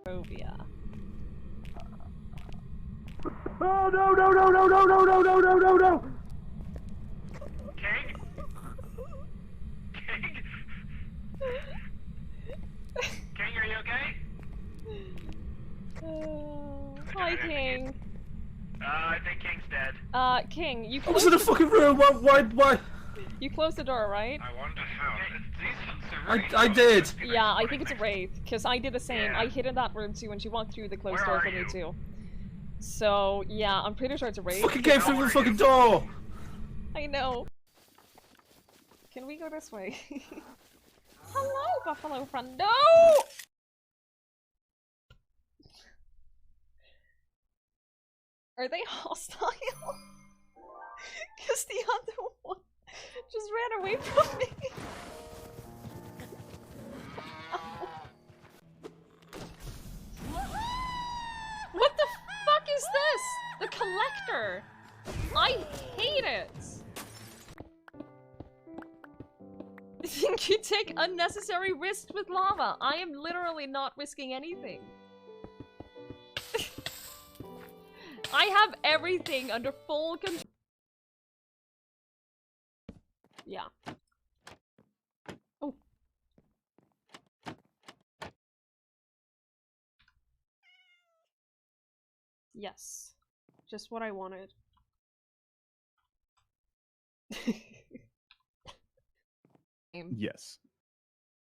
Phobia. Oh no no no no no no no no no no no! King? King? King, are you okay? Hi, King. I think King's dead. King, you I was closed in a fucking room. Why? You closed the door, right? I wonder how. These I did. Yeah, I think it's a wraith, because I did the same. Yeah. I hid in that room too when she walked through the closed Where door are for me you? too. So, yeah, I'm pretty sure it's a wraith. Fucking came through the fucking door. I know. Can we go this way? Hello, buffalo friend. No! Are they hostile? Because the other one just ran away from me. What the fuck is this? The collector! I hate it! I think you take unnecessary risks with lava. I am literally not risking anything. I have everything under full control. Yeah. Oh. Yes. Just what I wanted. Yes.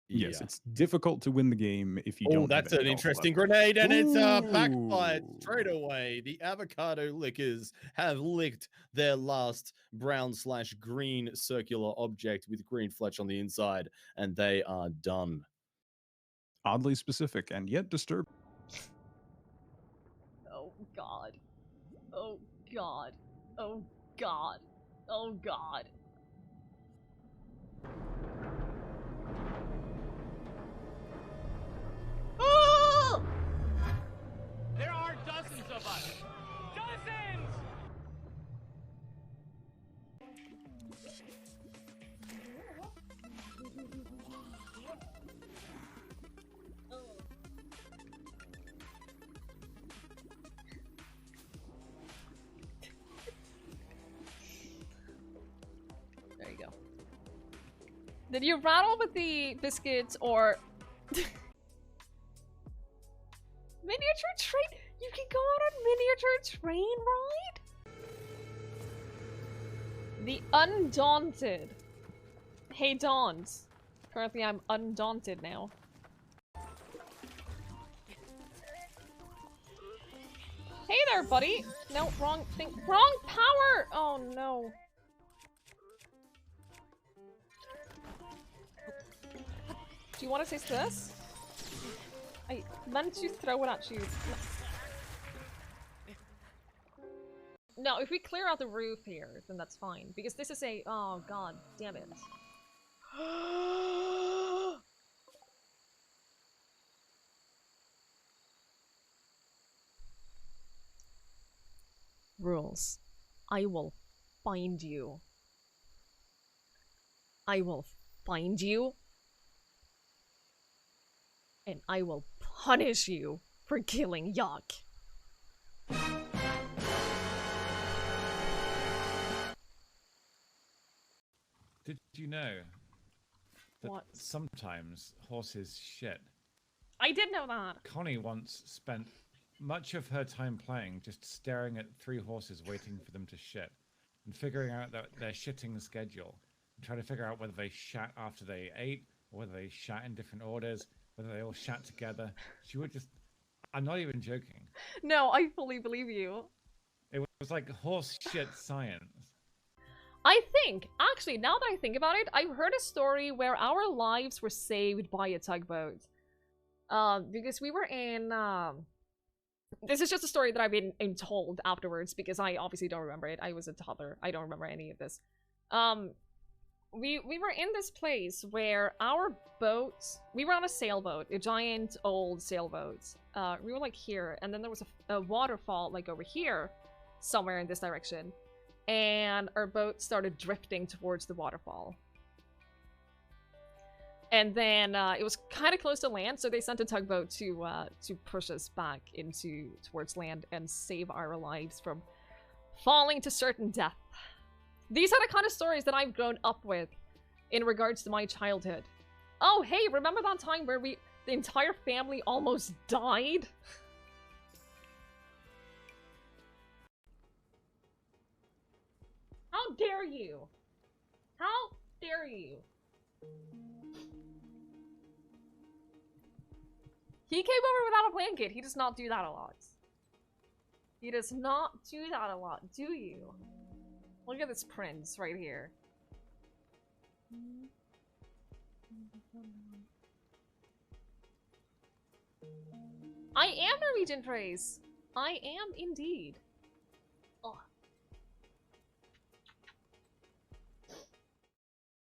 Yes, it's difficult to win the game if you Oh, don't. that's have an any interesting alpha. grenade, and it's backfired Ooh. straight away. The avocado lickers have licked their last brown/green circular object with green fletch on the inside, and they are done. Oddly specific and yet disturbing. Oh god. Oh god. Oh god. Oh god. Oh! There are dozens of us! Dozens! There you go. Did you rattle with the biscuits or miniature train? You can go on a miniature train ride? The Undaunted. Hey, Dawns. Currently, I'm undaunted now. Hey there, buddy! No, wrong thing. Wrong power! Oh, no. Do you want to taste this? I meant to throw it at you. No, if we clear out the roof here, then that's fine. Because this is a- oh god, damn it. Rules. I will find you. I will find you. And I will punish you for killing Yuck. Did you know that What? sometimes horses shit? I did know that. Connie once spent much of her time playing just staring at 3 horses waiting for them to shit and figuring out their shitting schedule and trying to figure out whether they shat after they ate or whether they shat in different orders, whether they all shat together. She would just... I'm not even joking. No, I fully believe you. It was like horse shit science. I think, actually, now that I think about it, I've heard a story where our lives were saved by a tugboat. Because we were in, this is just a story that I've been told afterwards, because I obviously don't remember it. I was a toddler. I don't remember any of this. We were in this place where our boat, we were on a sailboat, a giant old sailboat. We were like here, and then there was a waterfall like over here, somewhere in this direction. And our boat started drifting towards the waterfall. And then it was kind of close to land, so they sent a tugboat to push us back towards land and save our lives from falling to certain death. These are the kind of stories that I've grown up with in regards to my childhood. Oh, hey, remember that time where the entire family almost died? How dare you? How dare you? He came over without a blanket. He does not do that a lot. He does not do that a lot, do you? Look at this prince right here. I am Norwegian praise. I am indeed. Oh.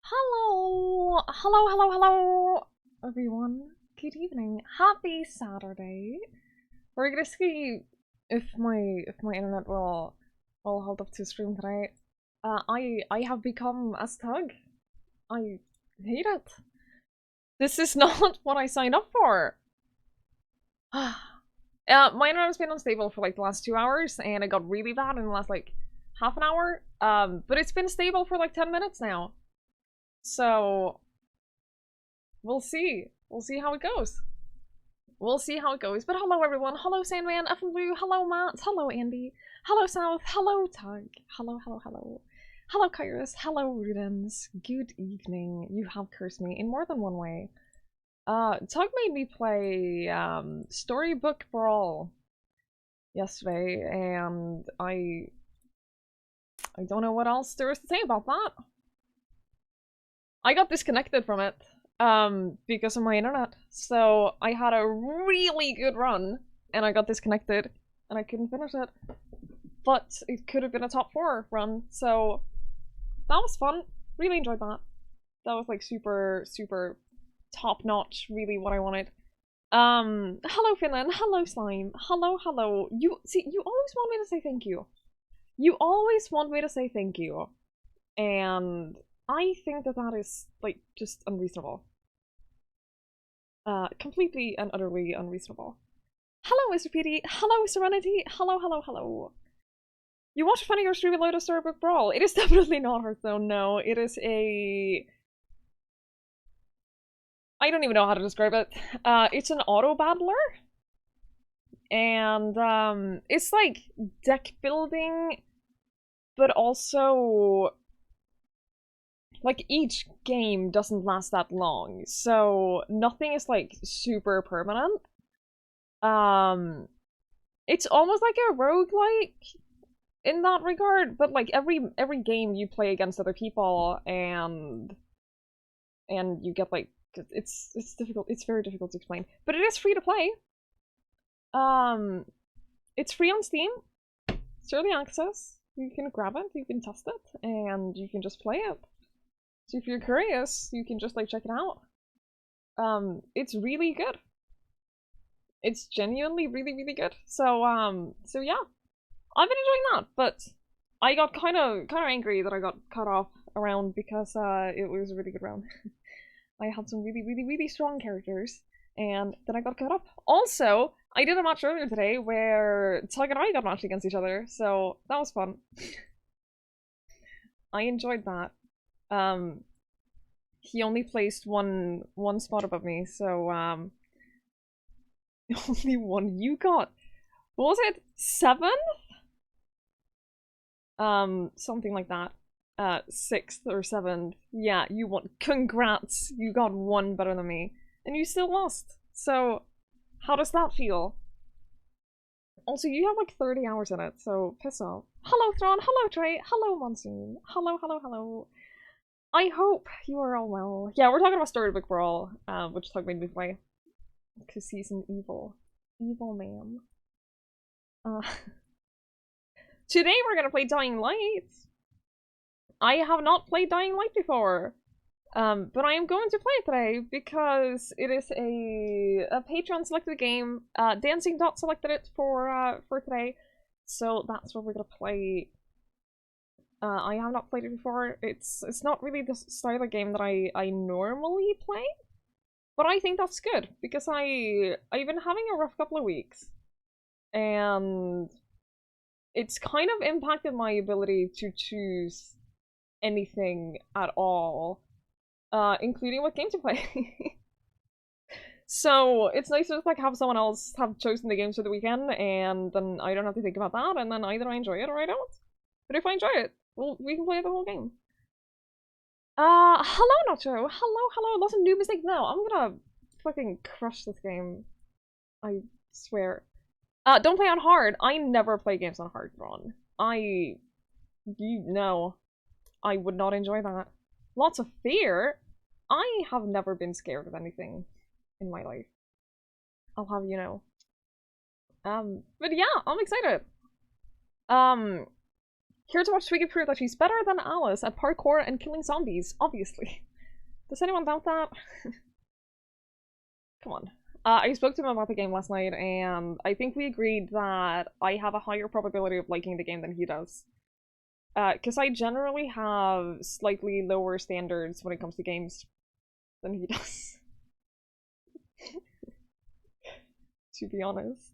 Hello, hello, everyone. Good evening. Happy Saturday. We're gonna see if my internet will hold up to stream tonight. I have become a stug. I hate it. This is not what I signed up for. My internet has been unstable for like the last 2 hours, and it got really bad in the last like half an hour. But it's been stable for like 10 minutes now. So we'll see. We'll see how it goes. We'll see how it goes. But hello everyone. Hello Sandman, F and Blue. Hello Matt. Hello Andy. Hello South. Hello Tug. Hello, hello, hello. Hello Kairos. Hello Rudens. Good evening. You have cursed me in more than one way. Tug made me play Storybook Brawl yesterday, and I don't know what else there is to say about that. I got disconnected from it because of my internet. So I had a really good run and I got disconnected and I couldn't finish it. But it could have been a top 4 run, so that was fun. Really enjoyed that. That was like super, super top notch, really what I wanted. Hello Finland, hello Slime, hello, hello. You always want me to say thank you. You always want me to say thank you. And I think that that is, like, just unreasonable. Completely and utterly unreasonable. Hello, Mr. PD. Hello, Serenity. Hello, hello, hello. You watch Funny or Stream Load of Storybook Brawl. It is definitely not Hearthstone, no. It is a... I don't even know how to describe it. It's an auto-battler. And, it's like deck building, but also... like, each game doesn't last that long, so nothing is, like, super permanent. It's almost like a roguelike in that regard, but, like, every game you play against other people, and you get, like, it's difficult, it's very difficult to explain. But it is free to play. It's free on Steam. It's early access. You can grab it, you can test it, and you can just play it. So if you're curious, you can just like check it out. It's really good. It's genuinely really, really good. So so yeah, I've been enjoying that. But I got kind of angry that I got cut off a round because it was a really good round. I had some really, really, really strong characters, and then I got cut off. Also, I did a match earlier today where Tug and I got matched against each other, so that was fun. I enjoyed that. He only placed one spot above me, so only one. You got, what was it, 7th? Something like that. 6th or 7th. Yeah, you won. Congrats, you got 1 better than me, and you still lost. So how does that feel? Also, you have like 30 hours in it, so piss off. Hello Thrawn, hello Trey, hello Monsoon, hello, hello, hello. I hope you are all well. Yeah, we're talking about Storybook Brawl, which Tug made me play. Because he's an evil man. Today we're gonna play Dying Light. I have not played Dying Light before. But I am going to play it today because it is a Patreon selected game. Dancing Dot selected it for today. So that's what we're gonna play. I have not played it before. It's not really the style of game that I normally play. But I think that's good, because I've been having a rough couple of weeks. And it's kind of impacted my ability to choose anything at all, including what game to play. So it's nice to just like have someone else have chosen the games for the weekend, and then I don't have to think about that, and then either I enjoy it or I don't. But if I enjoy it, we can play the whole game. Hello Nacho! Hello, lots of new mistakes now. I'm gonna fucking crush this game. I swear. Don't play on hard. I never play games on hard, Ron. No. I would not enjoy that. Lots of fear? I have never been scared of anything in my life. I'll have you know. But yeah, I'm excited. Here to watch Twiggy prove that she's better than Alice at parkour and killing zombies, obviously. Does anyone doubt that? Come on. I spoke to him about the game last night, and I think we agreed that I have a higher probability of liking the game than he does. Because I generally have slightly lower standards when it comes to games than he does. To be honest.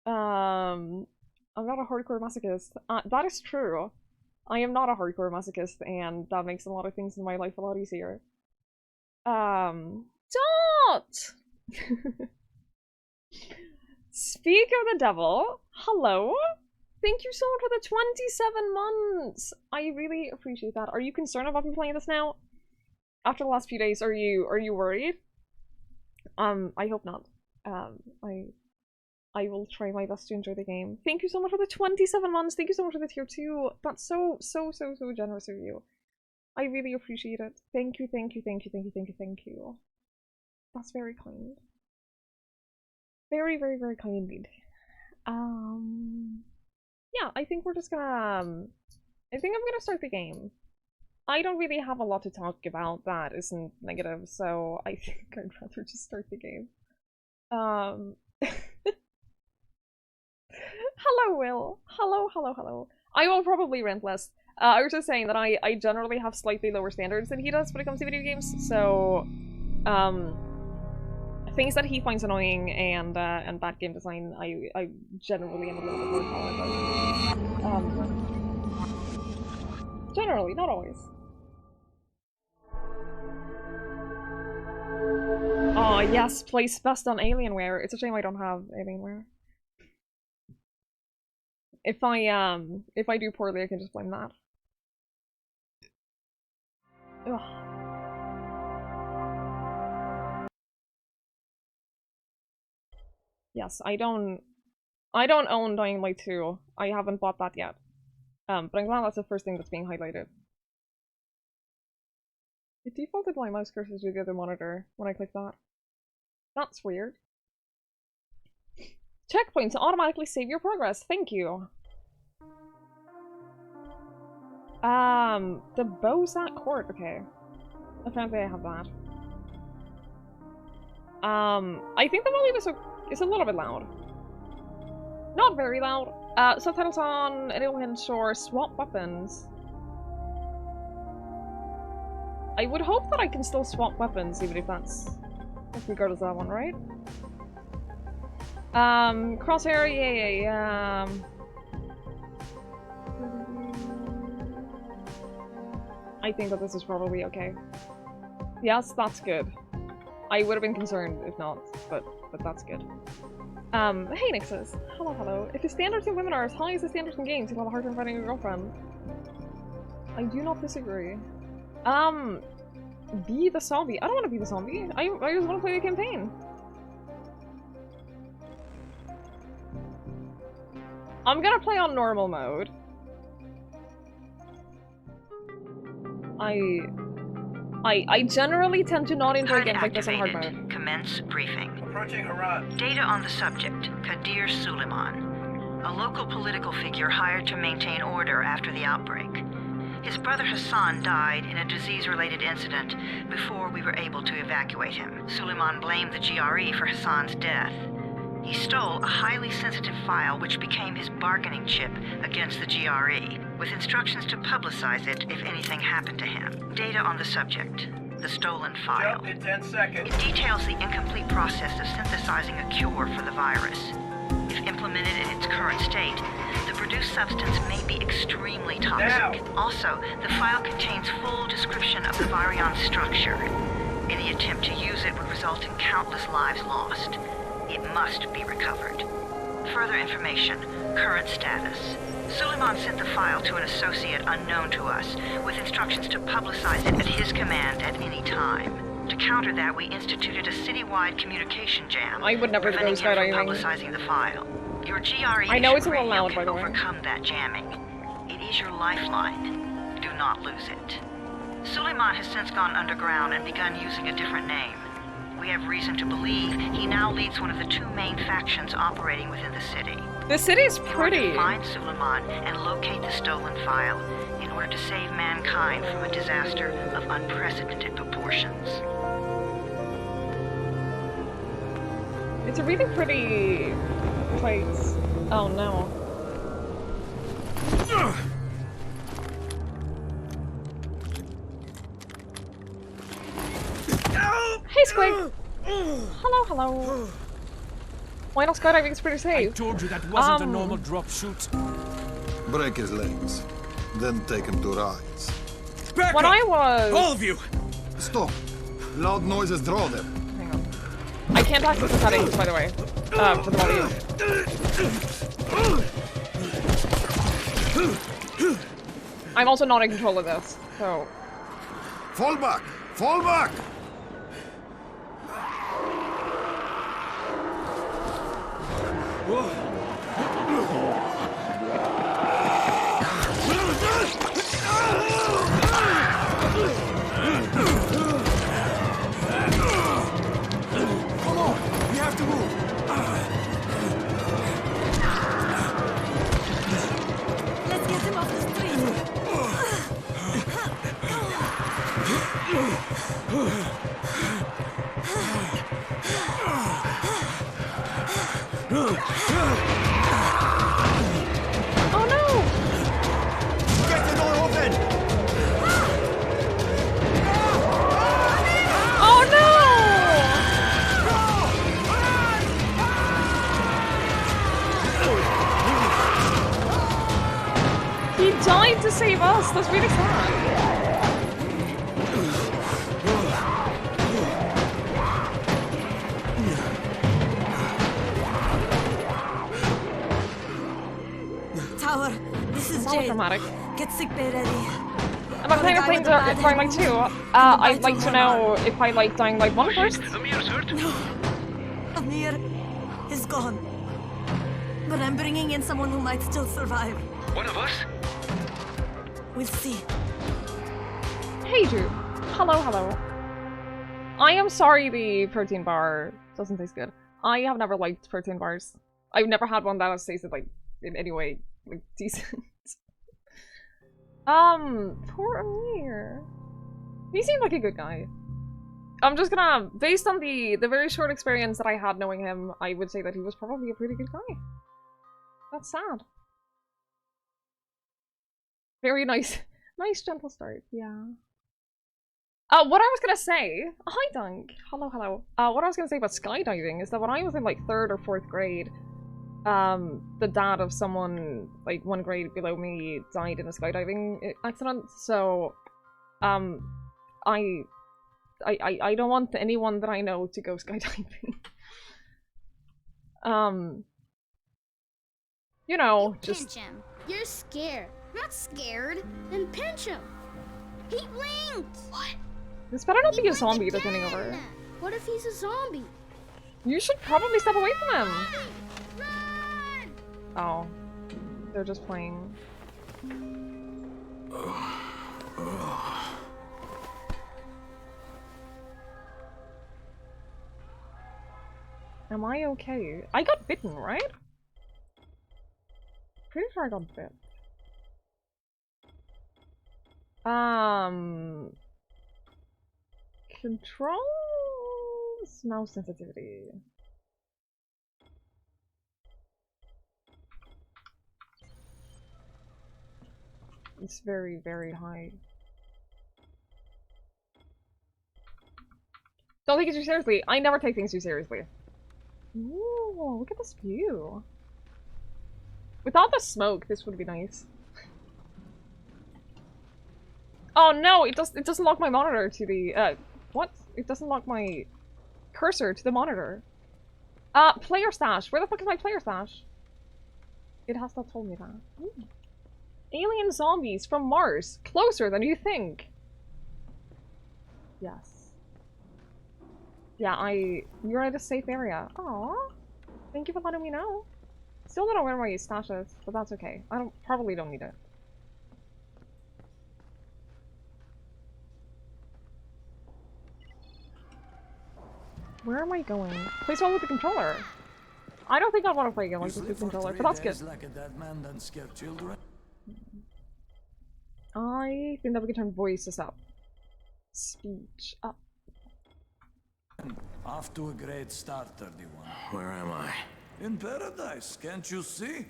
I'm not a hardcore masochist. That is true. I am not a hardcore masochist, and that makes a lot of things in my life a lot easier. Dot! Speak of the devil, hello? Thank you so much for the 27 months! I really appreciate that. Are you concerned about me playing this now? After the last few days, are you worried? I hope not. I will try my best to enjoy the game. Thank you so much for the 27 months! Thank you so much for the tier 2! That's so generous of you. I really appreciate it. Thank you. That's very kind. Very kind indeed. Yeah, I think we're just gonna, I think I'm gonna start the game. I don't really have a lot to talk about that isn't negative, so I think I'd rather just start the game. Hello, Will. Hello. I will probably rant less. I was just saying that I generally have slightly lower standards than he does when it comes to video games, so, things that he finds annoying and bad game design, I generally am a little bit more tolerant of. Generally, not always. Oh yes, place best on Alienware. It's a shame I don't have Alienware. If I do poorly, I can just blame that. Ugh. Yes, I don't own Dying Light 2. I haven't bought that yet. But I'm glad that's the first thing that's being highlighted. It defaulted my mouse cursor to the other monitor when I clicked that. That's weird. Checkpoint to automatically save your progress. Thank you. The Bozak Court. Okay. Apparently I have that. I think the volume is a little bit loud. Not very loud. Subtitles on, enable hint or swap weapons. I would hope that I can still swap weapons, even if that's regardless of that one, right? Crosshair, yeah. I think that this is probably okay. Yes, that's good. I would have been concerned if not, but that's good. Hey Nixus. Hello. If the standards in women are as high as the standards in games, you'll have a hard time finding a girlfriend. I do not disagree. Be the zombie. I don't want to be the zombie. I just want to play the campaign. I'm gonna play on normal mode. I generally tend to not enjoy games like this in hard mode. Commence briefing. Approaching Harad. Data on the subject, Kadir Suleiman, a local political figure hired to maintain order after the outbreak. His brother Hassan died in a disease-related incident before we were able to evacuate him. Suleiman blamed the GRE for Hassan's death. He stole a highly sensitive file which became his bargaining chip against the GRE, with instructions to publicize it if anything happened to him. Data on the subject. the stolen file. Jump in 10 seconds. It details the incomplete process of synthesizing a cure for the virus. If implemented in its current state, the produced substance may be extremely toxic. Now. Also, the file contains full description of the virion's structure. Any attempt to use it would result in countless lives lost. It must be recovered. Further information, current status. Suleiman sent the file to an associate unknown to us, with instructions to publicize it at his command at any time. To counter that, we instituted a citywide communication jam, I would never go preventing him from skydiving. publicizing the file. Your GRE I know it's a little radio loud, by can the way. overcome that jamming. It is your lifeline. Do not lose it. Suleiman has since gone underground and begun using a different name. We have reason to believe he now leads one of the two main factions operating within the city. The city's You are pretty. to find Suleiman and locate the stolen file in order to save mankind from a disaster of unprecedented proportions. It's a really pretty place. Oh no. Hey Squig! Hello, hello. Why not skydiving is pretty I safe? told you that wasn't a Um, normal drop shoot. Break his legs, then take him to rides. Back When up! I was... All of you! Stop! Loud noises draw them. Hang on. I can't access the settings, by the way. For the volume. I'm also not in control of this, so... Fall back! Fall back! Come on! We have to move! Let's get him off the Oh no! Get the door open! Oh no! He died to save us. That's really sad. tower. This is It's not Jade. dramatic. Get sick bay ready. I'm a fan of playing Dying Light 2. I'd like to know if I like Dying Light 1 first. Amir's hurt. Amir is gone. But I'm bringing in someone who might still survive. One of us? We'll see. Hey Drew. Hello, hello. I am sorry the protein bar doesn't taste good. I have never liked protein bars. I've never had one that has tasted like in any way like decent. Poor Amir. He seemed like a good guy. I'm just gonna, based on the very short experience that I had knowing him, I would say that he was probably a pretty good guy. That's sad. Very nice. Nice gentle start, yeah. What I was gonna say, hi Dunk, hello, hello. What I was gonna say about skydiving is that when I was in like 3rd or 4th grade, the dad of someone like 1 grade below me died in a skydiving accident. So, I don't want anyone that I know to go skydiving. You know, just Pinch him. You're scared. I'm not scared. Then pinch him. He blinked. What? this better not He be a blinked zombie that's running again. over. What if he's a zombie? You should probably step away from him. Run! Oh, they're just playing. Am I okay? I got bitten, right? Pretty sure I got bit. Control smell sensitivity. It's very, very high. Don't take it too seriously. I never take things too seriously. Ooh, look at this view. Without the smoke, this would be nice. Oh no, it doesn't lock my monitor to the what? It doesn't lock my cursor to the monitor. Player stash. Where the fuck is my player stash? It has not told me that. Ooh. Alien zombies from Mars. Closer than you think. Yes. Yeah, you're at a safe area. Aww. Thank you for letting me know. Still don't know where my stash is, but that's okay. Probably don't need it. Where am I going? Place one with the controller. I don't think I'd want to play again like with the controller, but that's good. Like a dead man doesn't scare children. I think that we can turn voices up. Speech up. Off to a great start, 31. Where am I? In paradise, can't you see?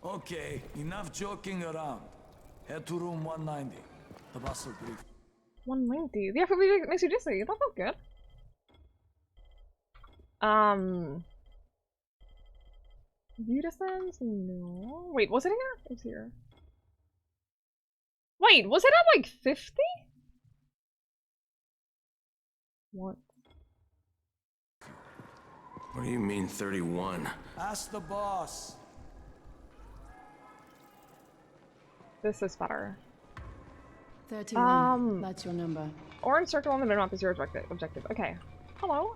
Okay, enough joking around. Head to room 190. The boss will brief. 190? Yeah, but we makes you dizzy. That felt good. View distance? No. Wait, was it here? It was here. Wait, was it at like 50? What? What do you mean 31? Ask the boss. This is better. 31. That's your number. Orange circle on the minimap is your objective. Okay. Hello.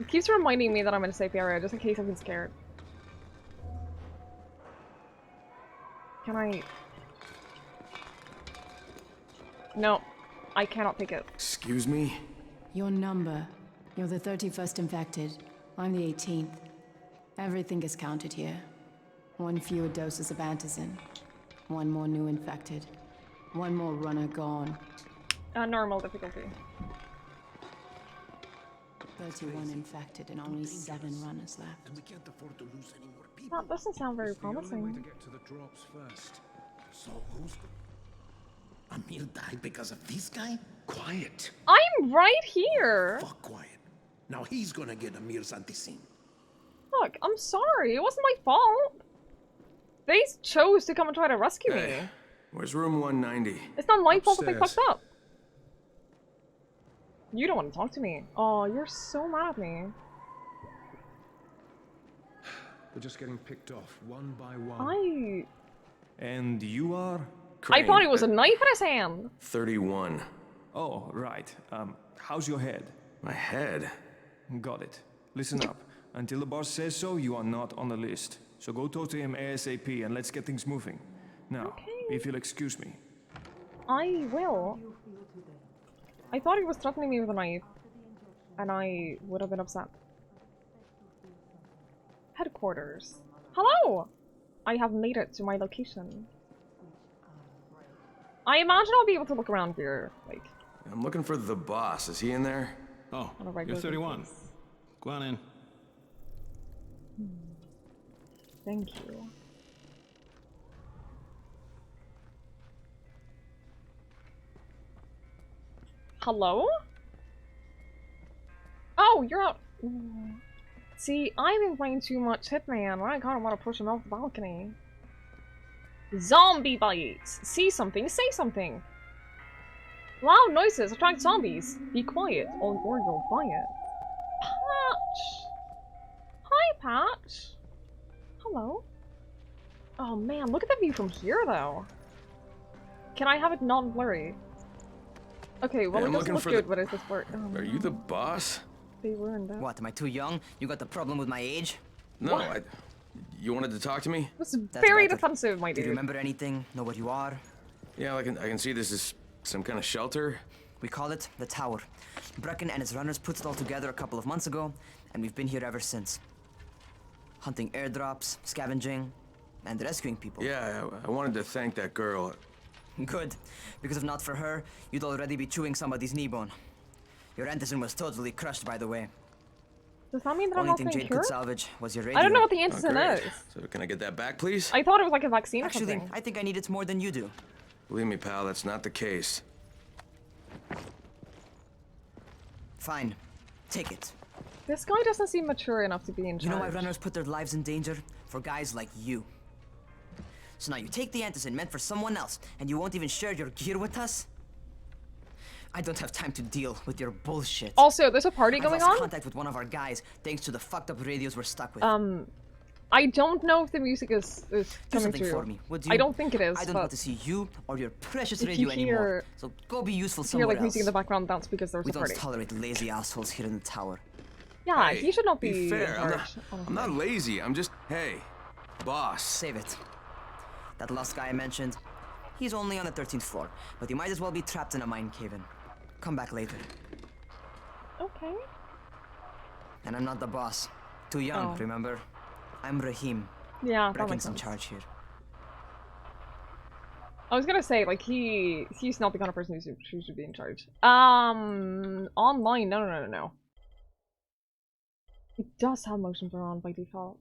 It keeps reminding me that I'm in a safe area, just in case I've been scared. Can I... No. I cannot take it. Excuse me? Your number. You're the 31st infected. I'm the 18th. Everything is counted here. 1 fewer doses of antizin. 1 more new infected. 1 more runner gone. Normal difficulty. 31 infected and only 7 runners left. And we can't afford to lose any more people. That doesn't sound very promising. To get to the drops first. So who's... Amir died because of this guy? Quiet. I'm right here! Fuck quiet. Now he's gonna get Amir's anti-scene. Look, I'm sorry. It wasn't my fault. They chose to come and try to rescue me. Where's room 190? It's not my fault that they Upstairs. fucked up. You don't want to talk to me. Oh, you're so mad at me. We're just getting picked off one by one. And you are? I thought it was a knife in his hand. 31. Oh, right. How's your head? My head? Got it. Listen up. Until the boss says so, you are not on the list. So go talk to him ASAP and let's get things moving. Now, if you'll excuse me. I will. I thought he was threatening me with a knife. And I would have been upset. Headquarters. Hello! I have made it to my location. I imagine I'll be able to look around here, like... I'm looking for the boss. Is he in there? Oh, you're 31. Go on in. Thank you. Hello? Oh, you're out. See, I've been playing too much Hitman. I kinda want to push him off the balcony. Zombie bites! See something, say something! Loud noises attract zombies. Be quiet, or you'll fight. Patch! Hi, Patch! Hello? Oh man, look at the view from here, though. Can I have it non-blurry? Okay, well, it doesn't look good, but it's just blurry. Oh, Are you the boss? They ruined it. What, am I too young? You got the problem with my age? No, you wanted to talk to me? This is very defensive, my dude. Do you remember anything? Know what you are? Yeah, I can see this is some kind of shelter. We call it the Tower. Brecken and his runners put it all together a couple of months ago, and we've been here ever since. Hunting airdrops, scavenging, and rescuing people. Yeah, I wanted to thank that girl. Good, because if not for her, you'd already be chewing somebody's knee bone. Your antizin was totally crushed, by the way. Does that mean that I'm Only not thing being Jane cured? could salvage was your radio. I don't know what the antizin is. So can I get that back, please? I thought it was like a vaccine or Actually, something. I think I need it more than you do. Believe me, pal, that's not the case. Fine. Take it. This guy doesn't seem mature enough to be in charge. You know why runners put their lives in danger? For guys like you. So now you take the antizin meant for someone else, and you won't even share your gear with us? I don't have time to deal with your bullshit. Also, there's a party going I lost on. contact with one of our guys thanks to the fucked up radios we're stuck with. I don't know if the music is Do coming something through. for me, would you? I don't think it is. I don't want to see you or your precious if radio you anymore. So go be useful hear somewhere like else. music in the background, that's because there's We a party. don't tolerate lazy assholes here in the tower. Yeah, Hey, he should not be be fair. in charge. I'm not lazy. I'm just, hey, boss. Save it. That last guy I mentioned, he's only on the 13th floor, but he might as well be trapped in a mine cave-in. Come back later. Okay. And I'm not the boss. Too young, Oh. remember? I'm Rahim. Yeah, that makes Brecken's in sense. charge here. I was gonna say, like, he's not the kind of person who should be in charge. Online, no. It does have motion blur on by default.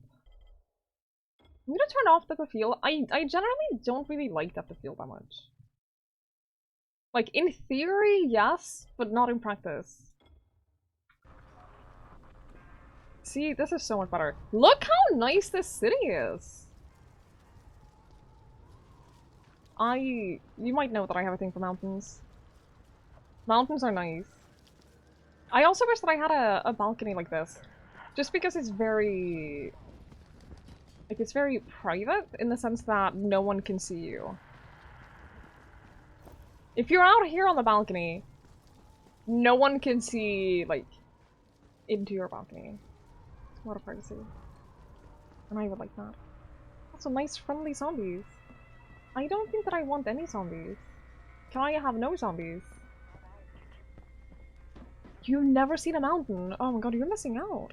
I'm gonna turn off depth of field. I generally don't really like depth of field that much. Like, in theory, yes, but not in practice. See, this is so much better. Look how nice this city is! You might know that I have a thing for mountains. Mountains are nice. I also wish that I had a balcony like this. Just because it's very... like, it's very private in the sense that no one can see you. If you're out here on the balcony, no one can see, like, into your balcony. It's a lot of privacy. And I would like that. Also, nice friendly zombies. I don't think that I want any zombies. Can I have no zombies? You've never seen a mountain? Oh my god, you're missing out.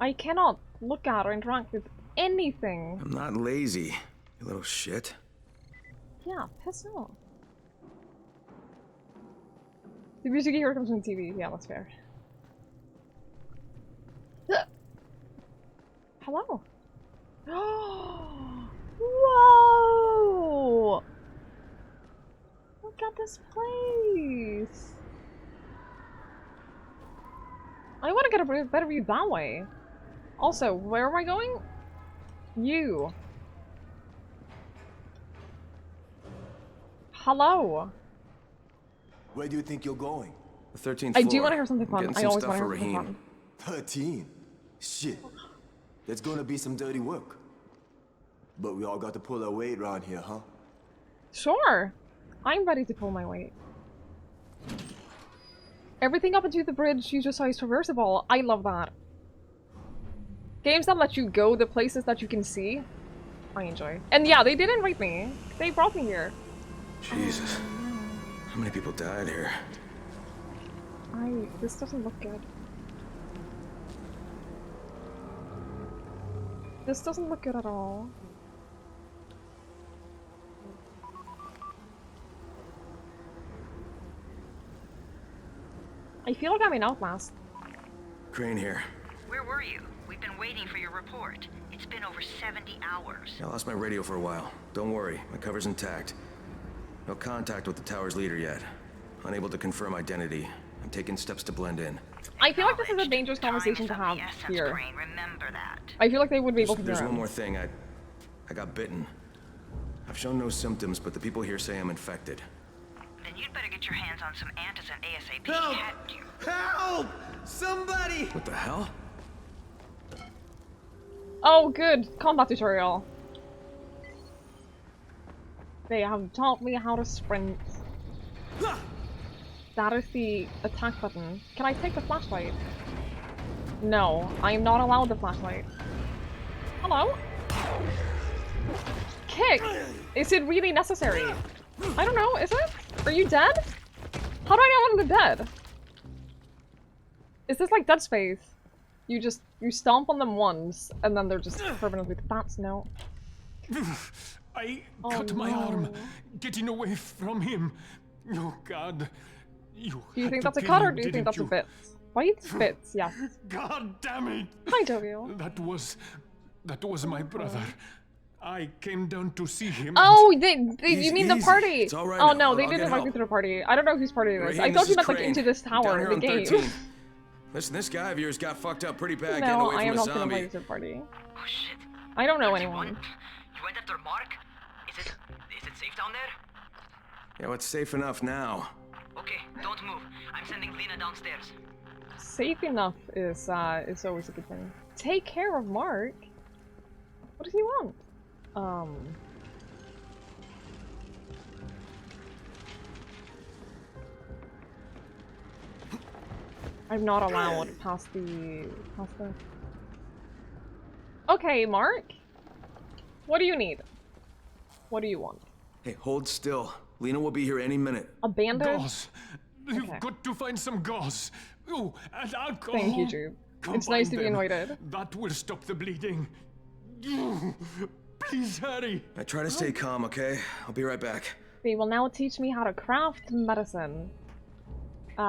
I cannot look at or interact with anything. I'm not lazy, you little shit. Yeah, piss off. The music you hear comes from the TV. Yeah, that's fair. Hello. Whoa! Look at this place. I want to get a better view that way. Also, where am I going? You. Hello. Where do you think you're going? The 13th I floor. do want to hear something fun. Getting I some always stuff want to for hear something Rahim. fun. 13? Shit. There's gonna be some dirty work. But we all got to pull our weight around here, huh? Sure. I'm ready to pull my weight. Everything up into the bridge, use your size traversable. I love that. Games that let you go the places that you can see, I enjoy. And yeah, they did invite me. They brought me here. Jesus. How many people died here? This doesn't look good. This doesn't look good at all. I feel like I'm in Outlast. Crane here. Where were you? We've been waiting for your report. It's been over 70 hours. I lost my radio for a while. Don't worry, my cover's intact. No contact with the tower's leader yet. Unable to confirm identity. I'm taking steps to blend in. I feel like this is a dangerous conversation to have here. Remember that. I feel like they would be able to There's figure one out. more thing. I got bitten. I've shown no symptoms, but the people here say I'm infected. Then you'd better get your hands on some antizin ASAP. Help! Hadn't you? Help! Somebody! What the hell? Oh, good. Combat tutorial. They have taught me how to sprint. That is the attack button. Can I take the flashlight? No, I am not allowed the flashlight. Hello? Kick! Is it really necessary? I don't know, is it? Are you dead? How do I know when they're dead? Is this like Dead Space? You stomp on them once, and then they're just permanently. That's no. I Oh, cut my no. arm getting away from him. Oh God. Do you think that's a cut or do you think that's a bit? Why it's bits, yeah. God damn it! Hi, Dovio. That was my brother. I came down to see him. Oh, you Easy, mean the easy. party? It's all right Oh now. no, they I'll didn't get invite me help. to the party. I don't know whose party it is. I Raheem, thought this you is meant like Crane. into this I'm tower down in here the on game. 13. Listen, this guy of yours got fucked up pretty bad getting No, away I from am a not gonna zombie. invite you to the party. Oh shit. I don't know anyone. You went after Mark? Is it safe down there? Yeah, well, it's safe enough now. Okay, don't move. I'm sending Lena downstairs. Safe enough is always a good thing. Take care of Mark. What does he want? I'm not allowed past the. Okay, Mark. What do you need? What do you want? Hey, hold still. Lena will be here any minute. A bandage? Gauze. You've got to find some gauze. Oh, and alcohol. Thank you, Jude. It's nice to be invited. That will stop the bleeding. Please hurry. I try to stay calm, okay? I'll be right back. They will now teach me how to craft medicine. Hey,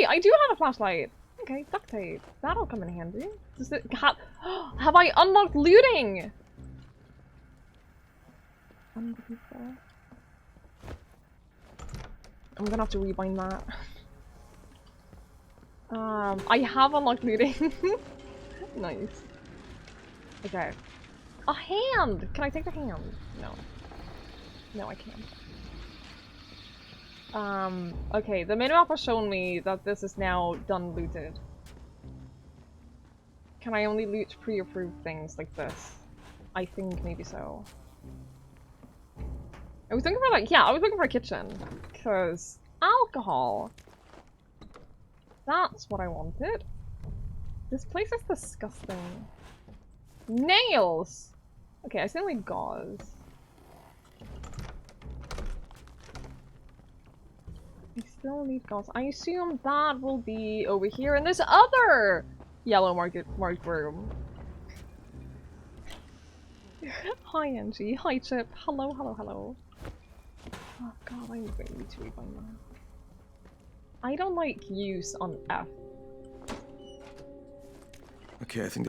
I do have a flashlight. Okay, duct tape. That'll come in handy. Does it have I unlocked looting? Unbelievable. I'm gonna have to rebind that. I have unlocked looting. Nice. Okay. A hand! Can I take the hand? No. No, I can't. Okay, the minimap has shown me that this is now done looted. Can I only loot pre-approved things like this? I think maybe so. I was looking for like, yeah, I was looking for a kitchen. Because alcohol. That's what I wanted. This place is disgusting. Nails! Okay, I still need gauze. I still need gauze. I assume that will be over here in this other yellow marked room. Hi, Angie. Hi, Chip. Hello, hello, hello. Oh god, I really need to rebind that. I don't like use on F. Okay, I think.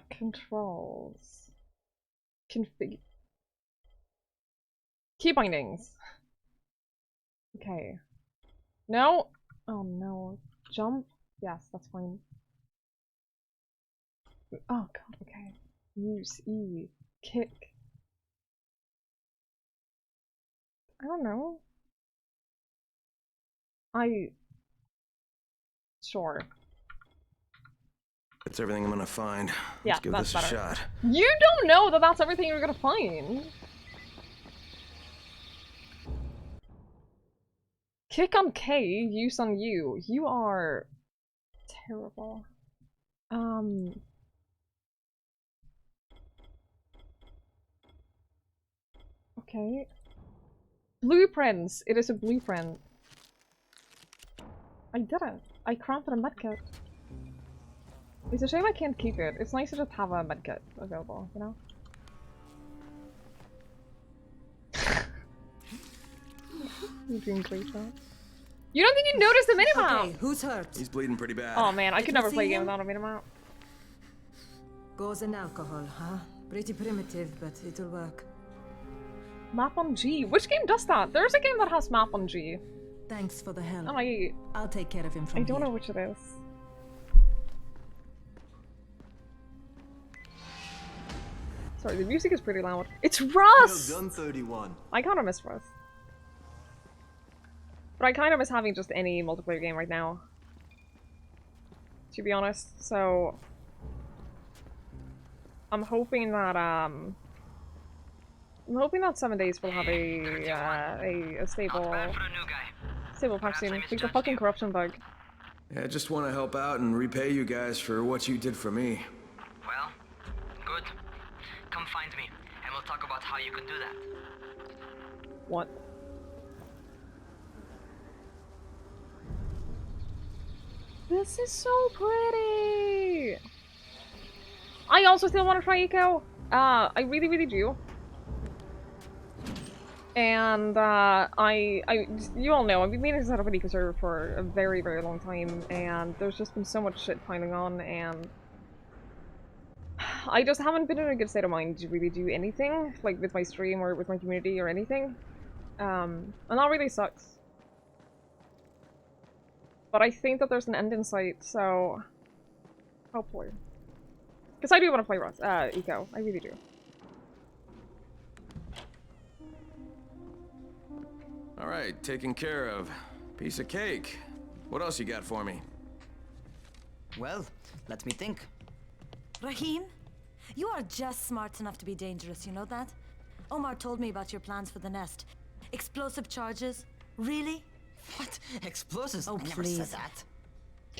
Controls. Config. Key bindings. Okay. No! Oh no. Jump? Yes, that's fine. Oh god, okay. Use E. Kick. I don't know. Sure. That's everything I'm gonna find. Yeah, Let's give that's this a better. shot. You don't know that that's everything you're gonna find! Kick on K, use on U. You are terrible. Okay. Blueprints! It is a blueprint. I did it. I crafted a medkit. It's a shame I can't keep it. It's nice to just have a medkit available, you know? You're doing great, though. You don't think you noticed the minimap? Okay, who's hurt? He's bleeding pretty bad. Oh man, I Did could you never play a see game him? without a minimap. Gauze and alcohol, huh? Pretty primitive, but it'll work. Map on G. Which game does that? There's a game that has map on G. Thanks for the help. And I'll take care of him from I don't here. know which it is. Sorry, the music is pretty loud. It's Rust! Well done, 31. I kinda miss Rust. But I kinda miss having just any multiplayer game right now. To be honest, so... I'm hoping that, I'm hoping that 7 Days will have a stable patch soon. Like the fucking corruption bug. Yeah, I just want to help out and repay you guys for what you did for me. Well, good. Come find me, and we'll talk about how you can do that. What? This is so pretty! I also still want to try Eco. I really, really do. And, you all know, I've been meaning to set up an Eco server for a very, very long time, and there's just been so much shit piling on, and I just haven't been in a good state of mind to really do anything, like with my stream or with my community or anything. And that really sucks. But I think that there's an end in sight, so hopefully. Because I do want to play Eco, I really do. All right, taken care of. Piece of cake. What else you got for me? Well, let me think. Rahim, you are just smart enough to be dangerous, you know that? Omar told me about your plans for the nest. Explosive charges? Really? What? Explosives? Oh, I never please. said that.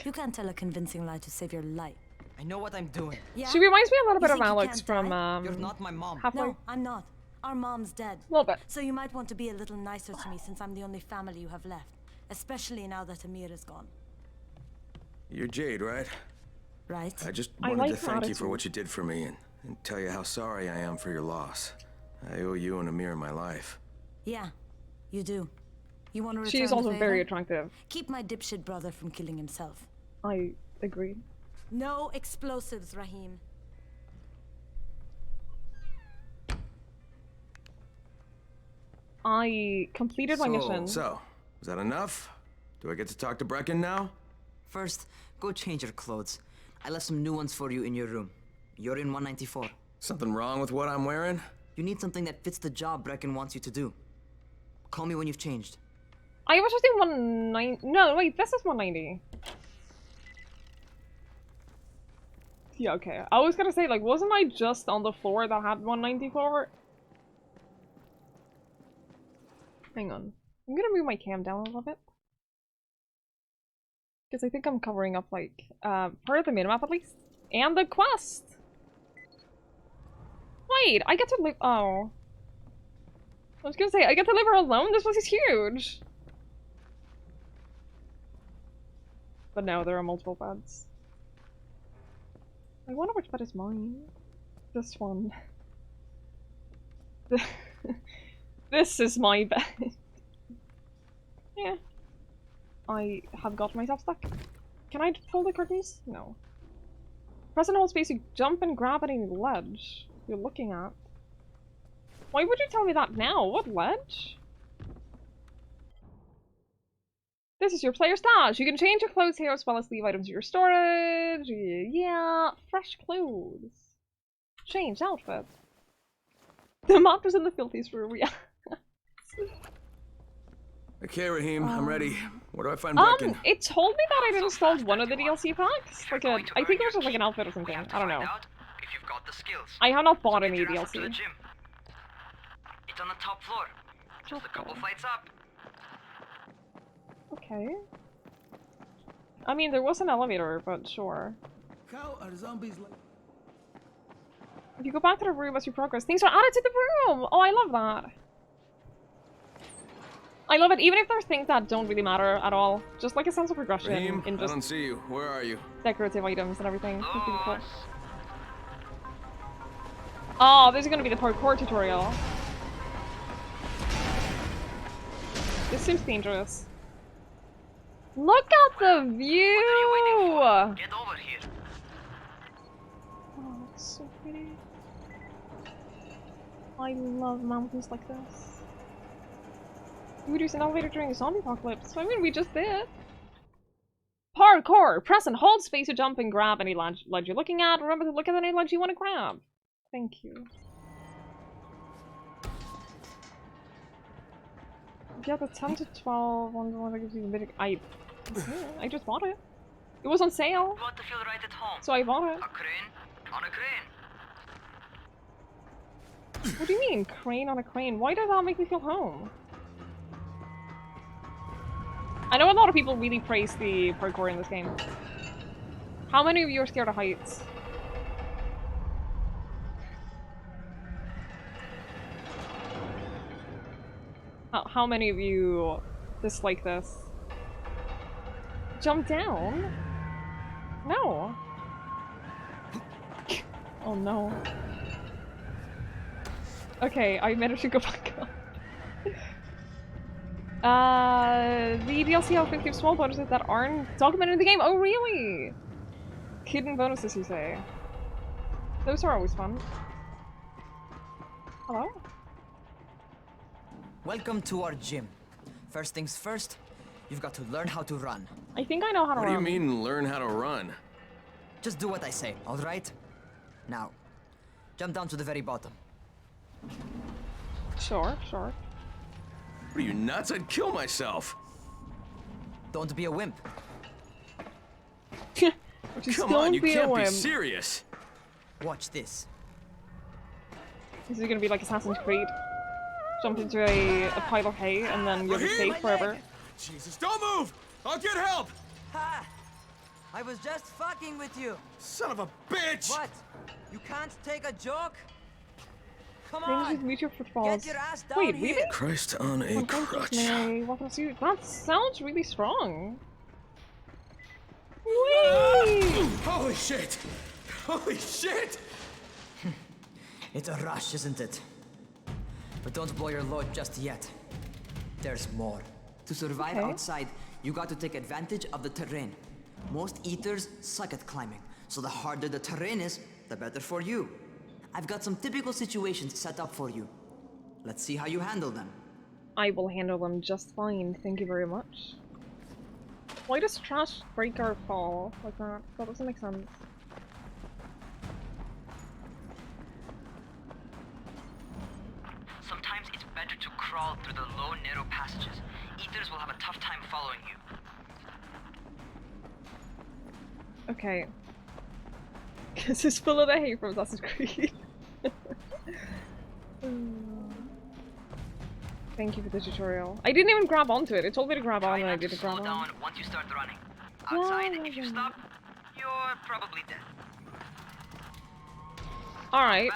You can't tell a convincing lie to save your life. I know what I'm doing. Yeah? She reminds me a little You bit of think you Alex can't from die? You're not my mom. Halfway. No, I'm not. Our mom's dead. A little bit. So you might want to be a little nicer to me since I'm the only family you have left. Especially now that Amir is gone. You're Jade, right? Right? I just I wanted like to her thank you attitude. for what you did for me and tell you how sorry I am for your loss. I owe you and Amir my life. Yeah, you do. You want to return She's the also favor? very attractive. Keep my dipshit brother from killing himself. I agree. No explosives, Rahim. I completed my mission. So, is that enough? Do I get to talk to Brecken now? First, go change your clothes. I left some new ones for you in your room. You're in 194. Something wrong with what I'm wearing? You need something that fits the job Brecken wants you to do. Call me when you've changed. I was just in 190. No, wait, this is 190. Yeah, okay. I was gonna say, like, wasn't I just on the floor that had 194? Hang on. I'm gonna move my cam down a little bit. Because I think I'm covering up, like, part of the minimap at least. And the quest! Wait, I get to live- oh. I was gonna say, I get to live here alone? This place is huge! But no, there are multiple beds. I wonder which bed is mine. This one. This is my bed. Yeah. I have got myself stuck. Can I pull the curtains? No. Press and hold space to jump and grab any ledge you're looking at. Why would you tell me that now? What ledge? This is your player stash. You can change your clothes here as well as leave items in your storage. Yeah, fresh clothes. Change outfit. The map is in the filthiest room, yeah. Okay, Rahim, I'm ready. Where do I find Brecken? It told me that I'd installed one of the DLC packs. Like I think it was just like an outfit or something. I don't know. If you've got the skills. I have not bought any Get your ass up to DLC. the gym. It's on the top floor. Just a couple flights up. Okay. I mean, there was an elevator, but sure. How are zombies like? If you go back to the room as you progress, things are added to the room! Oh, I love that. I love it, even if there's things that don't really matter at all. Just like a sense of progression Rahim, in I just don't see you. Where are you? decorative items and everything. It's really cool. Oh, this is gonna be the parkour tutorial. This seems dangerous. Look at the view! Get over here. Oh, it's so pretty. I love mountains like this. We use an elevator during a zombie apocalypse. I mean, we just did. Parkour! Press and hold space to jump and grab any ledge you're looking at. Remember to look at any ledge you want to grab. Thank you. Yeah, the 10 to 12 one the one that gives you the bit. I just bought it. It was on sale. You want to feel right at home. So I bought it. A crane on a crane. What do you mean, crane on a crane? Why does that make me feel home? I know a lot of people really praise the parkour in this game. How many of you are scared of heights? How many of you dislike this? Jump down? No. Oh no. Okay, I managed to go back up. The DLC have 50 small bonuses that aren't documented in the game. Oh, really? Hidden bonuses, you say? Those are always fun. Hello? Welcome to our gym. First things first, you've got to learn how to run. I think I know how to run. What do you mean, learn how to run? Just do what I say, all right? Now, jump down to the very bottom. Sure, sure. What are you, nuts? I'd kill myself. Don't be a wimp. Come on, you can't be serious. Watch this. This is gonna be like Assassin's Creed. Jump into a pile of hay and then you'll be safe forever. Jesus, don't move! I'll get help! Ha! I was just fucking with you. Son of a bitch! What? You can't take a joke? Come Maybe on! just meet your footfalls. Get your ass down Wait, here. really? Christ on a crutch. That sounds really strong. Whee! Holy shit! Holy shit! It's a rush, isn't it? But don't blow your load just yet. There's more. To survive outside, you got to take advantage of the terrain. Most eaters suck at climbing, so the harder the terrain is, the better for you. I've got some typical situations set up for you. Let's see how you handle them. I will handle them just fine, thank you very much. Why does trash break or fall like that? That doesn't make sense. Sometimes it's better to crawl through the low, narrow passages. Eaters will have a tough time following you. Okay. This is full of the hay from Assassin's Creed. Thank you for the tutorial. I didn't even grab onto it. It told me to grab on and I didn't grab on. Slow down once you start running. Outside, if you stop, you're probably dead. Alright.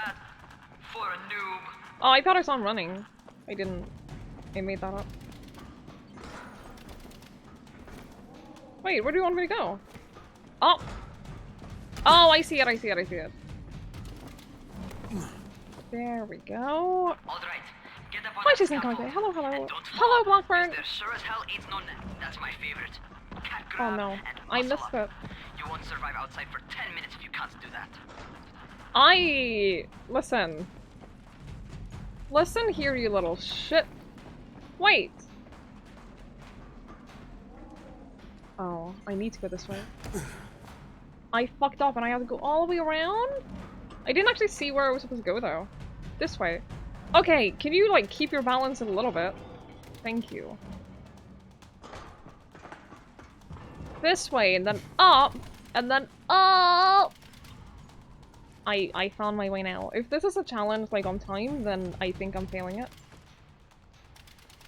For a noob. Oh, I thought I saw him running. I didn't. I made that up. Wait, where do you want me to go? Oh! Oh, I see it, I see it, I see it. There we go. Alright, get up on Hi, that Jason scaffold. Conte. Hello, hello. And don't Hello, fall, Blackburn. 'cause there sure as hell ain't no net. That's my favorite. Cat Oh grab no, and I muscle missed up. it. You won't survive outside for 10 minutes if you can't do that. Listen. Listen here, you little shit. Wait. Oh, I need to go this way. I fucked up and I have to go all the way around? I didn't actually see where I was supposed to go though. This way. Okay, can you like keep your balance a little bit? Thank you. This way and then up and then up. I found my way now. If this is a challenge like on time, then I think I'm failing it.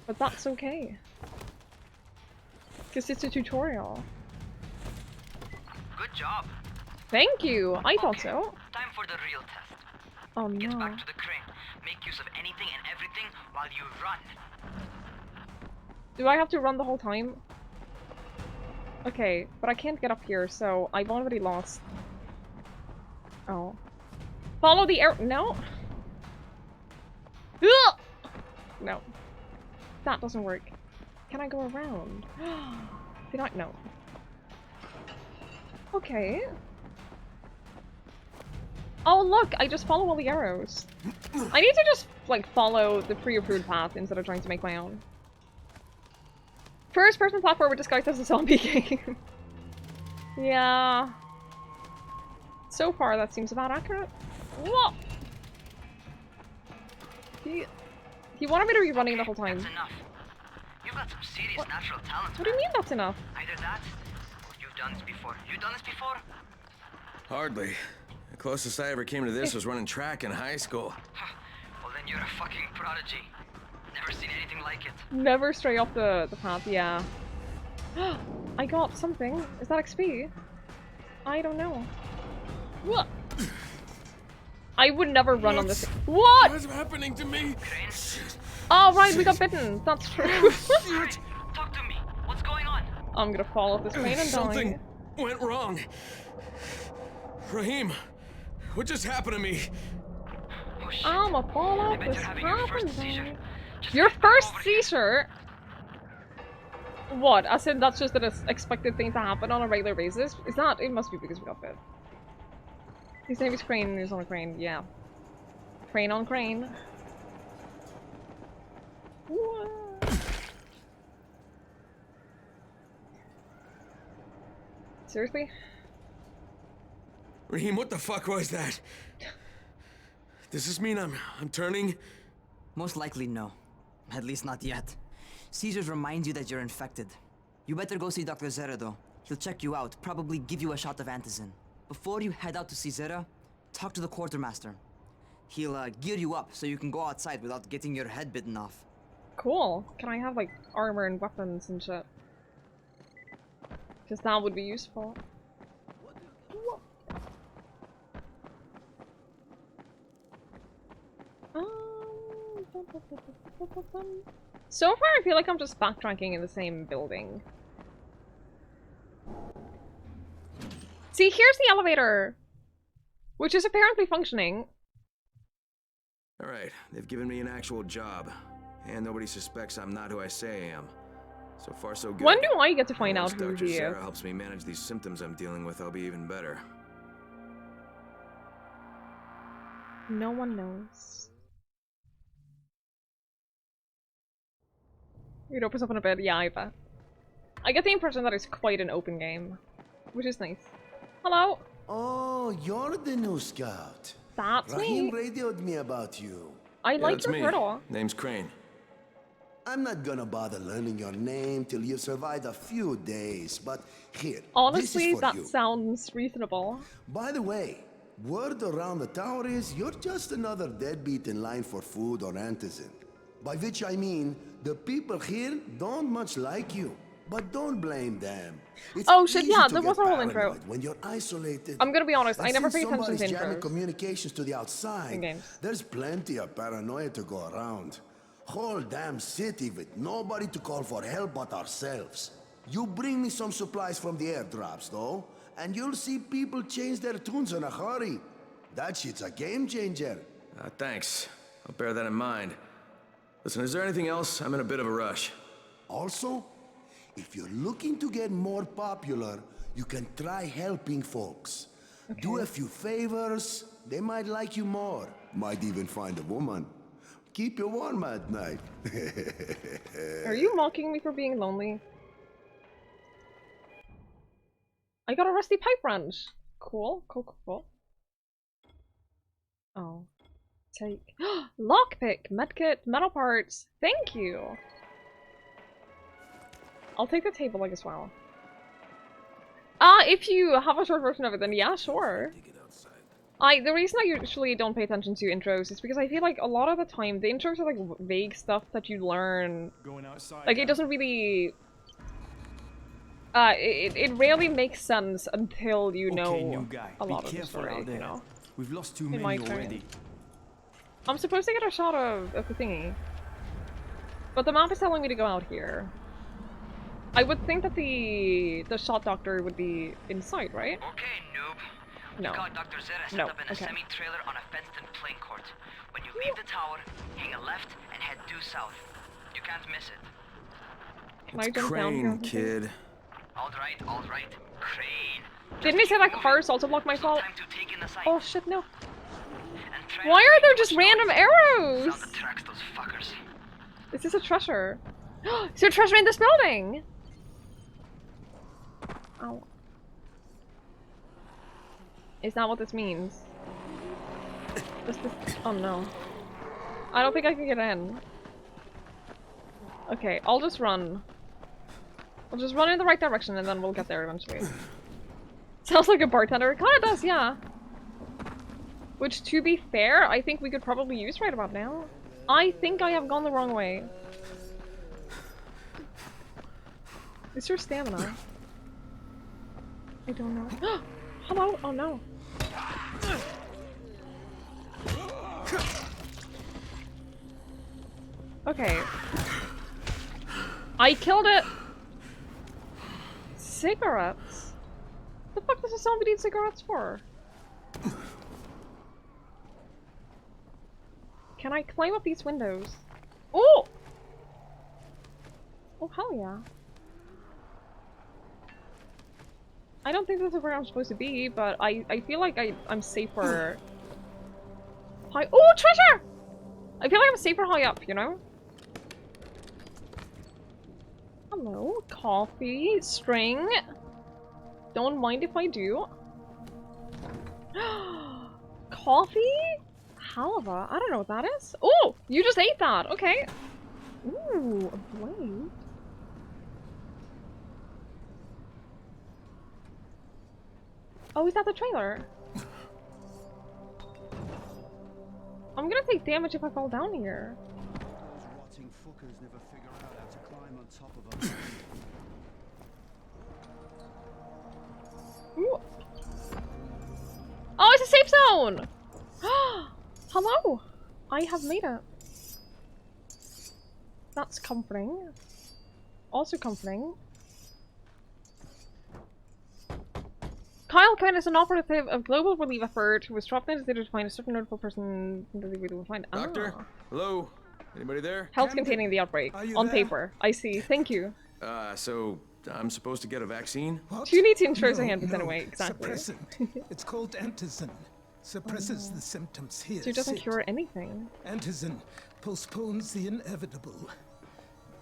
But that's okay. Because it's a tutorial. Good job. Thank you! I thought so. Time for the real test. Oh Get no. back to the crane. Make use of anything and everything while you run. Do I have to run the whole time? Okay, but I can't get up here, so I've already lost. Oh. Follow the arrow. No! Ugh! No. That doesn't work. Can I go around? Did I? No. Okay. Oh look, I just follow all the arrows. I need to just, like, follow the pre-approved path instead of trying to make my own. First-person platformer disguised as a zombie game. Yeah. So far, that seems about accurate. Whoa! He wanted me to be running the whole time. That's enough. You've got some serious natural talent. What do you mean that's enough? Either that, or you've done this before. You done this before? Hardly. The closest I ever came to this was running track in high school. Well, then you're a fucking prodigy. Never seen anything like it. Never stray off the path, yeah. I got something. Is that XP? I don't know. What? I would never run on this. What? What's happening to me? Oh, right, we got bitten. That's true. Talk to me. What's going on? I'm gonna fall off this plane and Something die. went wrong. Raheem, what just happened to me? Oh, shit. I'm a fall off I bet this you're having your first seizure. happened. Your first seizure? What? As in that's just an expected thing to happen on a regular basis? It's not. It must be because we got bit. His name is Crane and he's on a crane, yeah. Crane on crane. Seriously? Raheem, what the fuck was that? Does this mean I'm turning? Most likely no. At least not yet. Caesars reminds you that you're infected. You better go see Dr. Zera though. He'll check you out, probably give you a shot of antizin. Before you head out to see Zera, talk to the quartermaster. He'll gear you up so you can go outside without getting your head bitten off. Cool. Can I have like armor and weapons and shit? Because that would be useful. So far, I feel like I'm just backtracking in the same building. See, here's the elevator! Which is apparently functioning. Alright, they've given me an actual job. And nobody suspects I'm not who I say I am. So far, so good. When do I get to find out who Dr. he is? Sarah helps me manage these symptoms I'm dealing with, I'll be even better. No one knows. It opens up in a bit, yeah, I bet. I get the impression that it's quite an open game, which is nice. Hello? Oh, you're the new scout. That's Raheem me. radioed me about you. I like your turtle. Name's Crane. I'm not gonna bother learning your name till you've survived a few days, but here, Honestly, this is for that you. sounds reasonable. By the way, word around the tower is you're just another deadbeat in line for food or antizin. By which I mean, the people here don't much like you. But don't blame them. It's oh shit, easy yeah, to there get was a whole intro. paranoid when you're isolated. I'm gonna be honest, But I never since pay attention to somebody's jamming intros. communications to the In outside, games. there's plenty of paranoia to go around. Whole damn city with nobody to call for help but ourselves. You bring me some supplies from the airdrops, though, and you'll see people change their tunes in a hurry. That shit's a game changer. Thanks. I'll bear that in mind. Listen, is there anything else? I'm in a bit of a rush. Also, if you're looking to get more popular, you can try helping folks. Do a few favors, they might like you more. Might even find a woman. Keep you warm at night. Are you mocking me for being lonely? I got a rusty pipe wrench. Cool, cool, cool, cool. Oh. Take. Lockpick, medkit, metal parts. Thank you. I'll take the table like as well. If you have a short version of it, then yeah, sure. The reason I usually don't pay attention to intros is because I feel like a lot of the time the intros are like vague stuff that you learn. Going outside. Like it doesn't really. It rarely makes sense until you know new guy. a lot Be of the careful story. out there. You know. We've lost too In many my turn. already. I'm supposed to get a shot of the thingy. But the map is telling me to go out here. I would think that the shot doctor would be inside, right? Okay, noob. No. We got Dr. Zera set No, up in a okay. semi-trailer on a fenced-in playing court. When you leave the tower, hang a left and head due south. You can't miss it. Can I jump down here? Crane, kid. All right. Crane. Didn't he say that cars also block my fault? Time to take in the sight. Oh shit, no. And try Why not to are make there too just much random noise. arrows? Sound attracts those fuckers. Is this a treasure? Is there a treasure in this building? Ow. Is that what this means? Oh no. I don't think I can get in. Okay, I'll just run. I'll just run in the right direction and then we'll get there eventually. Sounds like a bartender. It kinda does, yeah. Which, to be fair, I think we could probably use right about now. I think I have gone the wrong way. Is your stamina? I don't know. Hello? Oh no. Okay. I killed it! Cigarettes? The fuck does a zombie need cigarettes for? Can I climb up these windows? Oh! Oh, hell yeah. I don't think this is where I'm supposed to be, but I feel like I'm safer high— oh, treasure! I feel like I'm safer high up, you know? Hello, coffee, string. Don't mind if I do. Coffee? Halva? I don't know what that is. Oh, you just ate that. Okay. Ooh, a blade. Oh, is that the trailer? I'm gonna take damage if I fall down here. Those rotting fuckers never figure out how to climb on top of a Ooh. Oh, it's a safe zone! Hello! I have made it. That's comforting. Also comforting. Kyle Kine is an operative of global relief effort who was dropped in to find a certain notable person that we will find. Doctor? Hello? Anybody there? Health containing the outbreak. On paper. I see. Thank you. So I'm supposed to get a vaccine? What? Do you need to insure the hand anyway? Exactly. Suppressant. It's called antizin. Suppresses the symptoms here. So it doesn't cure anything. Antizin postpones the inevitable.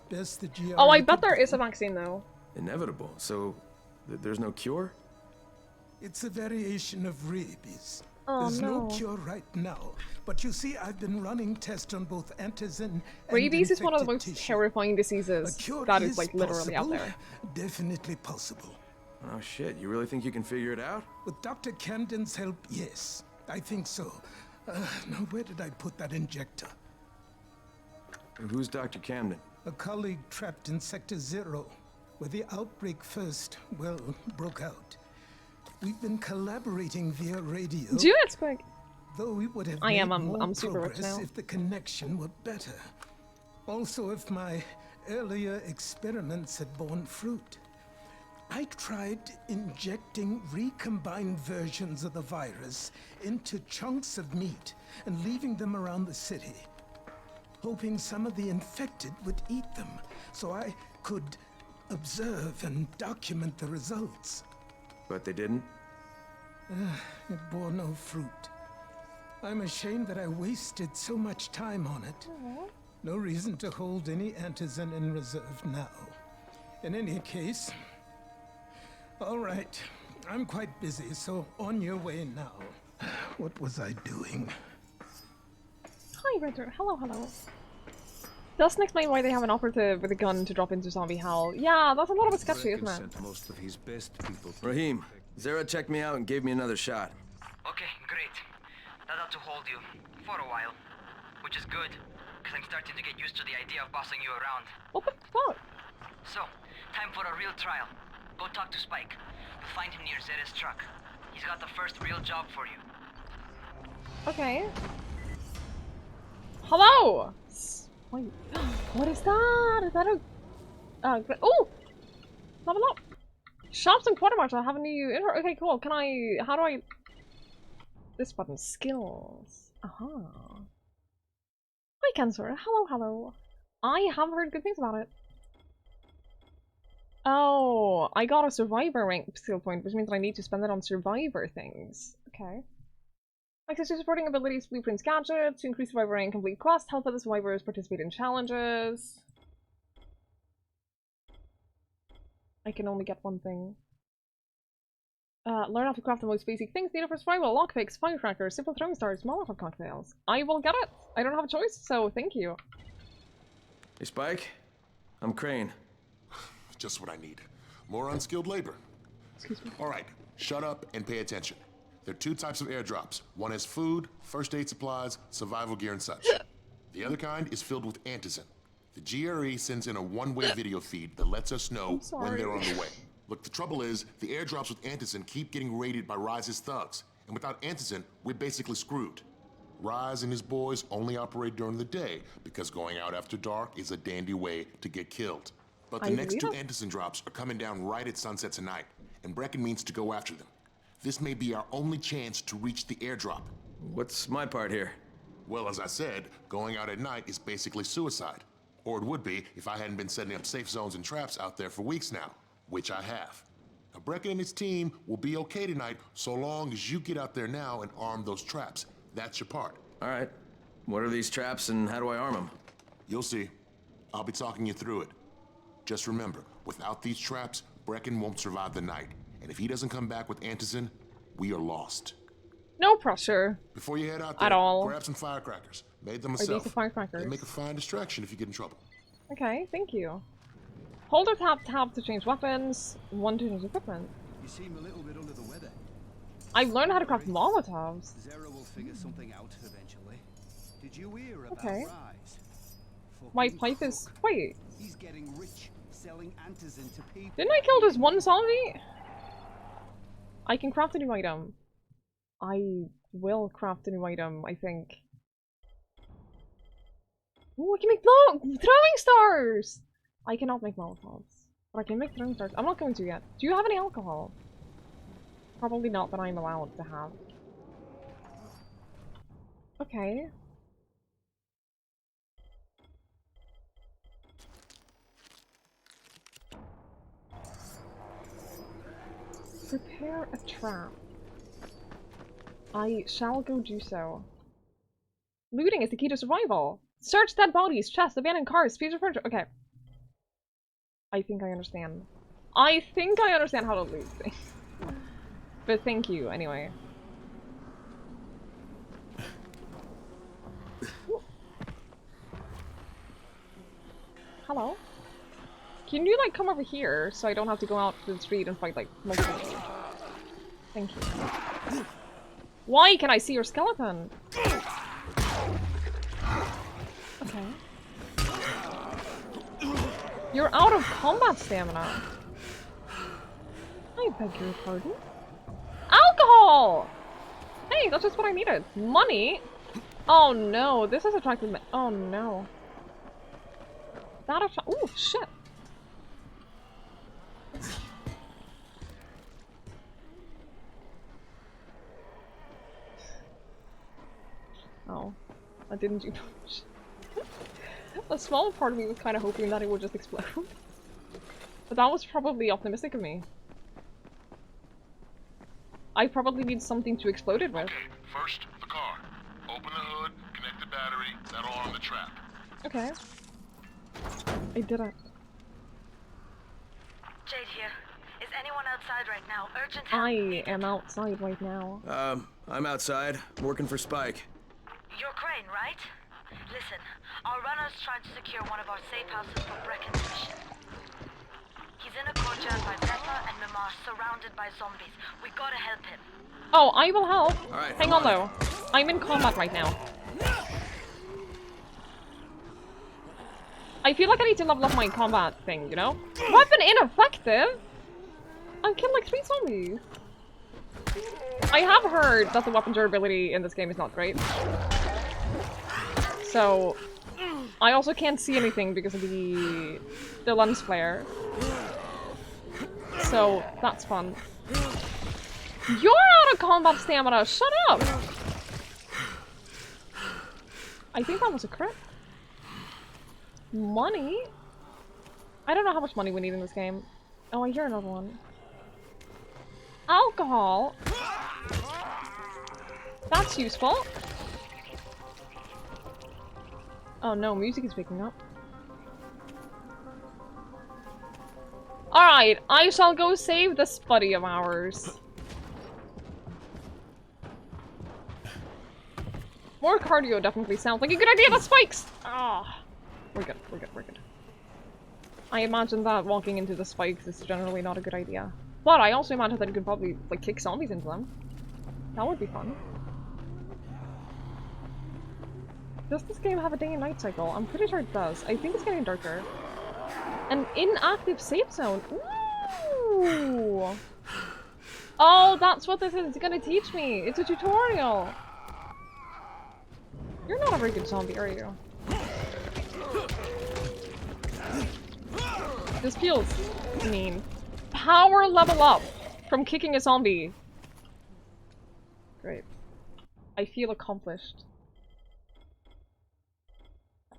Best the GRE. Oh, I bet there is a vaccine though. Inevitable? So there's no cure? It's a variation of rabies. Oh, There's no no cure right now, but you see, I've been running tests on both antizin and rabies is one of the most tissue. terrifying diseases that is like literally out there. Definitely possible. Oh shit, you really think you can figure it out? With Dr. Camden's help, yes. I think so. Now, where did I put that injector? Who's Dr. Camden? A colleague trapped in Sector 0, where the outbreak first, well, broke out. We've been collaborating via radio. Do it quick. Though we would have I'm super rich now. if the connection were better. Also, if my earlier experiments had borne fruit. I tried injecting recombined versions of the virus into chunks of meat and leaving them around the city, hoping some of the infected would eat them so I could observe and document the results. But they didn't? It bore no fruit. I'm ashamed that I wasted so much time on it. No reason to hold any antizin in reserve now. In any case, all right, I'm quite busy, so on your way now. What was I doing? Hi, Ritter. Hello, hello. Doesn't explain why they have an operative with a gun to drop into zombie hell. Yeah, that's a little bit sketchy, isn't it? Most of his best people. Rahim, Zara checked me out and gave me another shot. Okay, great. That ought to hold you. For a while. Which is good, because I'm starting to get used to the idea of bossing you around. What the fuck? So, time for a real trial. Go talk to Spike. You'll find him near Zera's truck. He's got the first real job for you. Okay. Hello! Wait, what is that? Is that a... oh! Level up! Shops and quartermaster have a new intro. Okay, cool. Can I... how do I... this button. Skills. Aha. Hi, Cancer. Hello, hello. I have heard good things about it. Oh, I got a survivor rank skill point, which means that I need to spend it on survivor things. Okay. Access to supporting abilities, blueprints, gadgets, to increase survivor rank, complete quests, help other survivors participate in challenges. I can only get one thing. Learn how to craft the most basic things needed for survival: lockpicks, firecrackers, simple throwing stars, Molotov cocktails. I will get it. I don't have a choice, so thank you. Hey, Spike. I'm Crane. Just what I need. More unskilled labor. Excuse me. All right, shut up and pay attention. There are two types of airdrops. One is food, first aid supplies, survival gear, and such. The other kind is filled with antizin. The GRE sends in a one-way video feed that lets us know when they're on the way. Look, the trouble is, the airdrops with antizin keep getting raided by Rise's thugs. And without antizin, we're basically screwed. Rise and his boys only operate during the day because going out after dark is a dandy way to get killed. But the next two antizin drops are coming down right at sunset tonight, and Brecken means to go after them. This may be our only chance to reach the airdrop. What's my part here? Well, as I said, going out at night is basically suicide. Or it would be if I hadn't been setting up safe zones and traps out there for weeks now, which I have. Now, Brecken and his team will be okay tonight so long as you get out there now and arm those traps. That's your part. All right. What are these traps and how do I arm them? You'll see. I'll be talking you through it. Just remember, without these traps, Brecken won't survive the night. And if he doesn't come back with Antizin, we are lost. No pressure. Before you head out there, at all. grab some firecrackers. Made them Are myself. these the firecrackers? They make a fine distraction if you get in trouble. Okay, thank you. Hold or tap to change weapons. 1 to change equipment. You seem a little bit under the weather. I've learned how to craft Molotovs. Zero will figure something out eventually. Did you hear about Okay. Rise? My pipe is... Wait. He's getting rich selling Antizin to people. Didn't I kill just one zombie? I can craft a new item. I will craft a new item, I think. Ooh, I can make throwing stars! I cannot make Molotovs. But I can make throwing stars. I'm not going to yet. Do you have any alcohol? Probably not that I'm allowed to have. Okay. Prepare a trap. I shall go do so. Looting is the key to survival. Search dead bodies, chests, abandoned cars, pieces of furniture. Okay. I think I understand. I think I understand how to loot things. But thank you, anyway. Hello? Can you, like, come over here so I don't have to go out to the street and fight, like, multiple people? Thank you. Why can I see your skeleton? Okay. You're out of combat stamina. I beg your pardon? Alcohol! Hey, that's just what I needed. Money? Oh no, this has attracted me. Oh no. That ooh, shit. Oh, I didn't do much. A small part of me was kind of hoping that it would just explode. But that was probably optimistic of me. I probably need something to explode it with. Okay, first, the car. Open the hood, connect the battery, that'll arm the trap. Okay. I did it. Jade here. Is anyone outside right now? Urgent help. I am outside right now. I'm outside, working for Spike. You're Crane, right? Listen, our runner's trying to secure one of our safe houses for Brecken's mission. He's in a courtyard by Peppa and Mimar, surrounded by zombies. We gotta help him. Oh, I will help. All right, hang on though. I'm in combat right now. I feel like I need to level up my combat thing, you know? Weapon ineffective? I killed like 3 zombies. I have heard that the weapon durability in this game is not great. So, I also can't see anything because of the lens flare. So, that's fun. You're out of combat stamina! Shut up! I think that was a crit. Money? I don't know how much money we need in this game. Oh, I hear another one. Alcohol? That's useful. Oh no, music is picking up. Alright, I shall go save this buddy of ours. More cardio definitely sounds like a good idea, that spikes! Ah, we're good, we're good, we're good. I imagine that walking into the spikes is generally not a good idea. But I also imagine that you could probably, like, kick zombies into them. That would be fun. Does this game have a day and night cycle? I'm pretty sure it does. I think it's getting darker. An inactive safe zone. Ooh! Oh, that's what this is. It's gonna teach me. It's a tutorial. You're not a very good zombie, are you? This feels mean. Power level up from kicking a zombie. Great. I feel accomplished.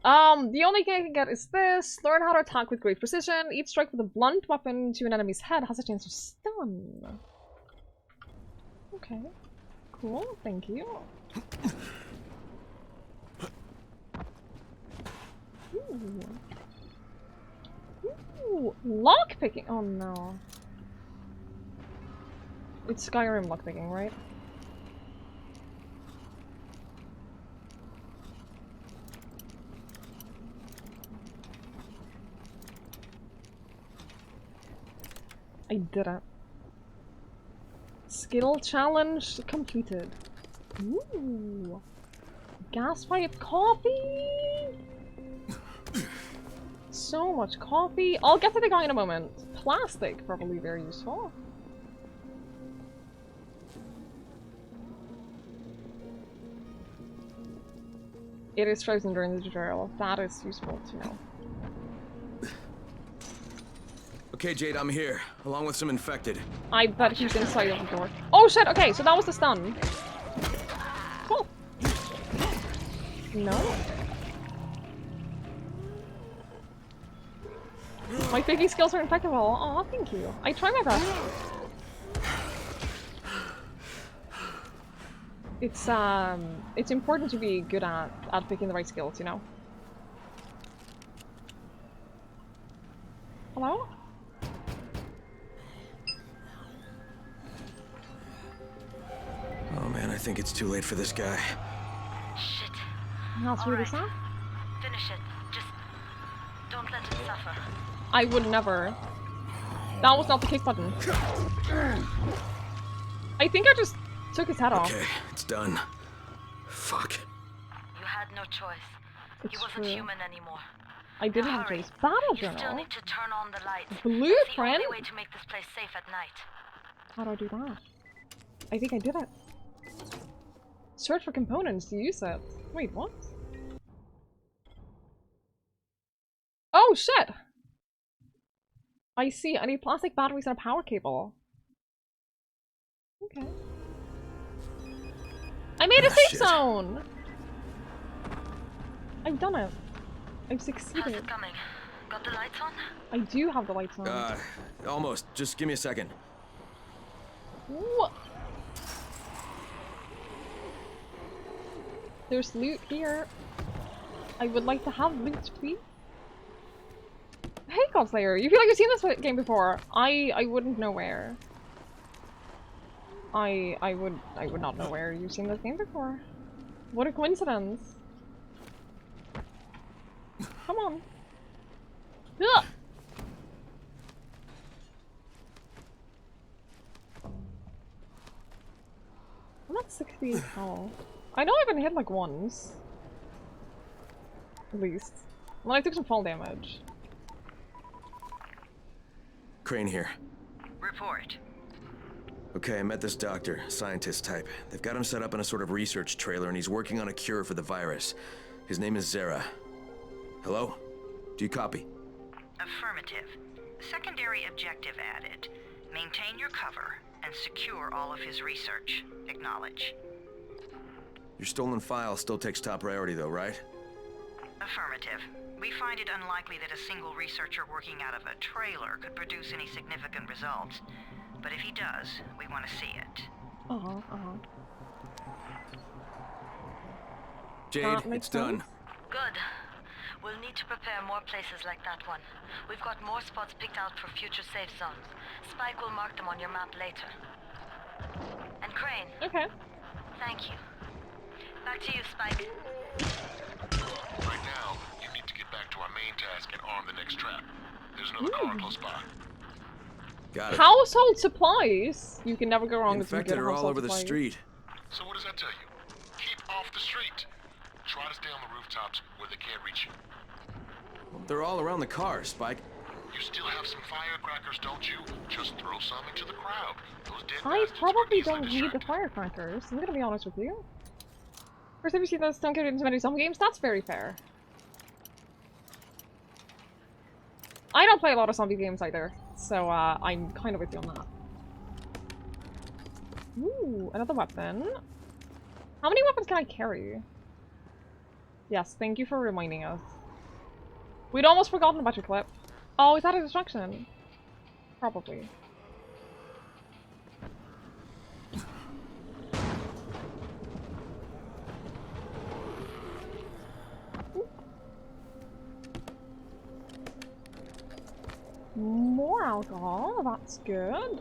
The only thing I can get is this. Learn how to attack with great precision. Each strike with a blunt weapon to an enemy's head has a chance to stun. Okay. Cool, thank you. Ooh. Ooh, lockpicking! Oh no. It's Skyrim lockpicking, right? I did it. Skill challenge completed. Ooh. Gas pipe coffee! So much coffee. I'll get to the guy in a moment. Plastic, probably very useful. It is frozen during the tutorial. That is useful to know. Okay, Jade, I'm here, along with some infected. I bet he's inside of the door. Oh shit, okay, so that was the stun. Cool. No. My picking skills are impeccable. Aw, thank you. I try my best. It's important to be good at picking the right skills, you know? Hello? Oh man, I think it's too late for this guy. Shit. That's really sad. Finish it. Just don't let it suffer. I would never. That was not the kick button. I think I just took his head off. Okay, it's done. Fuck. You had no choice. It's He wasn't true. human anymore. I didn't have a choice. Battle You still journal. need to turn on the lights. Blueprint? It's the only way to make this place safe at night. How do I do that? I think I did it. Search for components to use it. Wait, what? Oh shit! I see. I need plastic batteries and a power cable. Okay. I made a safe zone! I've done it. I've How's succeeded. it coming? Got the lights on? I do have the lights on. Almost. Just give me a second. Ooh. There's loot here. I would like to have loot, please. Hey, Godslayer, you feel like you've seen this game before. I wouldn't know where. I would not know where you've seen this game before. What a coincidence. Come on. Ugh! I'm at 68 health. I know I've been hit like once. At least. Well, I took some fall damage. Crane here. Report. Okay, I met this doctor, scientist type. They've got him set up in a sort of research trailer and he's working on a cure for the virus. His name is Zera. Hello? Do you copy? Affirmative. Secondary objective added. Maintain your cover and secure all of his research. Acknowledge. Your stolen file still takes top priority though, right? Affirmative. We find it unlikely that a single researcher working out of a trailer could produce any significant results. But if he does, we want to see it. Jade, it's done. Good. We'll need to prepare more places like that one. We've got more spots picked out for future safe zones. Spike will mark them on your map later. And Crane. Okay. Thank you. Back to you, Spike. Right now, you need to get back to our main task and arm the next trap. There's another car close by. Got it. Household supplies. You can never go wrong with some good Infected are all household over the supplies. street. So what does that tell you? Keep off the street. Try to stay on the rooftops where they can't reach you. They're all around the car, Spike. You still have some firecrackers, don't you? Just throw some into the crowd. Those dead I bastards probably are easily don't need the firecrackers. I'm gonna be honest with you. First, have you seen those don't get into many zombie games? That's very fair. I don't play a lot of zombie games either, so I'm kind of with you on that. Ooh, another weapon. How many weapons can I carry? Yes, thank you for reminding us. We'd almost forgotten about your clip. Oh, is that a distraction? Probably. More alcohol, that's good.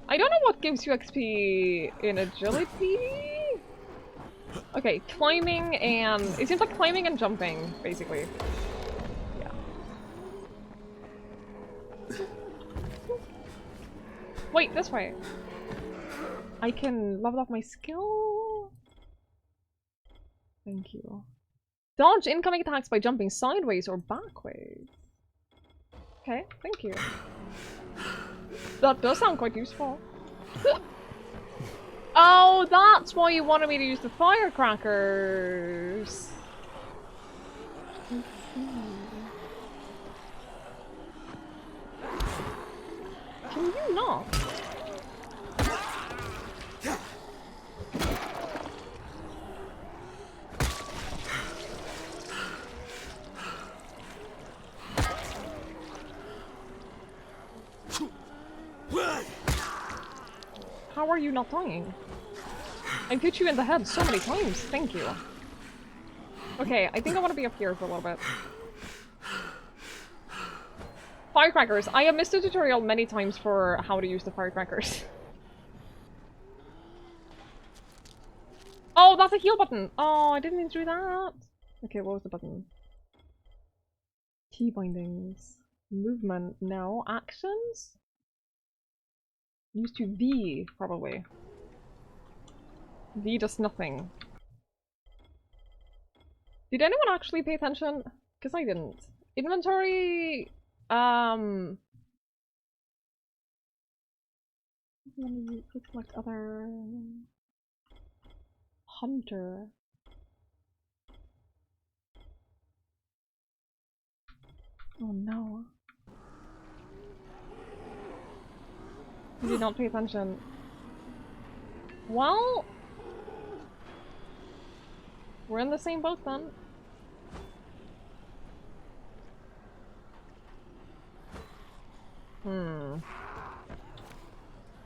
I don't know what gives you XP in agility. Okay, climbing and... It seems like climbing and jumping, basically. Yeah. Wait, this way. I can level up my skill. Thank you. Dodge incoming attacks by jumping sideways or backwards. Okay, thank you. That does sound quite useful. Oh, that's why you wanted me to use the firecrackers. Can you not? How are you not dying? I hit you in the head so many times, thank you. Okay, I think I want to be up here for a little bit. Firecrackers. I have missed a tutorial many times for how to use the firecrackers. Oh, that's a heal button! Oh, I didn't do that! Okay, what was the button? Key bindings. Movement, no. Actions? Use to V, probably. V does nothing. Did anyone actually pay attention? Because I didn't. Inventory... Looks like other... Hunter. Oh no. I did not pay attention. Well... We're in the same boat then.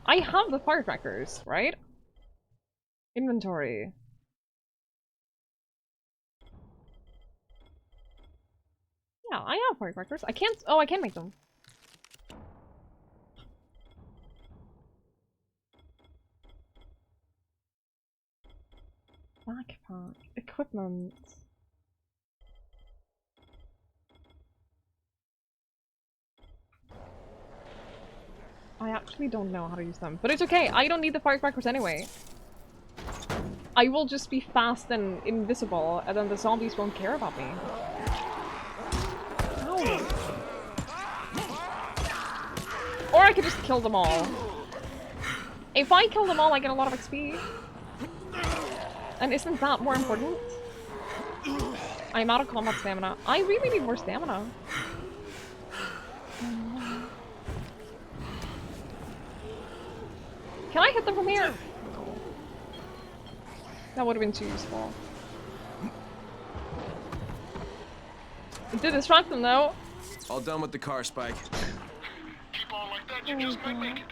I have the firecrackers, right? Inventory. Yeah, I have firecrackers. I can't- oh, I can make them. Backpack. Equipment. I actually don't know how to use them. But it's okay, I don't need the firecrackers anyway. I will just be fast and invisible, and then the zombies won't care about me. Ow. Or I could just kill them all. If I kill them all, I get a lot of XP. And isn't that more important? I'm out of combat stamina. I really need more stamina. Can I hit them from here? That would have been too useful. It did distract them though. All done with the car, Spike. Keep on like that, you just might make it.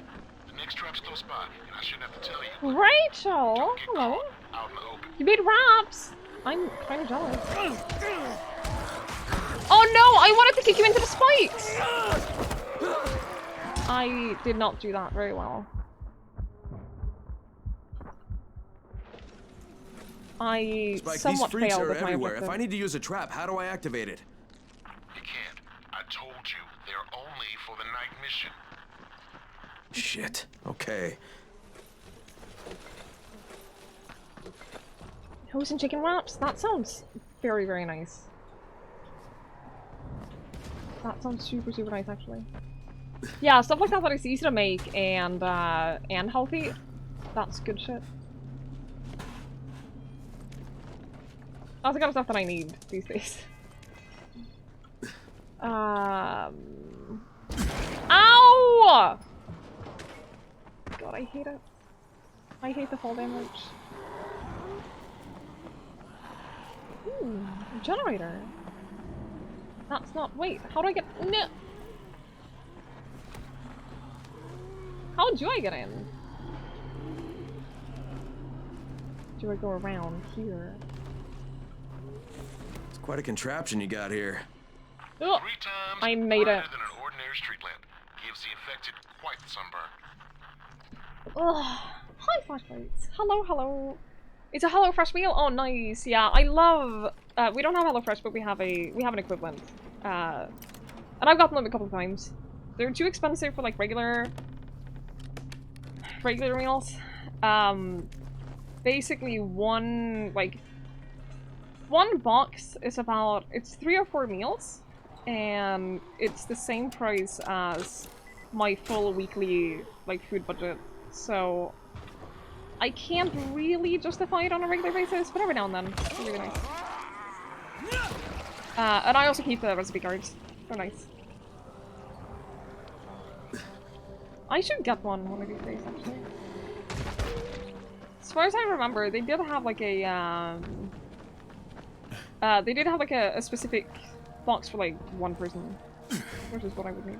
The next trap's close by, and I shouldn't have to tell you. Rachel! Hello. Out in the open. You made raps! I'm kind of jealous. Oh no! I wanted to kick you into the spikes! I did not do that very well. I Spike, somewhat these freaks failed are with my everywhere. objective. If I need to use a trap, how do I activate it? You can't. I told you, they're only for the night mission. Shit. Okay. Toast and chicken wraps? That sounds very, very nice. That sounds super, super nice, actually. Yeah, stuff like that is easy to make and healthy. That's good shit. That's the kind of stuff that I need these days. Ow! God, I hate it. I hate the fall damage. Ooh, generator. That's not. Wait, how do I get? No. How do I get in? Do I go around here? It's quite a contraption you got here. Oh, I made it. Than an ordinary street lamp. Gives the infected quite the sunburn. Ugh. Hi, flashlights. Hello, hello. It's a HelloFresh meal. Oh, nice. Yeah, I love. We don't have HelloFresh, but we have an equivalent. And I've gotten them a couple of times. They're too expensive for like regular meals. Basically one box is about, it's 3 or 4 meals, and it's the same price as my full weekly like food budget. So I can't really justify it on a regular basis, but every now and then it's really nice. And I also keep the recipe cards. They're nice. I should get one of these days, actually. As far as I remember, they did have like a specific box for like one person, which is what I would need.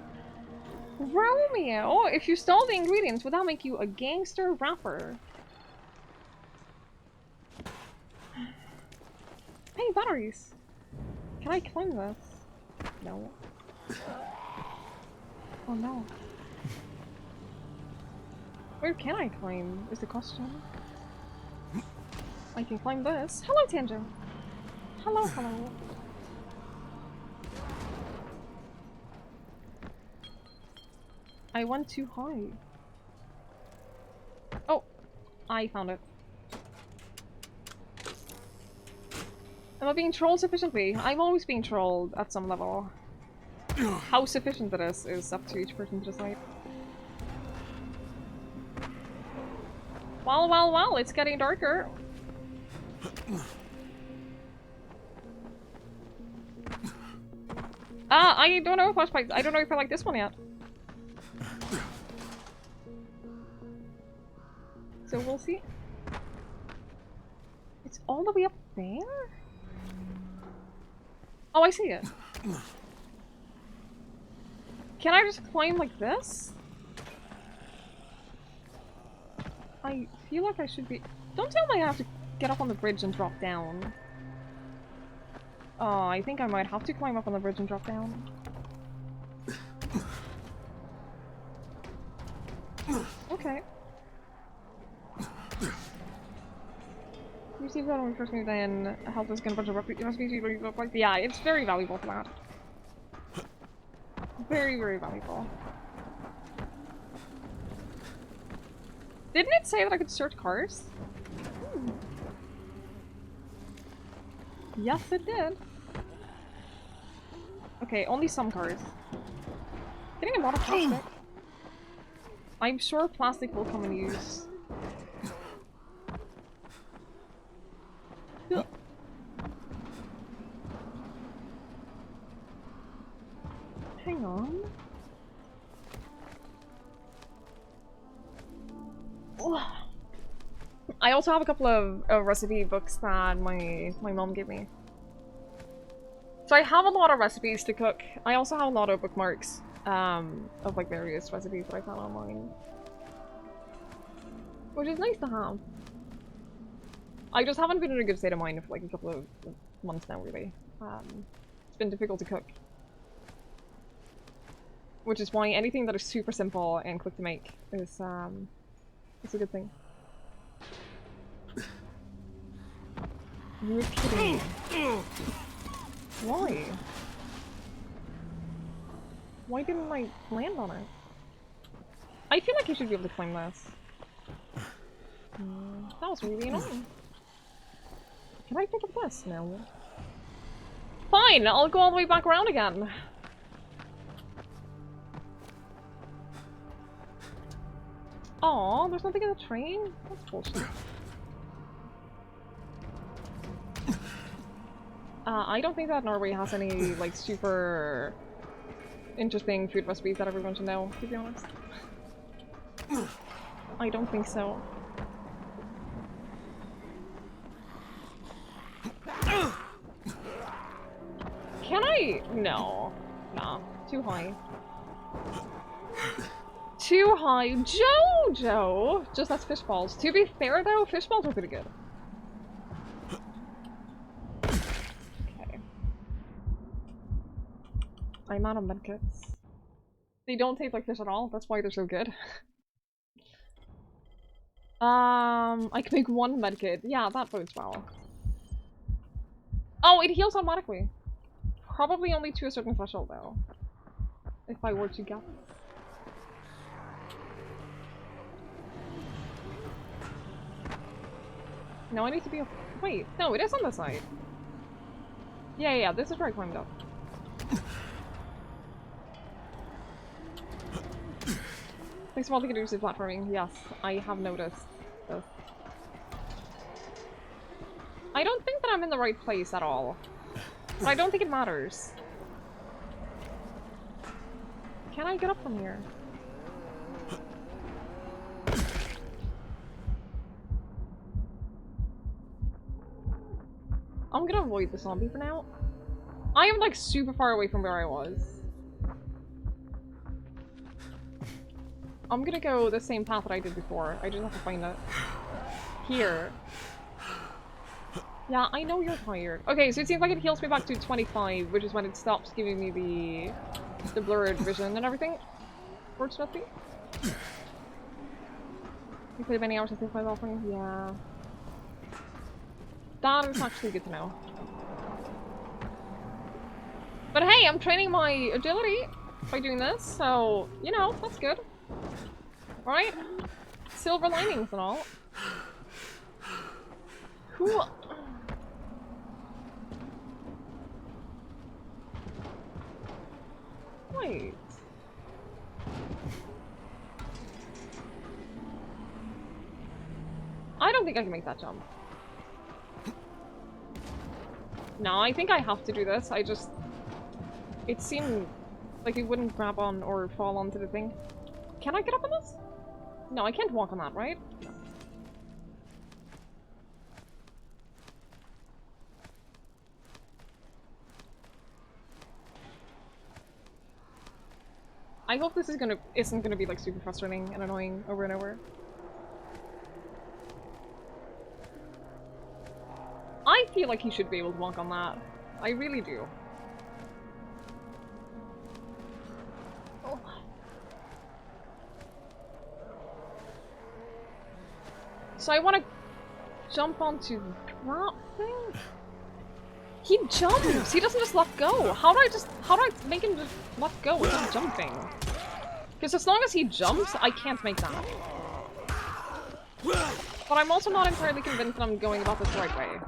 Romeo, if you stole the ingredients, would that make you a gangster rapper? Hey, batteries! Can I climb this? No. Oh no. Where can I climb is the question. I can climb this. Hello, Tanjo. Hello, hello. I went too high. Oh, I found it. Am I being trolled sufficiently? I'm always being trolled at some level. How sufficient it is up to each person to decide. Well, well, well, it's getting darker. I don't know if I don't know if I like this one yet. So we'll see. It's all the way up there? Oh, I see it. Can I just climb like this? I feel like I should be... Don't tell me I have to get up on the bridge and drop down. Oh, I think I might have to climb up on the bridge and drop down. Okay. You see that when we first moved in, helped us get a bunch of recipes. Yeah, it's very valuable for that. Very, very valuable. Didn't it say that I could search cars? Hmm. Yes, it did. Okay, only some cars. Getting a lot of plastic. I'm sure plastic will come in use. Hang on. I also have a couple of recipe books that my mom gave me. So I have a lot of recipes to cook. I also have a lot of bookmarks of like various recipes that I found online, which is nice to have. I just haven't been in a good state of mind for like a couple of months now, really. It's been difficult to cook. Which is why anything that is super simple and quick to make is a good thing. You're kidding. Why? Why didn't I land on it? I feel like you should be able to climb this. That was really annoying. Can I pick up this? No. Fine, I'll go all the way back around again. Aw, there's nothing in the train? That's bullshit. I don't think that Norway has any, like, super interesting food recipes that everyone should know, to be honest. I don't think so. I? No. Nah. Too high. Too high. Jojo! Just that's fish balls. To be fair though, fish balls are pretty good. Okay. I'm out of medkits. They don't taste like fish at all, that's why they're so good. I can make one medkit. Yeah, that bodes well. Oh, it heals automatically. Probably only to a certain threshold though. If I were to guess. No, I need to be. Wait, no, it is on the side. Yeah, this is where I climbed up. Thanks for all the good platforming. Yes, I have noticed this. I don't think that I'm in the right place at all. But I don't think it matters. Can I get up from here? I'm gonna avoid the zombie for now. I am like super far away from where I was. I'm gonna go the same path that I did before. I just have to find it. Here. Yeah, I know you're tired. Okay, so it seems like it heals me back to 25, which is when it stops giving me the blurred vision and everything. Fortunately. You played many hours of my offering? Yeah. That is actually good to know. But hey, I'm training my agility by doing this, so, you know, that's good. Right? Silver linings and all. Cool. Wait. I don't think I can make that jump. No, I think I have to do this. I just... It seemed like it wouldn't grab on or fall onto the thing. Can I get up on this? No, I can't walk on that, right? No. I hope this isn't gonna be like super frustrating and annoying over and over. I feel like he should be able to walk on that. I really do. Oh. So I want to jump onto that thing? He jumps! He doesn't just let go! How do I make him just let go without jumping? Because as long as he jumps, I can't make that. But I'm also not entirely convinced that I'm going about this the right way.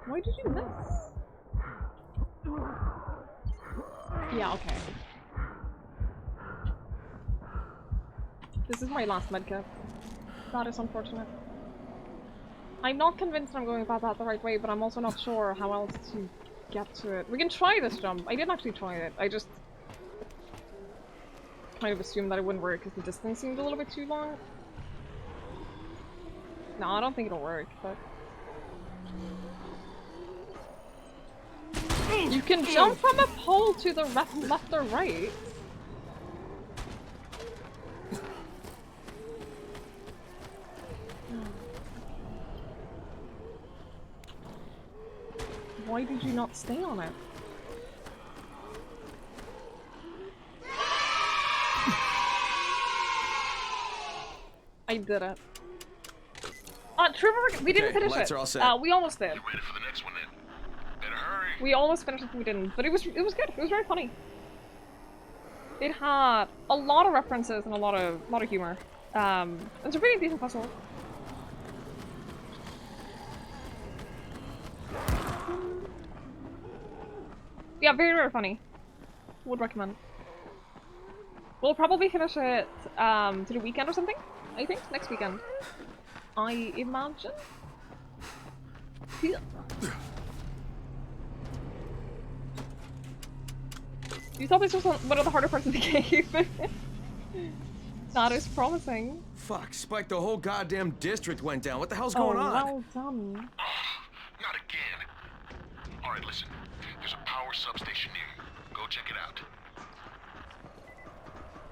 Why did you miss? Yeah, okay. This is my last medkit. That is unfortunate. I'm not convinced I'm going about that the right way, but I'm also not sure how else to get to it. We can try this jump. I didn't actually try it. I just kind of assumed that it wouldn't work because the distance seemed a little bit too long. No, I don't think it'll work, but... You can jump from a pole to the left or right. Why did you not stay on it? I did it. Trevor, we didn't finish it. Are all set. We almost did. You ready for the next one then? Better hurry. We almost finished it, we didn't. But it was good. It was very funny. It had a lot of references and a lot of humor. It's a pretty decent puzzle. Yeah, very, very funny. Would recommend. We'll probably finish it to the weekend or something. I think next weekend. I imagine. Yeah. You thought this was one of the harder parts of the game. That is promising. Fuck, Spike, the whole goddamn district went down. What the hell's going on? Well done. Not again. power substation near you. Go check it out.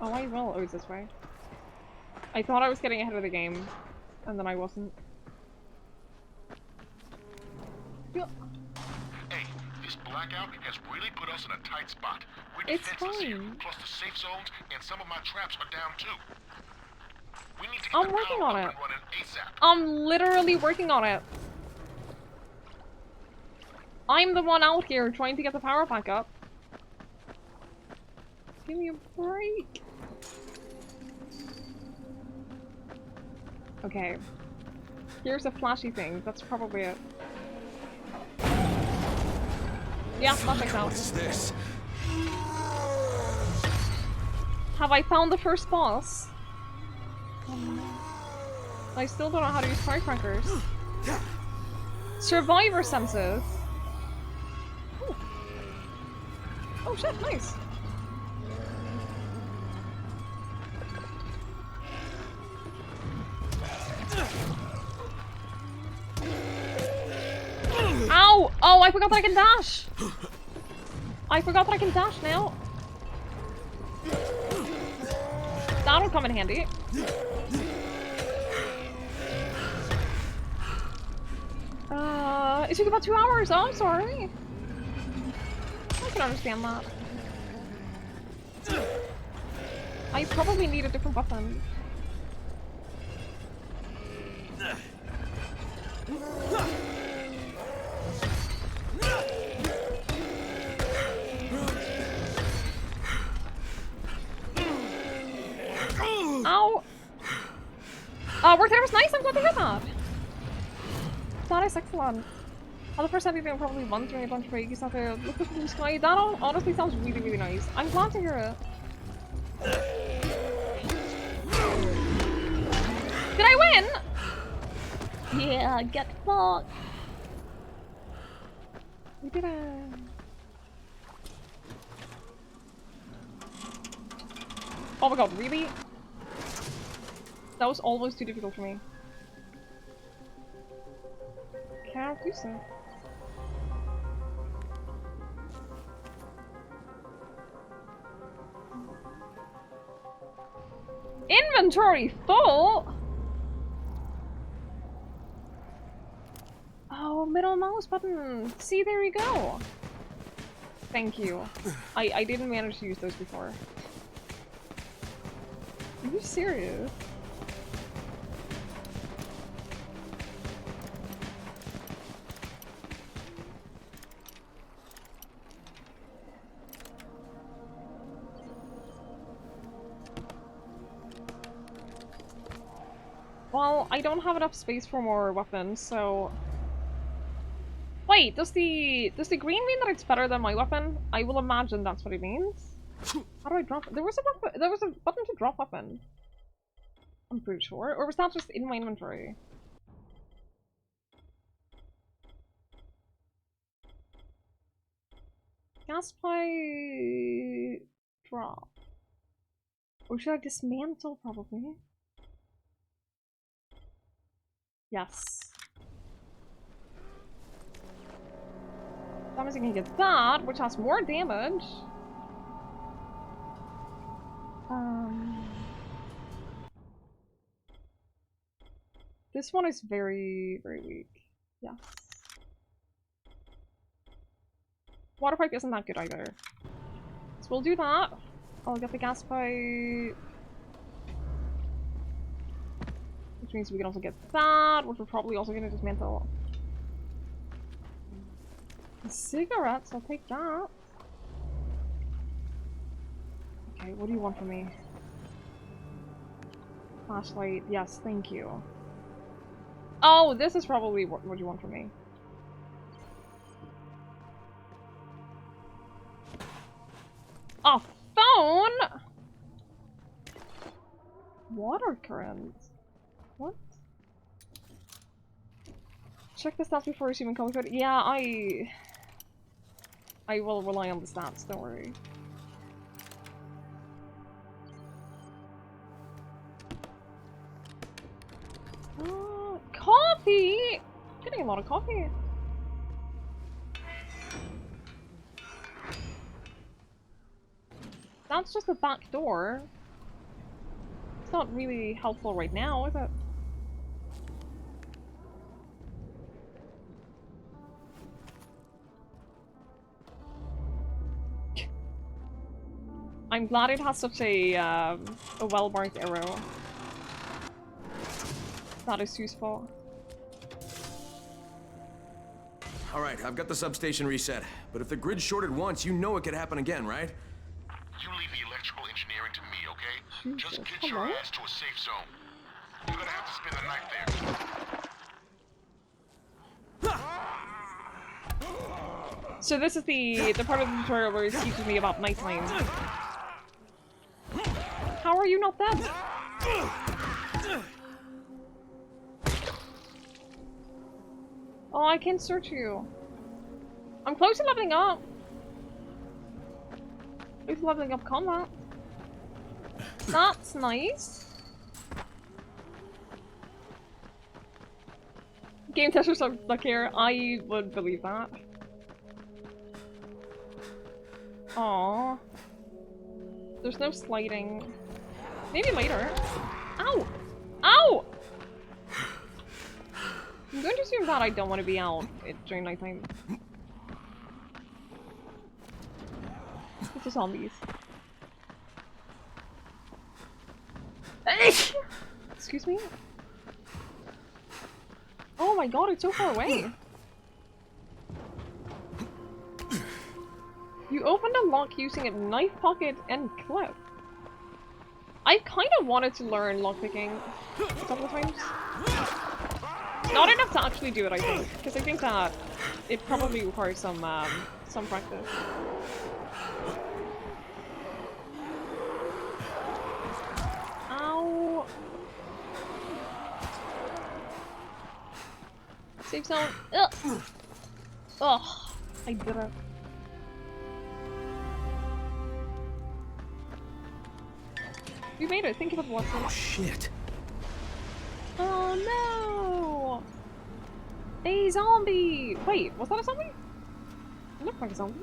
Oh, I will. Oh, it's this way. I thought I was getting ahead of the game, and then I wasn't. Hey, this blackout has really put us in a tight spot. We're It's defenseless here, fine. plus the safe zones and some of my traps are down too. We need to get I'm the working power on up it. and running ASAP. I'm literally working on it. I'm the one out here trying to get the power back up. Give me a break. Okay. Here's a flashy thing. That's probably it. Yeah, that makes sense. What is this? Have I found the first boss? I still don't know how to use firecrackers. Survivor senses. Ooh. Oh shit, nice. Ow! Oh, I forgot that I can dash! I forgot that I can dash now. That'll come in handy. It took about 2 hours. Oh, I'm sorry. I can understand that. I probably need a different weapon. Ow! Work there was nice, I'm glad to hear that. That is excellent. The first time you've been probably wondering a bunch of ways not to look at the blue sky. That honestly sounds really, really nice. I'm glad to hear it. Did I win? Yeah, get fucked. We did it. Oh my god, really? That was almost too difficult for me. Can't do so. Inventory full? Oh, middle mouse button. See, there you go. Thank you. I didn't manage to use those before. Are you serious? Well, I don't have enough space for more weapons, so... Wait, does the green mean that it's better than my weapon? I will imagine that's what it means. How do I drop? There was a button to drop weapon. I'm pretty sure. Or was that just in my inventory? Gas pipe drop. Or should I dismantle probably? Yes. That means I can get that, which has more damage. This one is very, very weak. Yes. Water pipe isn't that good either. So we'll do that. I'll get the gas pipe. Which means we can also get that, which we're probably also gonna dismantle. The cigarettes, I'll take that. Okay, what do you want from me? Flashlight, yes, thank you. Oh, this is probably what you want from me. A phone? Water current? What? Check the stats before assuming color code. Yeah, I will rely on the stats, don't worry. Coffee! Getting a lot of coffee. That's just the back door. It's not really helpful right now, is it? I'm glad it has such a well-marked arrow. That is useful. Alright, I've got the substation reset. But if the grid shorted once, you know it could happen again, right? You leave the electrical engineering to me, okay? Jesus, Just get your ass to a safe zone. You're gonna have to spend the night there. So this is the part of the tutorial where he's teaching me about nighttime. How are you not dead? Oh, I can search you. I'm close to leveling up. Close to leveling up combat. That's nice. Game testers are stuck here. I would believe that. Aww. There's no sliding. Maybe later. Ow! Ow! I'm going to assume that I don't want to be out during nighttime. It's just zombies. Excuse me? Oh my god, it's so far away. You opened a lock using a knife pocket and clip. I kind of wanted to learn lockpicking a couple of times. Not enough to actually do it, I think, because I think that it probably requires some practice. Ow! Safe zone. Ugh! Ugh! I did it. We made it. Thank you for the lesson. Oh shit! Oh no! A zombie! Wait, was that a zombie? It looked like a zombie.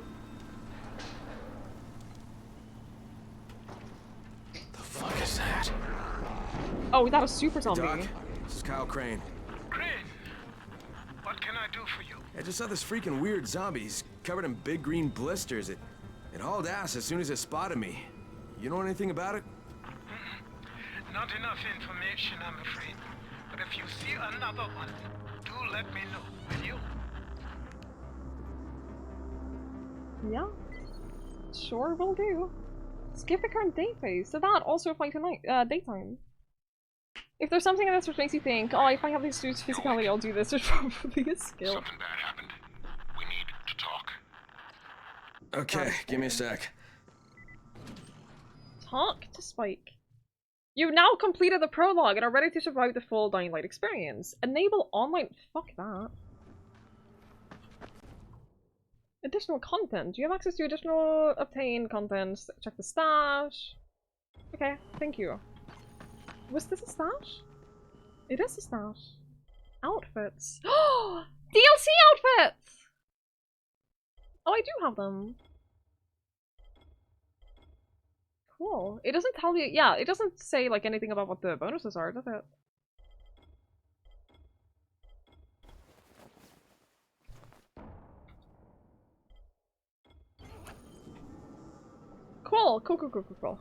The fuck is that? Oh, that was super zombie. Doc, this is Kyle Crane. Crane, what can I do for you? I just saw this freaking weird zombie. He's covered in big green blisters. It hauled ass as soon as it spotted me. You know anything about it? Not enough information, I'm afraid. But if you see another one, do let me know, will you? Yeah. Sure will do. Skip the current day phase. So that also apply to night, daytime. If there's something in this which makes you think, oh, if I have these suits physically, I'll do this, there's probably a skill. Something bad happened. We need to talk. Okay, give me a sec. Talk to Spike. You've now completed the prologue and are ready to survive the full Dying Light experience. Enable online- fuck that. Additional content. You have access to additional obtained content. Check the stash. Okay, thank you. Was this a stash? It is a stash. Outfits. Oh! DLC outfits! Oh, I do have them. Cool. It doesn't tell you- yeah, it doesn't say like anything about what the bonuses are, does it? Cool, cool, cool, cool, cool, cool.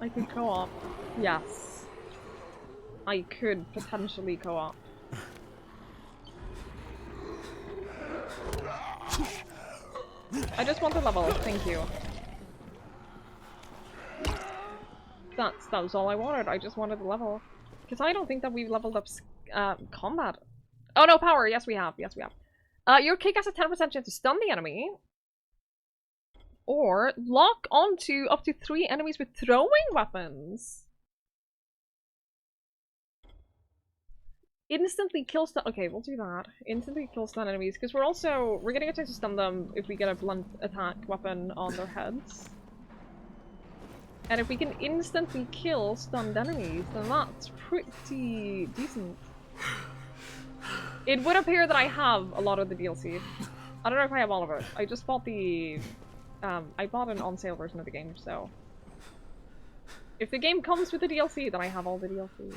I could co-op. Yes. I could potentially co-op. I just want the level, thank you. That was all I wanted, I just wanted the level. Because I don't think that we've leveled up combat. Oh no, power, yes we have, yes we have. Your kick has a 10% chance to stun the enemy. Or lock onto up to 3 enemies with throwing weapons. Instantly kill stun. Okay, we'll do that. Instantly kill stun enemies because we're getting a chance to stun them if we get a blunt attack weapon on their heads. And if we can instantly kill stunned enemies, then that's pretty decent. It would appear that I have a lot of the DLC. I don't know if I have all of it. I just bought the... I bought an on-sale version of the game, so... If the game comes with the DLC, then I have all the DLC.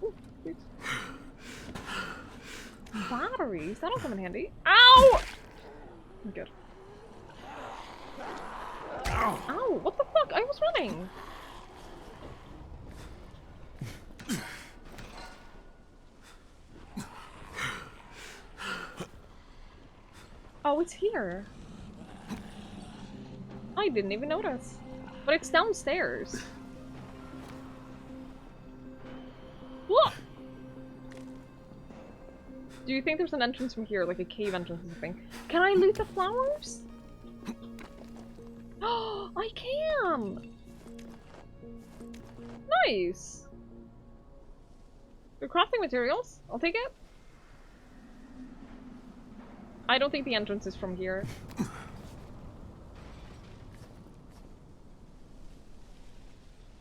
Ooh, sweet. Batteries? That'll come in handy. Ow! I'm good. Ow! What the fuck? I was running! Oh, it's here. I didn't even notice. But it's downstairs. What? Do you think there's an entrance from here, like a cave entrance or something? Can I loot the flowers? Oh, I can! Nice! The crafting materials? I'll take it. I don't think the entrance is from here.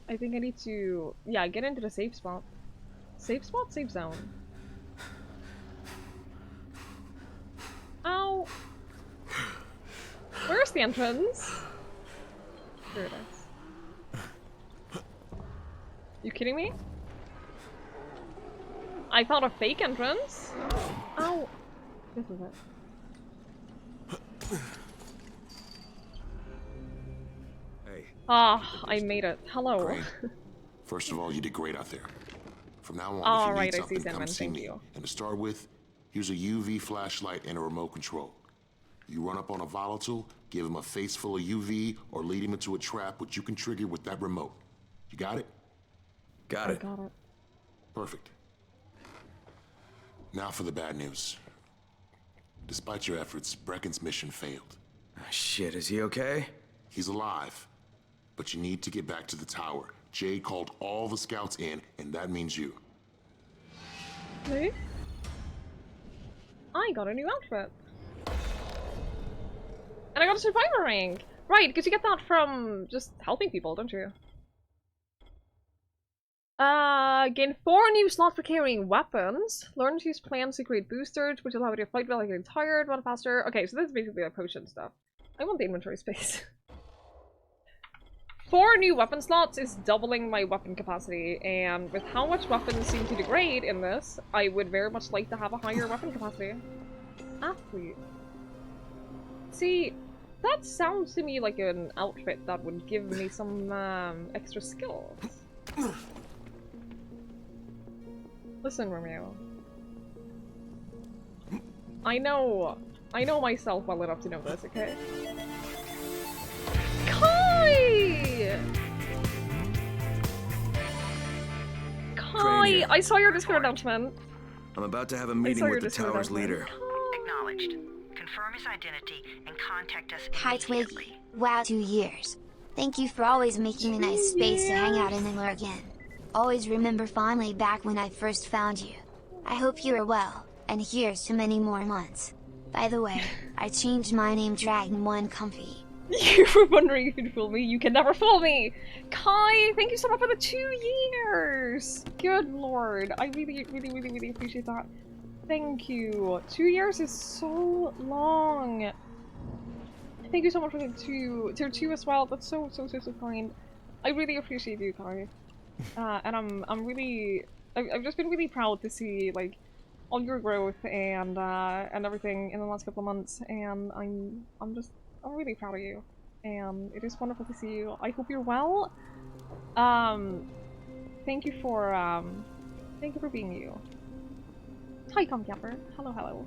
I think I need to... yeah, get into the safe spot. Safe spot? Safe zone. Ow! Where's the entrance? There it is. You kidding me? I found a fake entrance? Ow! This is it. Hey. Ah, I made it. Hello. Great. First of all, you did great out there. From now on, All if you right, need I something, see, come Zenman. see Thank me. you. And to start with, here's a UV flashlight and a remote control. You run up on a volatile, give him a face full of UV, or lead him into a trap which you can trigger with that remote. You got it? Got it. Got it. Perfect. Now for the bad news. Despite your efforts, Brecken's mission failed. Shit, is he okay? He's alive, but you need to get back to the tower. Jade called all the scouts in, and that means you. Me? I got a new outfit. And I got a survivor rank! Right, because you get that from just helping people, don't you? Gain 4 new slots for carrying weapons. Learn to use plans to create boosters, which allow you to fight while getting tired, run faster. Okay, so this is basically like potion stuff. I want the inventory space. 4 new weapon slots is doubling my weapon capacity, and with how much weapons seem to degrade in this, I would very much like to have a higher weapon capacity. Athlete. See, that sounds to me like an outfit that would give me some extra skills. Listen, Romeo. I know myself well enough to know this, okay? Kai! Kai! I saw your Discord announcement. I'm about to have a meeting with the tower's leader. Acknowledged. Confirm his identity and contact us Hi, immediately. Twiggy. Wow, 2 years. Thank you for always making a nice space to hang out in and learn again. Always remember fondly back when I first found you. I hope you are well, and here's to many more months. By the way, I changed my name Dragon 1 Comfy. You were wondering if you'd fool me. You can never fool me! Kai, thank you so much for the 2 years! Good lord. I really, really, really, really appreciate that. Thank you. 2 years is so long. Thank you so much for the tier 2 as well. That's so kind. I really appreciate you, Kai. And I've just been really proud to see like all your growth and everything in the last couple of months, and I'm really proud of you, and it is wonderful to see you. I hope you're well. Thank you for being you. Hi, Comcapper. Hello.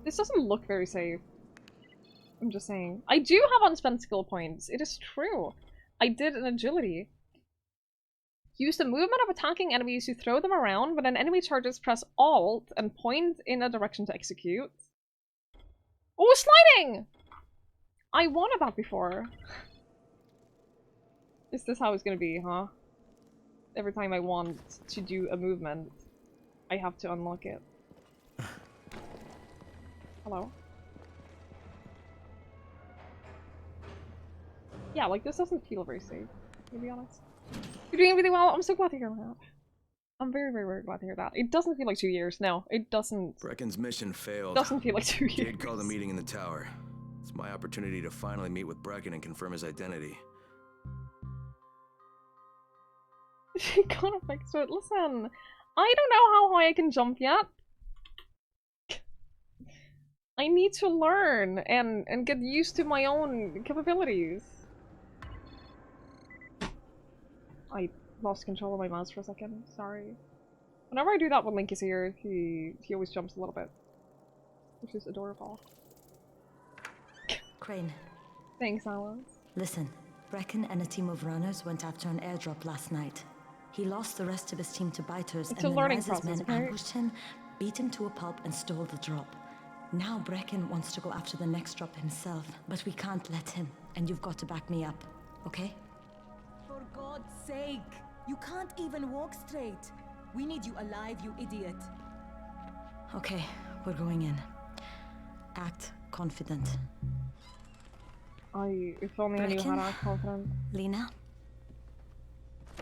This doesn't look very safe. I'm just saying. I do have unspent skill points. It is true. I did an agility. Use the movement of attacking enemies to throw them around. When an enemy charges, press Alt and point in a direction to execute. Oh, sliding! I wanted that before. Is this how it's gonna be, huh? Every time I want to do a movement, I have to unlock it. Hello? Yeah, like this doesn't feel very safe, to be honest. You're doing really well. I'm so glad to hear that. I'm very, very, very glad to hear that. It doesn't feel like 2 years. No, it doesn't. Brecken's mission failed. Doesn't feel like 2 years. Jade called a meeting in the tower. It's my opportunity to finally meet with Brecken and confirm his identity. She kind of fixed it. Listen, I don't know how high I can jump yet. I need to learn and get used to my own capabilities. I lost control of my mouse for a second. Sorry. Whenever I do that when Link is here, he always jumps a little bit, which is adorable. Crane. Thanks, Alice. Listen, Brecken and a team of runners went after an airdrop last night. He lost the rest of his team to biters, It's and a then learning Rise's process, men okay? ambushed him, beat him to a pulp, and stole the drop. Now Brecken wants to go after the next drop himself, but we can't let him, and you've got to back me up, okay? For God's sake! You can't even walk straight! We need you alive, you idiot! Okay, we're going in. Act confident. If only I knew how to act confident. Lena?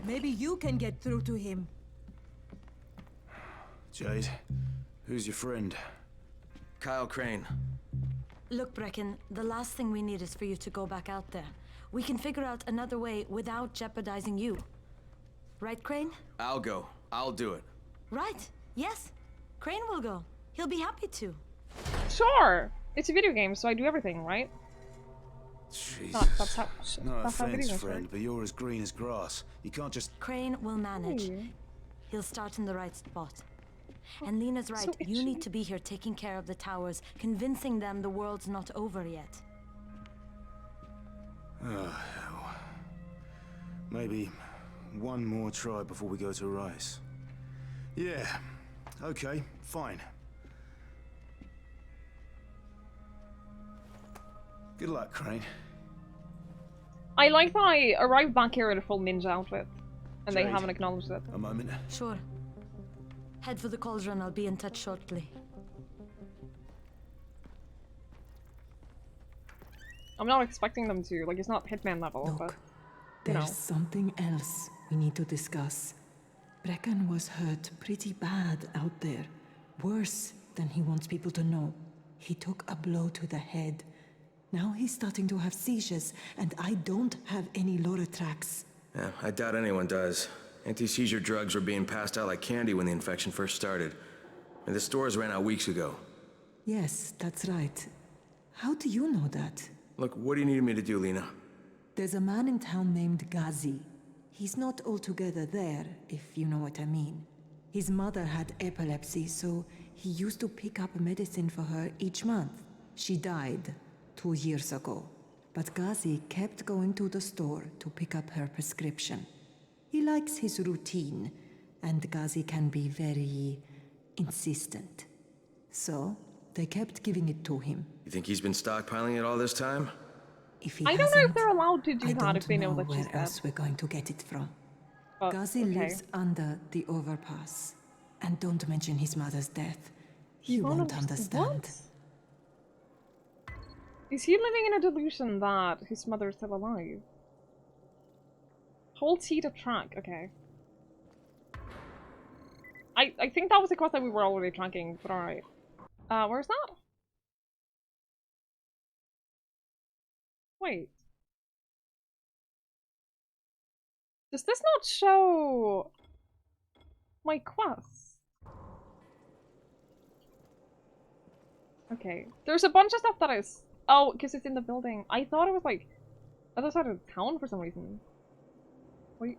Maybe you can get through to him. Jade, who's your friend? Kyle Crane. Look, Brecken, the last thing we need is for you to go back out there. We can figure out another way without jeopardizing you. Right, Crane? I'll go. I'll do it. Right. Yes. Crane will go. He'll be happy to. Sure! It's a video game, so I do everything, right? Jesus. That's how No that's how video offense, games friend, work. but you're as green as grass. You can't just... Crane will manage. Hey. He'll start in the right spot. And Lena's right. So You need to be here taking care of the towers, convincing them the world's not over yet. Oh, hell. Maybe one more try before we go to Rice. Yeah. Okay, fine. Good luck, Crane. I like that I arrived back here in a full ninja outfit, and they Jade, haven't acknowledged it. A moment. Sure. Head for the cauldron. I'll be in touch shortly. I'm not expecting them to. Like, it's not Hitman level, but you know. There's something else we need to discuss. Brecken was hurt pretty bad out there. Worse than he wants people to know. He took a blow to the head. Now he's starting to have seizures, and I don't have any Loratrax. Yeah, I doubt anyone does. Anti-seizure drugs were being passed out like candy when the infection first started. And the stores ran out weeks ago. Yes, that's right. How do you know that? Look, what do you need me to do, Lena? There's a man in town named Ghazi. He's not altogether there, if you know what I mean. His mother had epilepsy, so he used to pick up medicine for her each month. She died 2 years ago, but Ghazi kept going to the store to pick up her prescription. He likes his routine, and Ghazi can be very insistent. So, they kept giving it to him. You think he's been stockpiling it all this time? If he I don't know if hasn't, they're allowed to do I that if don't they know know that she's where dead. else we're going to get it from. But, Ghazi okay. lives under the overpass. And don't mention his mother's death. He You won't don't understand. What? Is he living in a delusion that his mother is still alive? Hold T to track, okay. I think that was the quest that we were already tracking, but alright. Where's that? Wait. Does this not show my quest? Okay. There's a bunch of stuff that is... Oh, because it's in the building. I thought it was like other side of town for some reason. Wait.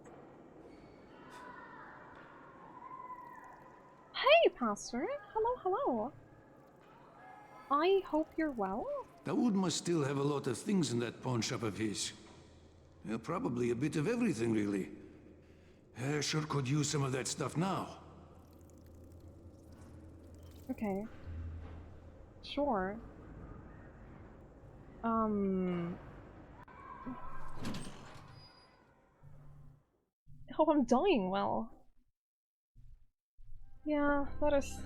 Hey, Pastor. Hello, hello. I hope you're well. Dawood must still have a lot of things in that pawn shop of his. Yeah, probably a bit of everything, really. Sure could use some of that stuff now. Okay. Sure. Oh, I'm dying well. Yeah, that is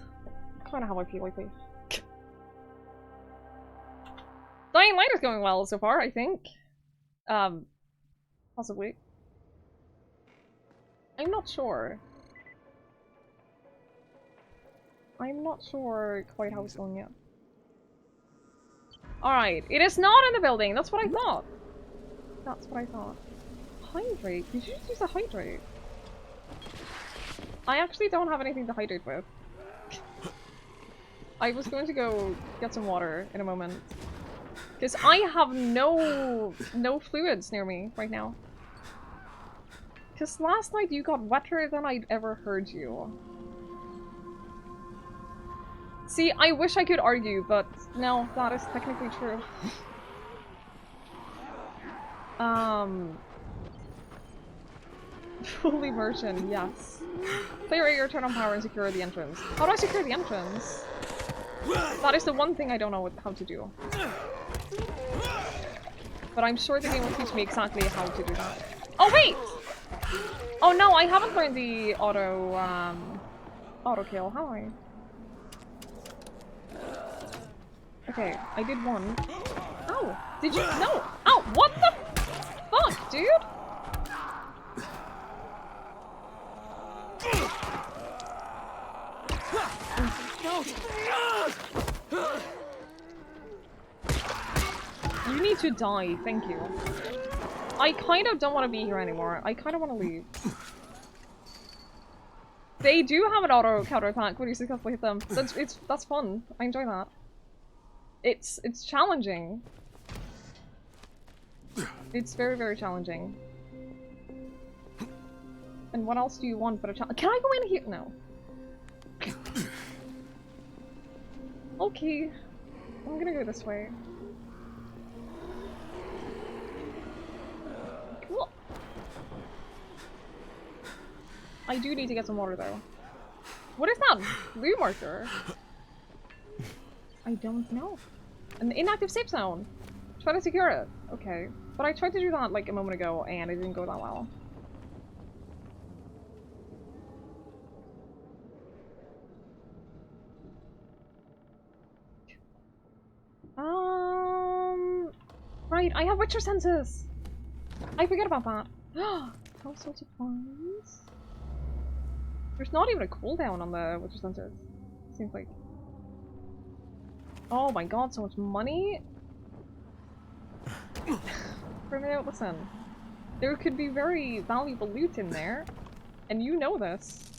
kind of how I feel lately. Dying Light is going well so far, I think. Possibly. I'm not sure. I'm not sure quite how it's going yet. Alright, it is not in the building, that's what I thought. That's what I thought. Hydrate? Did you just use a hydrate? I actually don't have anything to hydrate with. I was going to go get some water in a moment. Because I have no fluids near me right now. Because last night you got wetter than I'd ever heard you. See, I wish I could argue, but no, that is technically true. Full immersion, yes. Clear air, turn on power, and secure the entrance. How do I secure the entrance? That is the one thing I don't know how to do. But I'm sure the game will teach me exactly how to do that. Oh wait! Oh no, I haven't learned the auto kill, have I? Okay, I did one. Oh, did you? No! Oh, what the fuck, dude? You need to die, thank you. I kind of don't want to be here anymore. I kind of want to leave. They do have an auto counterattack when you successfully hit them. That's fun. I enjoy that. It's challenging. It's very, very challenging. And what else do you want but a challenge? Can I go in here? No. Okay. I'm gonna go this way. Cool. I do need to get some water though. What is that blue marker? I don't know. An inactive safe zone. Try to secure it. Okay. But I tried to do that like a moment ago and it didn't go that well. Right, I have Witcher senses! I forget about that. Household supplies. There's not even a cooldown on the Witcher senses. Seems like. Oh my god, so much money? Romeo, listen. There could be very valuable loot in there. And you know this.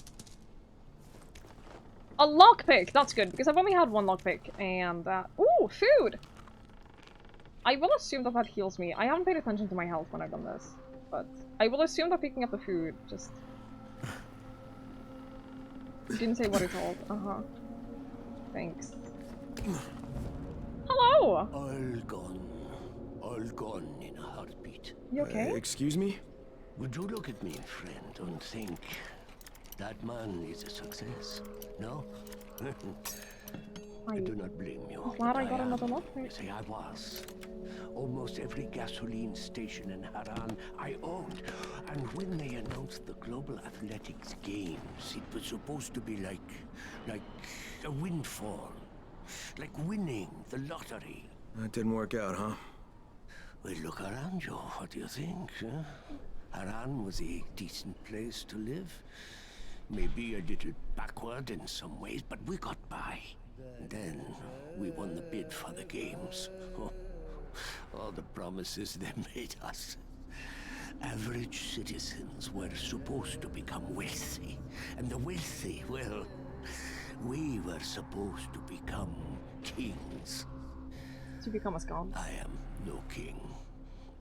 A lockpick! That's good, because I've only had one lockpick, and ooh, food! I will assume that that heals me. I haven't paid attention to my health when I've done this, but I will assume that picking up the food just... You didn't say what it's called. Uh-huh. Thanks. Hello! All gone in a heartbeat. You okay? Excuse me? Would you look at me, friend, and think that man is a success? No? I do not blame you. I'm glad I got another lockpick. Say I was. Almost every gasoline station in Haran I owned. And when they announced the Global Athletics Games, it was supposed to be like a windfall. Like winning the lottery. That didn't work out, huh? Well, look around you. What do you think? Huh? Haran was a decent place to live. Maybe a little backward in some ways, but we got by. Then we won the bid for the games. Oh, all the promises they made us. Average citizens were supposed to become wealthy. And the wealthy, well, we were supposed to become kings. To become a god? I am no king.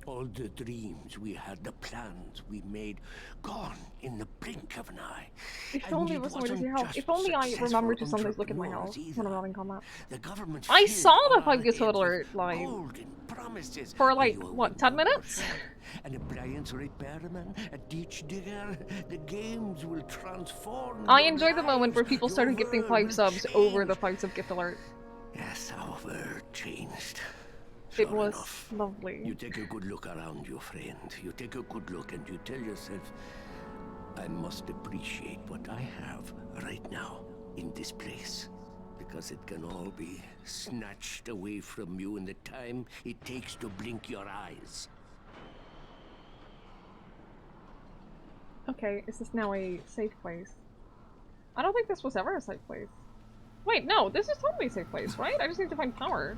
All the dreams we had, the plans we made, gone in the blink of an eye. If only it was somewhere to see health. If only I remembered to sometimes look at my health when I'm not in combat. The government I saw the 5 alert live for like, what, 10 minutes? An appliance repairman, a ditch digger, the games will transform. I enjoyed the moment where people started gifting 5 subs over the 5 sub gift alert. Yes, our world changed. It was lovely. You take a good look around you, friend. You take a good look and you tell yourself, I must appreciate what I have right now in this place. Because it can all be snatched away from you in the time it takes to blink your eyes. Okay, is this now a safe place? I don't think this was ever a safe place. Wait, no, this is totally a safe place, right? I just need to find power.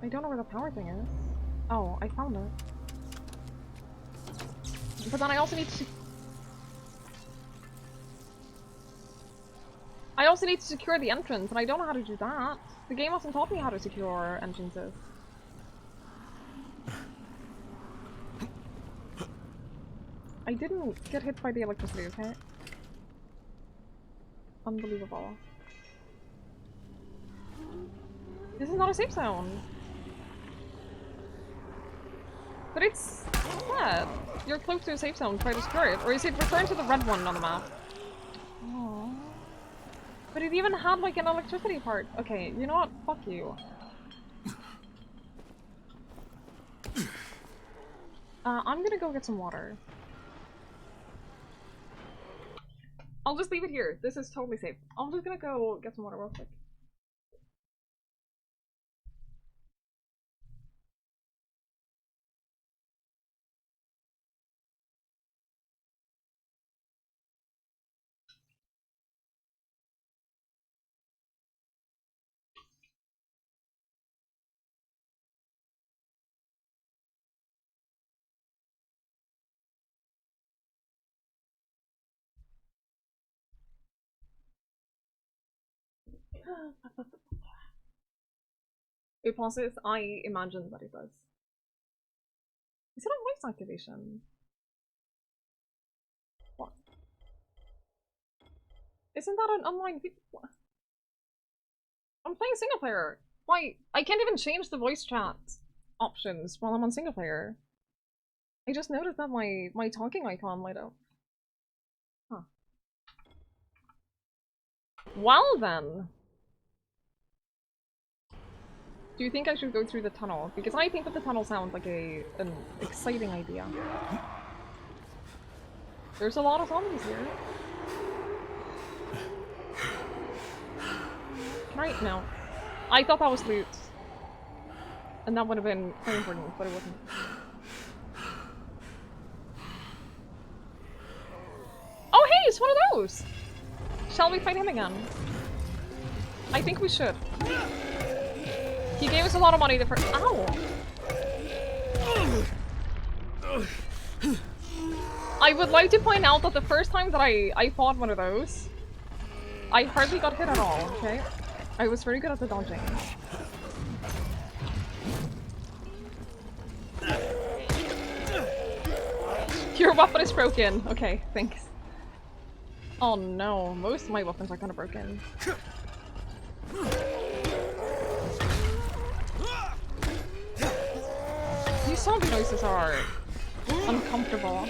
I don't know where the power thing is. Oh, I found it. But then I also need to... I also need to secure the entrance, and I don't know how to do that. The game hasn't taught me how to secure entrances. I didn't get hit by the electricity, okay? Unbelievable. This is not a safe zone. But it's sad. You're close to a safe zone, try to secure it. Or is it return to the red one on the map? Aww. But it even had like an electricity part. Okay, you know what? Fuck you. I'm gonna go get some water. I'll just leave it here. This is totally safe. I'm just gonna go get some water real quick. It pauses. I imagine that it does. Is it a voice activation? What? Isn't that an online what? I'm playing single player. Why? I can't even change the voice chat options while I'm on single player. I just noticed that my talking icon light up. Huh. Well then. Do you think I should go through the tunnel? Because I think that the tunnel sounds like an exciting idea. There's a lot of zombies here. Can I? No. I thought that was loot. And that would have been very important, but it wasn't. Oh hey, it's one of those! Shall we fight him again? I think we should. He gave us a lot of money the first— Ow! I would like to point out that the first time that I fought one of those, I hardly got hit at all, okay? I was very good at the dodging. Your weapon is broken. Okay, thanks. Oh no, most of my weapons are kind of broken. These zombie noises are uncomfortable.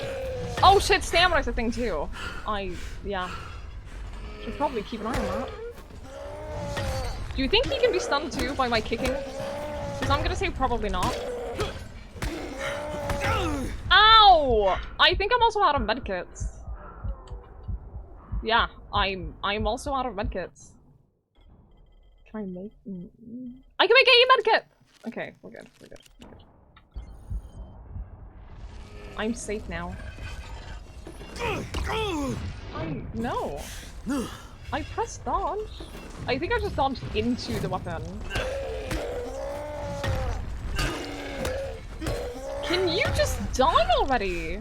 Oh shit, stamina's a thing too. Yeah. Should probably keep an eye on that. Do you think he can be stunned too by my kicking? Because I'm gonna say probably not. Ow! I think I'm also out of medkits. Yeah, I'm also out of medkits. Can I make— I can make a medkit! Okay, we're good, we're good, we're good. I'm safe now. No. I pressed dodge. I think I just dodged into the weapon. Can you just die already?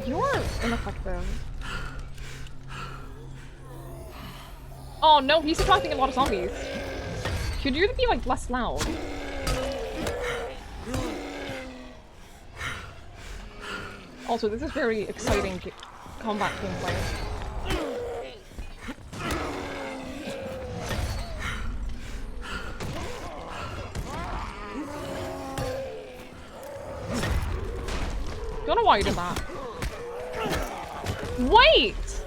You're ineffective. Oh no, he's attracting a lot of zombies. Could you be like less loud? Also, this is very exciting combat gameplay. Don't know why you did that. Wait!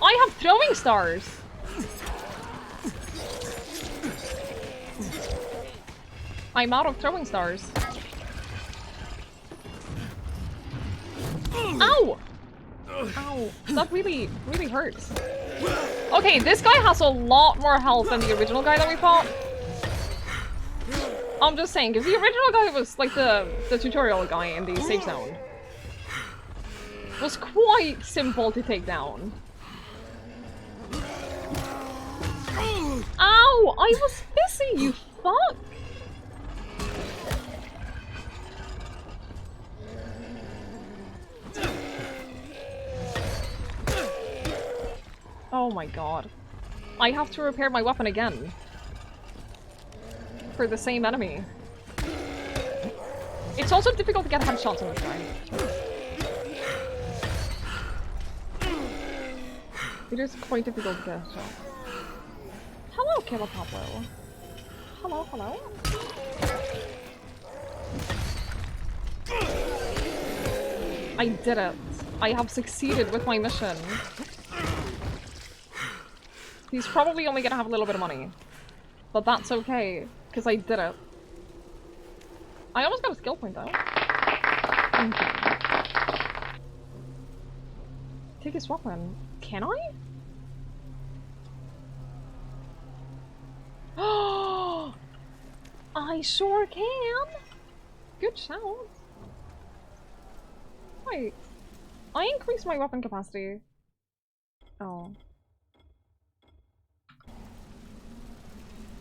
I have throwing stars! I'm out of throwing stars. Ow! Ow. That really hurts. Okay, this guy has a lot more health than the original guy that we fought. I'm just saying, because the original guy was like the tutorial guy in the safe zone. Was quite simple to take down. Ow! I was busy, you fuck! Oh my god. I have to repair my weapon again. For the same enemy. It's also difficult to get headshots on this guy. It is quite difficult to get headshots. Hello, Killer Pablo. Hello, hello. I did it. I have succeeded with my mission. He's probably only gonna have a little bit of money. But that's okay, because I did it. I almost got a skill point though. Thank you. Take his weapon. Can I? Oh, I sure can. Good shout. Wait, I increased my weapon capacity. Oh.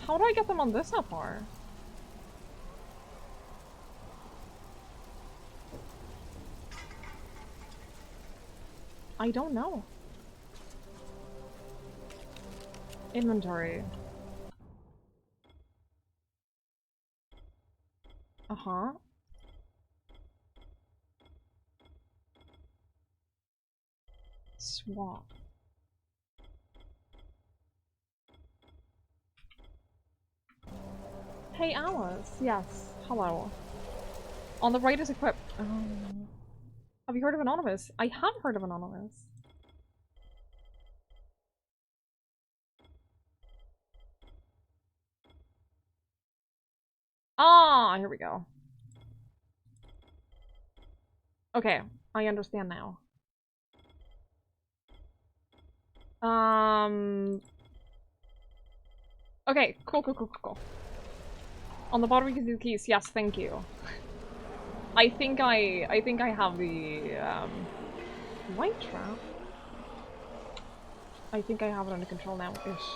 How do I get them on this up far? I don't know. Inventory. Uh-huh. Swap. Hey, Alice. Yes. Hello. On the right is equipped. Have you heard of Anonymous? I have heard of Anonymous. Ah, here we go. Okay, I understand now. Okay, cool. On the bottom you can see the keys. Yes, thank you. I think I have the light trap. I think I have it under control now-ish.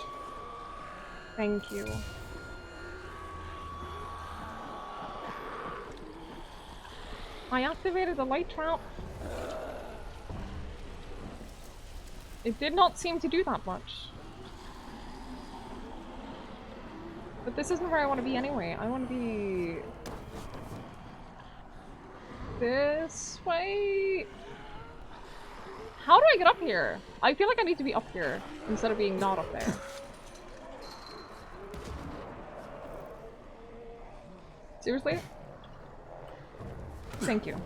Thank you. I activated the light trap. It did not seem to do that much. But this isn't where I want to be anyway. I want to be... this way? How do I get up here? I feel like I need to be up here instead of being not up there. Seriously? Thank you.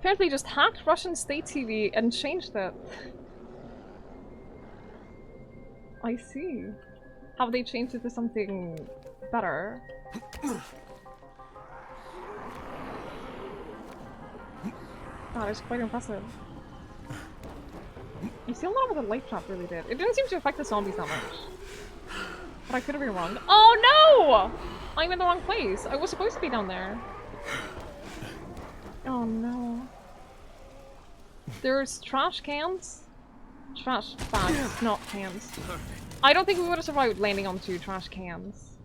Apparently just hacked Russian state TV and changed it. I see. Have they changed it to something better? That is quite impressive. You see a lot of what the light trap really did. It didn't seem to affect the zombies that much. But I could have been wrong. Oh no! I'm in the wrong place. I was supposed to be down there. Oh no. There's trash cans? Trash bags, not cans. I don't think we would have survived landing onto trash cans.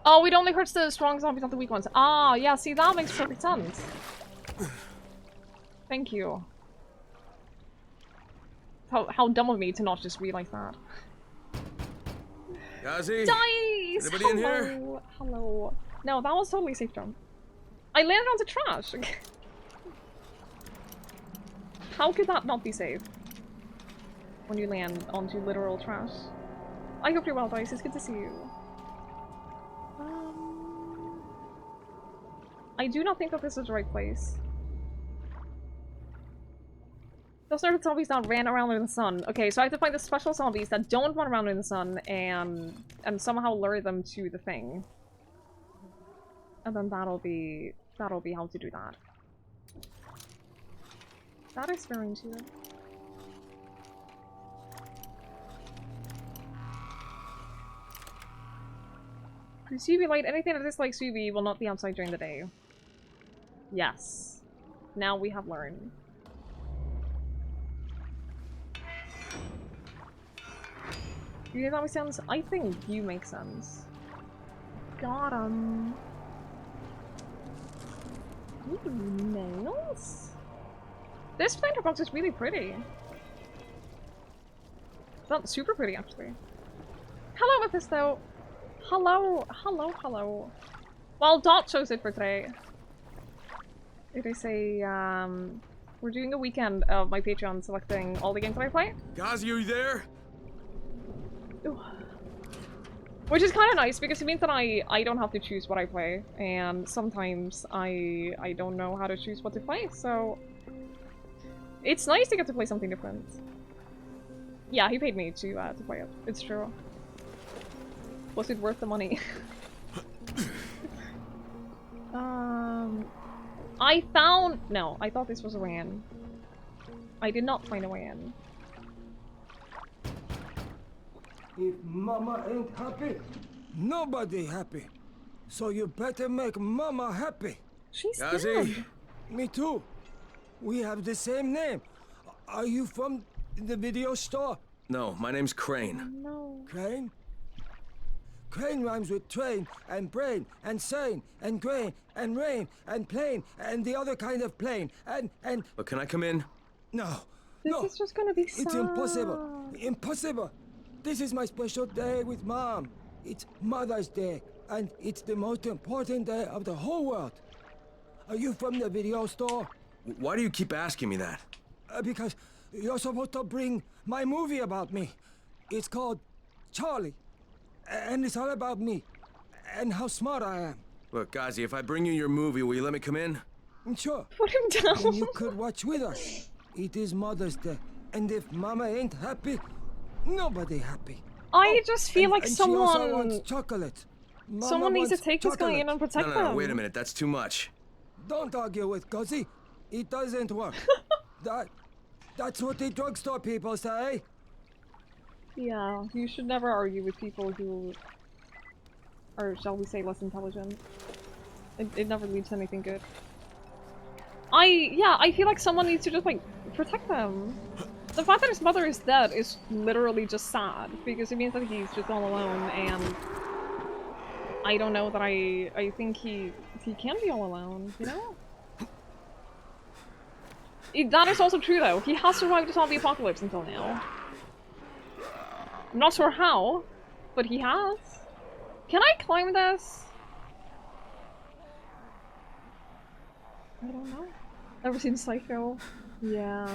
Oh, it only hurts the strong zombies, not the weak ones. Ah, yeah, see, that makes perfect sense. Thank you. How dumb of me to not just realize that. Gazi? Dice! Anybody Hello. in here? Hello. No, that was totally safe jump. I landed onto trash. How could that not be safe? When you land onto literal trash. I hope you're well, Dice. It's good to see you. I do not think that this is the right place. Those nervous zombies that ran around in the sun. Okay, so I have to find the special zombies that don't run around in the sun and somehow lure them to the thing. And then that'll be how to do that. That is very intuitive. Does UV light anything that dislikes UV will not be outside during the day? Yes. Now we have learned. You think that makes sense? I think you make sense. Got 'em. Ooh, nails? This planter box is really pretty. It's not super pretty, actually. Hello, Mephisto! Hello, hello, hello. Well, Dot chose it for today. It is a, we're doing a weekend of my Patreon selecting all the games that I play. Guys, you there? Ooh. Which is kind of nice because it means that I don't have to choose what I play, and sometimes I don't know how to choose what to play, so it's nice to get to play something different. Yeah, he paid me to play it. It's true. Was it worth the money? I found... No, I thought this was a way in. I did not find a way in. If Mama ain't happy, nobody happy. So you better make Mama happy. She's dead. Me too. We have the same name. Are you from the video store? No, my name's Crane. No. Crane? Crane rhymes with train, and brain, and sane, and grain, and rain, and plane, and the other kind of plane, and... But can I come in? No. This is just gonna be sad. It's impossible. Impossible. This is my special day with Mom. It's Mother's Day, and it's the most important day of the whole world. Are you from the video store? Why do you keep asking me that? Because you're supposed to bring my movie about me. It's called Charlie. And it's all about me. And how smart I am. Look, Gazi, if I bring you your movie, will you let me come in? Sure. Put him down. Then you could watch with us. It is Mother's Day. And if Mama ain't happy, nobody happy. I just feel like and someone... She also wants chocolate. Mama someone needs to wants take this guy in chocolate. and protect No, them. wait a minute. That's too much. Don't argue with Gazi. It doesn't work. That's what the drugstore people say. Yeah, you should never argue with people who are, shall we say, less intelligent. It never leads to anything good. I feel like someone needs to just, like, protect them. The fact that his mother is dead is literally just sad, because it means that he's just all alone, and I don't know that I think he can be all alone, you know? That is also true, though. He has survived the zombie apocalypse until now. I'm not sure how, but he has. Can I climb this? I don't know. Ever seen Psycho? Yeah.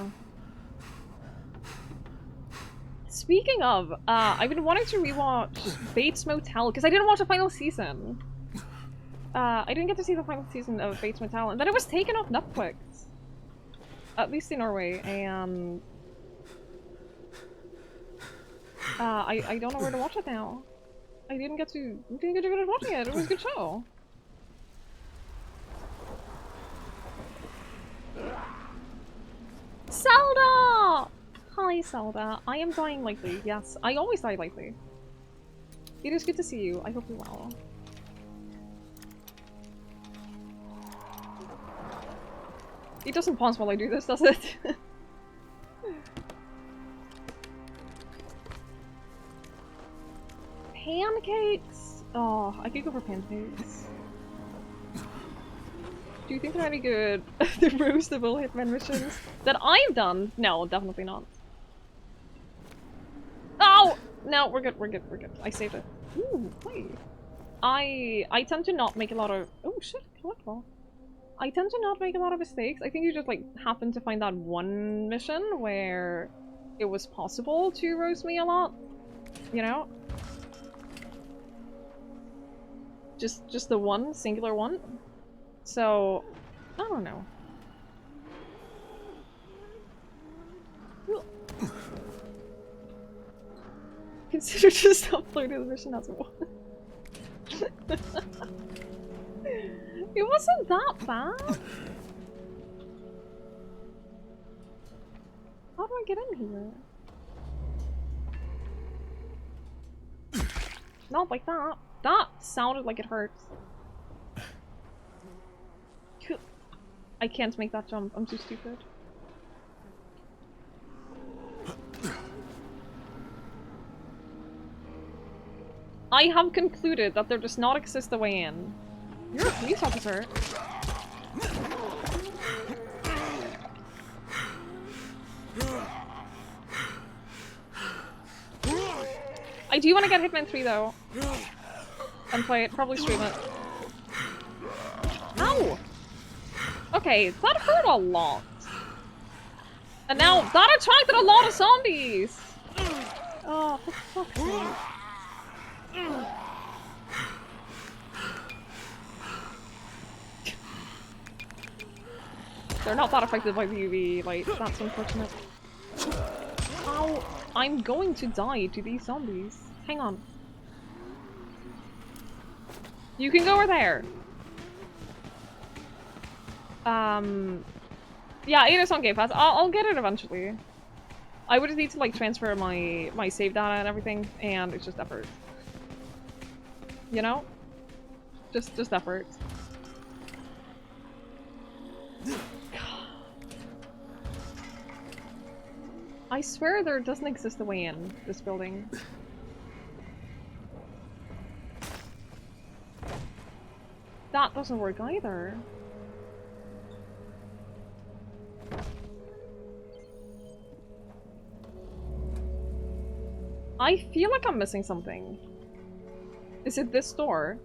Speaking of, I've been wanting to rewatch Bates Motel, because I didn't watch the final season. I didn't get to see the final season of Bates Motel, and then it was taken off Netflix. At least in Norway, and... I don't know where to watch it now. I didn't get to good at watching it. It was a good show. Zelda! Hi, Zelda. I am dying lightly. Yes, I always die lightly. It is good to see you. I hope you're well. It doesn't pause while I do this, does it? Pancakes! Oh, I could go for pancakes. Do you think there are any good the roastable Hitman missions that I've done? No, definitely not. Oh! No, we're good, we're good, we're good. I saved it. Ooh, wait. I tend to not make a lot of... Oh shit, collectible. I tend to not make a lot of mistakes. I think you just like happened to find that one mission where it was possible to roast me a lot. You know? Just the one, singular one. So, I don't know. Consider just uploading the mission as one. It wasn't that bad. How do I get in here? Not like that. That sounded like it hurts. I can't make that jump. I'm too stupid. I have concluded that there does not exist a way in. You're a police officer. I do want to get Hitman 3 though. And play it. Probably stream it. Ow! Okay, that hurt a lot. And now that attracted a lot of zombies! Oh, for fuck's sake. They're not that affected by the UV light. That's unfortunate. Ow! I'm going to die to these zombies. Hang on. You can go over there. Yeah, it is on Game Pass. I'll get it eventually. I would need to like transfer my save data and everything, and it's just effort. You know? Just effort. I swear there doesn't exist a way in this building. That doesn't work either. I feel like I'm missing something. Is it this door?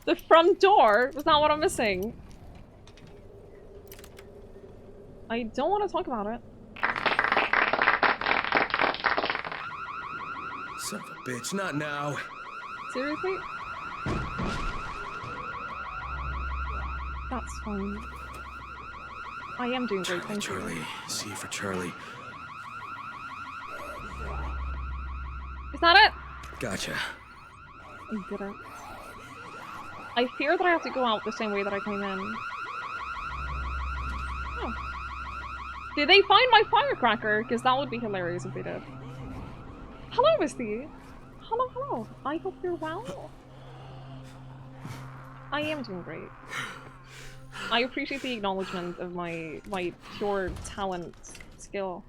The front door was not what I'm missing. I don't want to talk about it. Son of a bitch, not now. Seriously? That's fine. I am doing great, thank you. Charlie, C for Charlie. Is that it? Gotcha. I did it. I fear that I have to go out the same way that I came in. Oh. Did they find my firecracker? Because that would be hilarious if they did. Hello, Misty! Hello, hello. I hope you're well. I am doing great. I appreciate the acknowledgement of my pure talent, skill.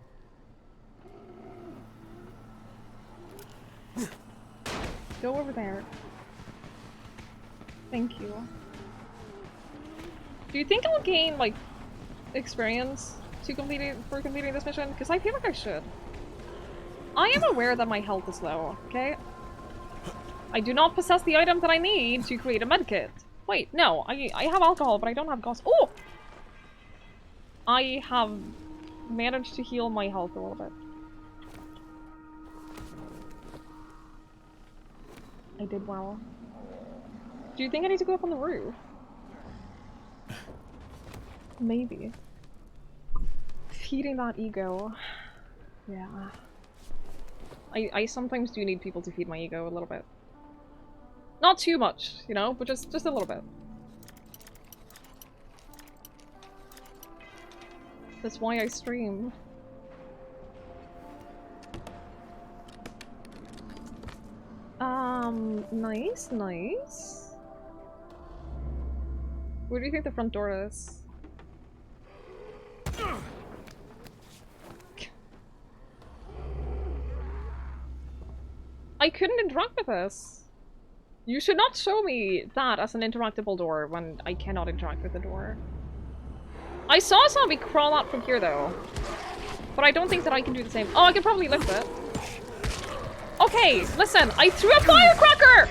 Go over there. Thank you. Do you think I'll gain, like, experience for completing this mission? Because I feel like I should. I am aware that my health is low, okay? I do not possess the item that I need to create a medkit. Wait, no, I have alcohol, but I don't have gas. Oh! I have managed to heal my health a little bit. I did well. Do you think I need to go up on the roof? Maybe. Feeding that ego. Yeah. I sometimes do need people to feed my ego a little bit. Not too much, you know, but just a little bit. That's why I stream. Nice, nice. Where do you think the front door is? I couldn't interact with this. You should not show me that as an interactable door when I cannot interact with the door. I saw a zombie crawl out from here though. But I don't think that I can do the same. Oh, I can probably lift it. Okay, listen, I threw a firecracker!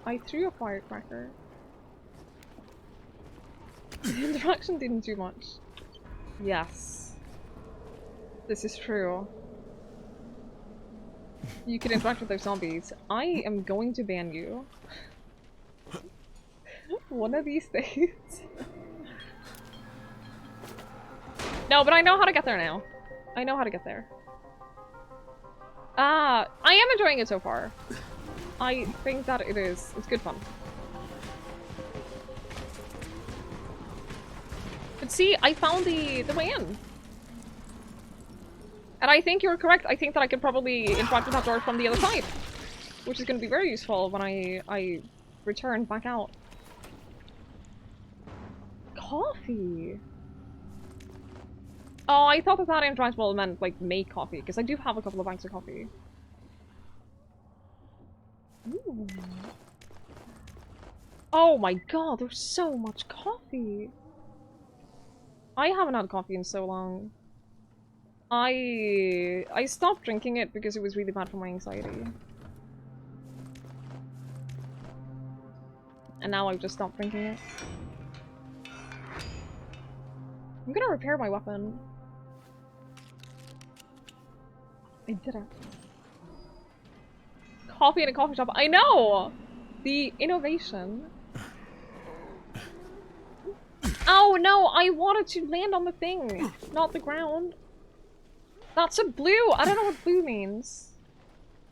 I threw a firecracker. The interaction didn't do much. Yes. This is true. You can interact with those zombies. I am going to ban you. One of these days. No, but I know how to get there now. I know how to get there. I am enjoying it so far. I think that it is. It's good fun. But see, I found the way in. And I think you're correct. I think that I could probably interact with that door from the other side. Which is going to be very useful when I return back out. Coffee? Oh, I thought that intractable meant, like, make coffee. Because I do have a couple of bags of coffee. Ooh. Oh my god, there's so much coffee. I haven't had coffee in so long. I stopped drinking it because it was really bad for my anxiety. And now I've just stopped drinking it. I'm gonna repair my weapon. I did it. Coffee in a coffee shop. I know! The innovation. Oh no, I wanted to land on the thing, not the ground. That's a blue! I don't know what blue means.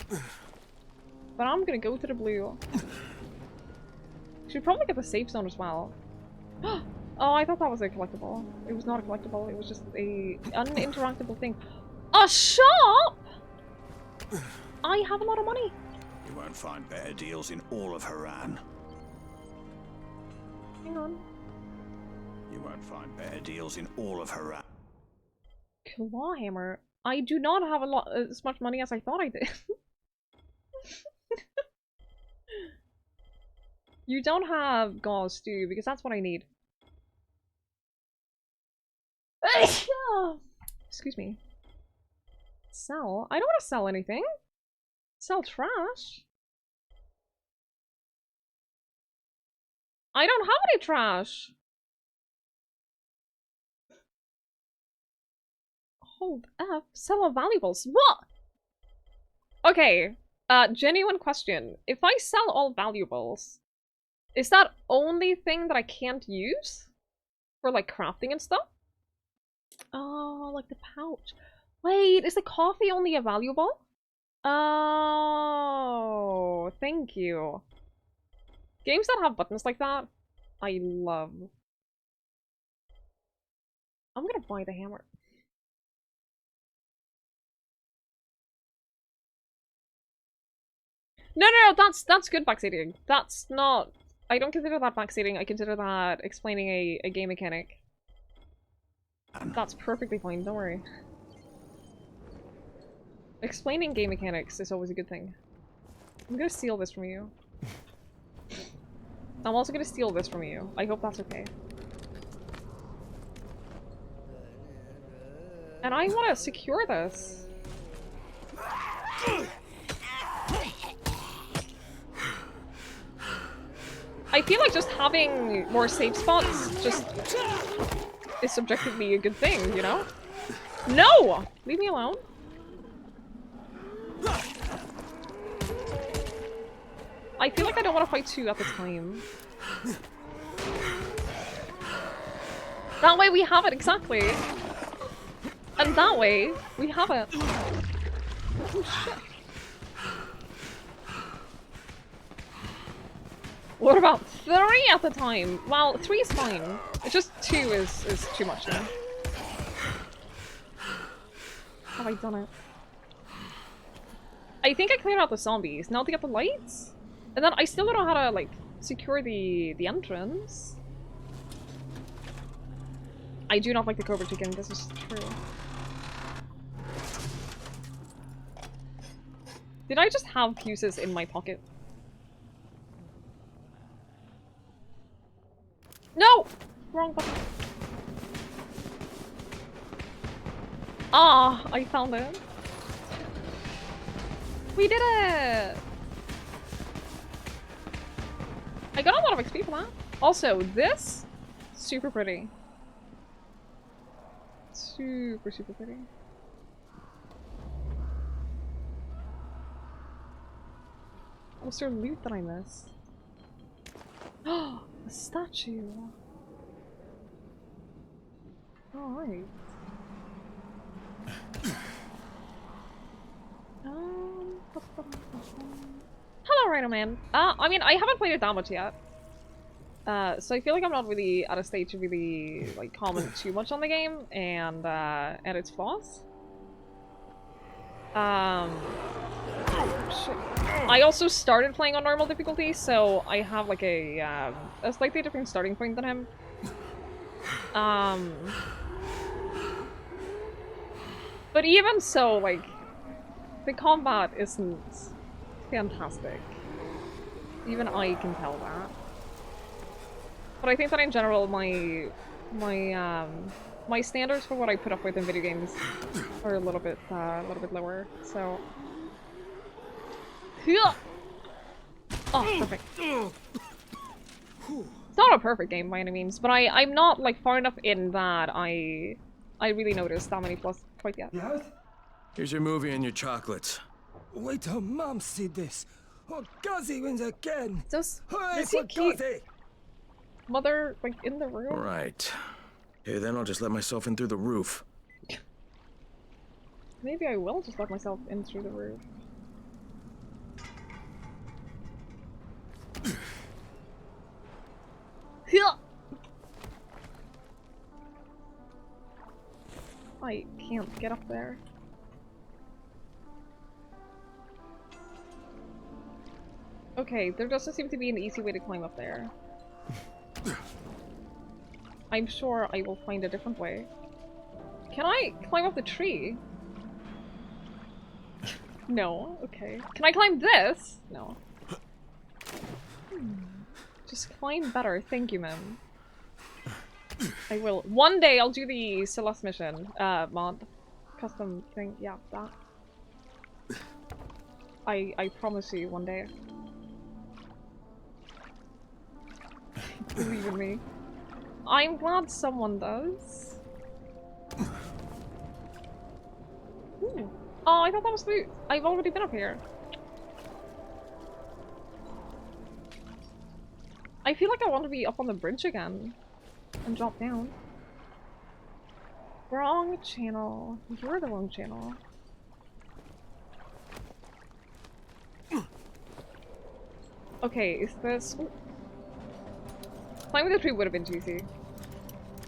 But I'm gonna go to the blue. Should probably get the safe zone as well. Oh, I thought that was a collectible. It was not a collectible, it was just a uninteractable thing. A shop?! I have a lot of money. You won't find better deals in all of Haran. Hang on. You won't find better deals in all of Haran. Clawhammer. I do not have as much money as I thought I did. You don't have gauze, do you? Because that's what I need. Excuse me. Sell? I don't want to sell anything. Sell trash? I don't have any trash. Hold F. Sell all valuables. What? Okay. Genuine question. If I sell all valuables, is that only thing that I can't use? For like crafting and stuff? Oh, like the pouch. Wait, is the coffee only a valuable? Oh, thank you. Games that have buttons like that, I love. I'm gonna buy the hammer. No, that's good backseating. That's not... I don't consider that backseating, I consider that explaining a game mechanic. That's perfectly fine, don't worry. Explaining game mechanics is always a good thing. I'm gonna steal this from you. I'm also gonna steal this from you. I hope that's okay. And I want to secure this. I feel like just having more safe spots just is subjectively a good thing, you know? No! Leave me alone. I feel like I don't want to fight two at the time. That way we have it, exactly. And that way we have it. Oh shit. What about 3 at the time? Well, 3 is fine. It's just 2 is too much now. Have I done it? I think I cleared out the zombies. Now to get the lights? And then I still don't know how to, like, secure the entrance. I do not like the Cobra Chicken, this is true. Did I just have fuses in my pocket? No! Wrong button. Ah, I found it. We did it! I got a lot of XP for that. Also, this, super pretty. Super, super pretty. What's there loot that I missed? Oh, a statue. Alright. Hello, Rhino Man. I mean, I haven't played it that much yet. So I feel like I'm not really at a stage to really, like, comment too much on the game and its flaws. Oh, shit. I also started playing on normal difficulty, so I have, like, a slightly different starting point than him. But even so, like, the combat isn't fantastic. Even I can tell that. But I think that in general, my standards for what I put up with in video games are a little bit lower. So, oh, perfect. It's not a perfect game by any means, but I'm not like far enough in that I really noticed that many flaws quite yet. Yes? Here's your movie and your chocolates. Wait till Mom see this. Oh, Guzzy wins again. Hooray Does he for keep Guzzy! Mother, like, in the room? Right. Okay, then I'll just let myself in through the roof. Maybe I will just let myself in through the roof. I can't get up there. Okay, there doesn't seem to be an easy way to climb up there. I'm sure I will find a different way. Can I climb up the tree? No, okay. Can I climb this? No. Just climb better, thank you, ma'am. I will. One day I'll do the Celeste mission, mod. Custom thing, yeah, that. I promise you, one day. Believe in me. I'm glad someone does. Ooh. Oh, I thought that was the... I've already been up here. I feel like I want to be up on the bridge again. And drop down. Wrong channel. You're the wrong channel. Okay, is this... Ooh. Climbing the tree would have been too easy.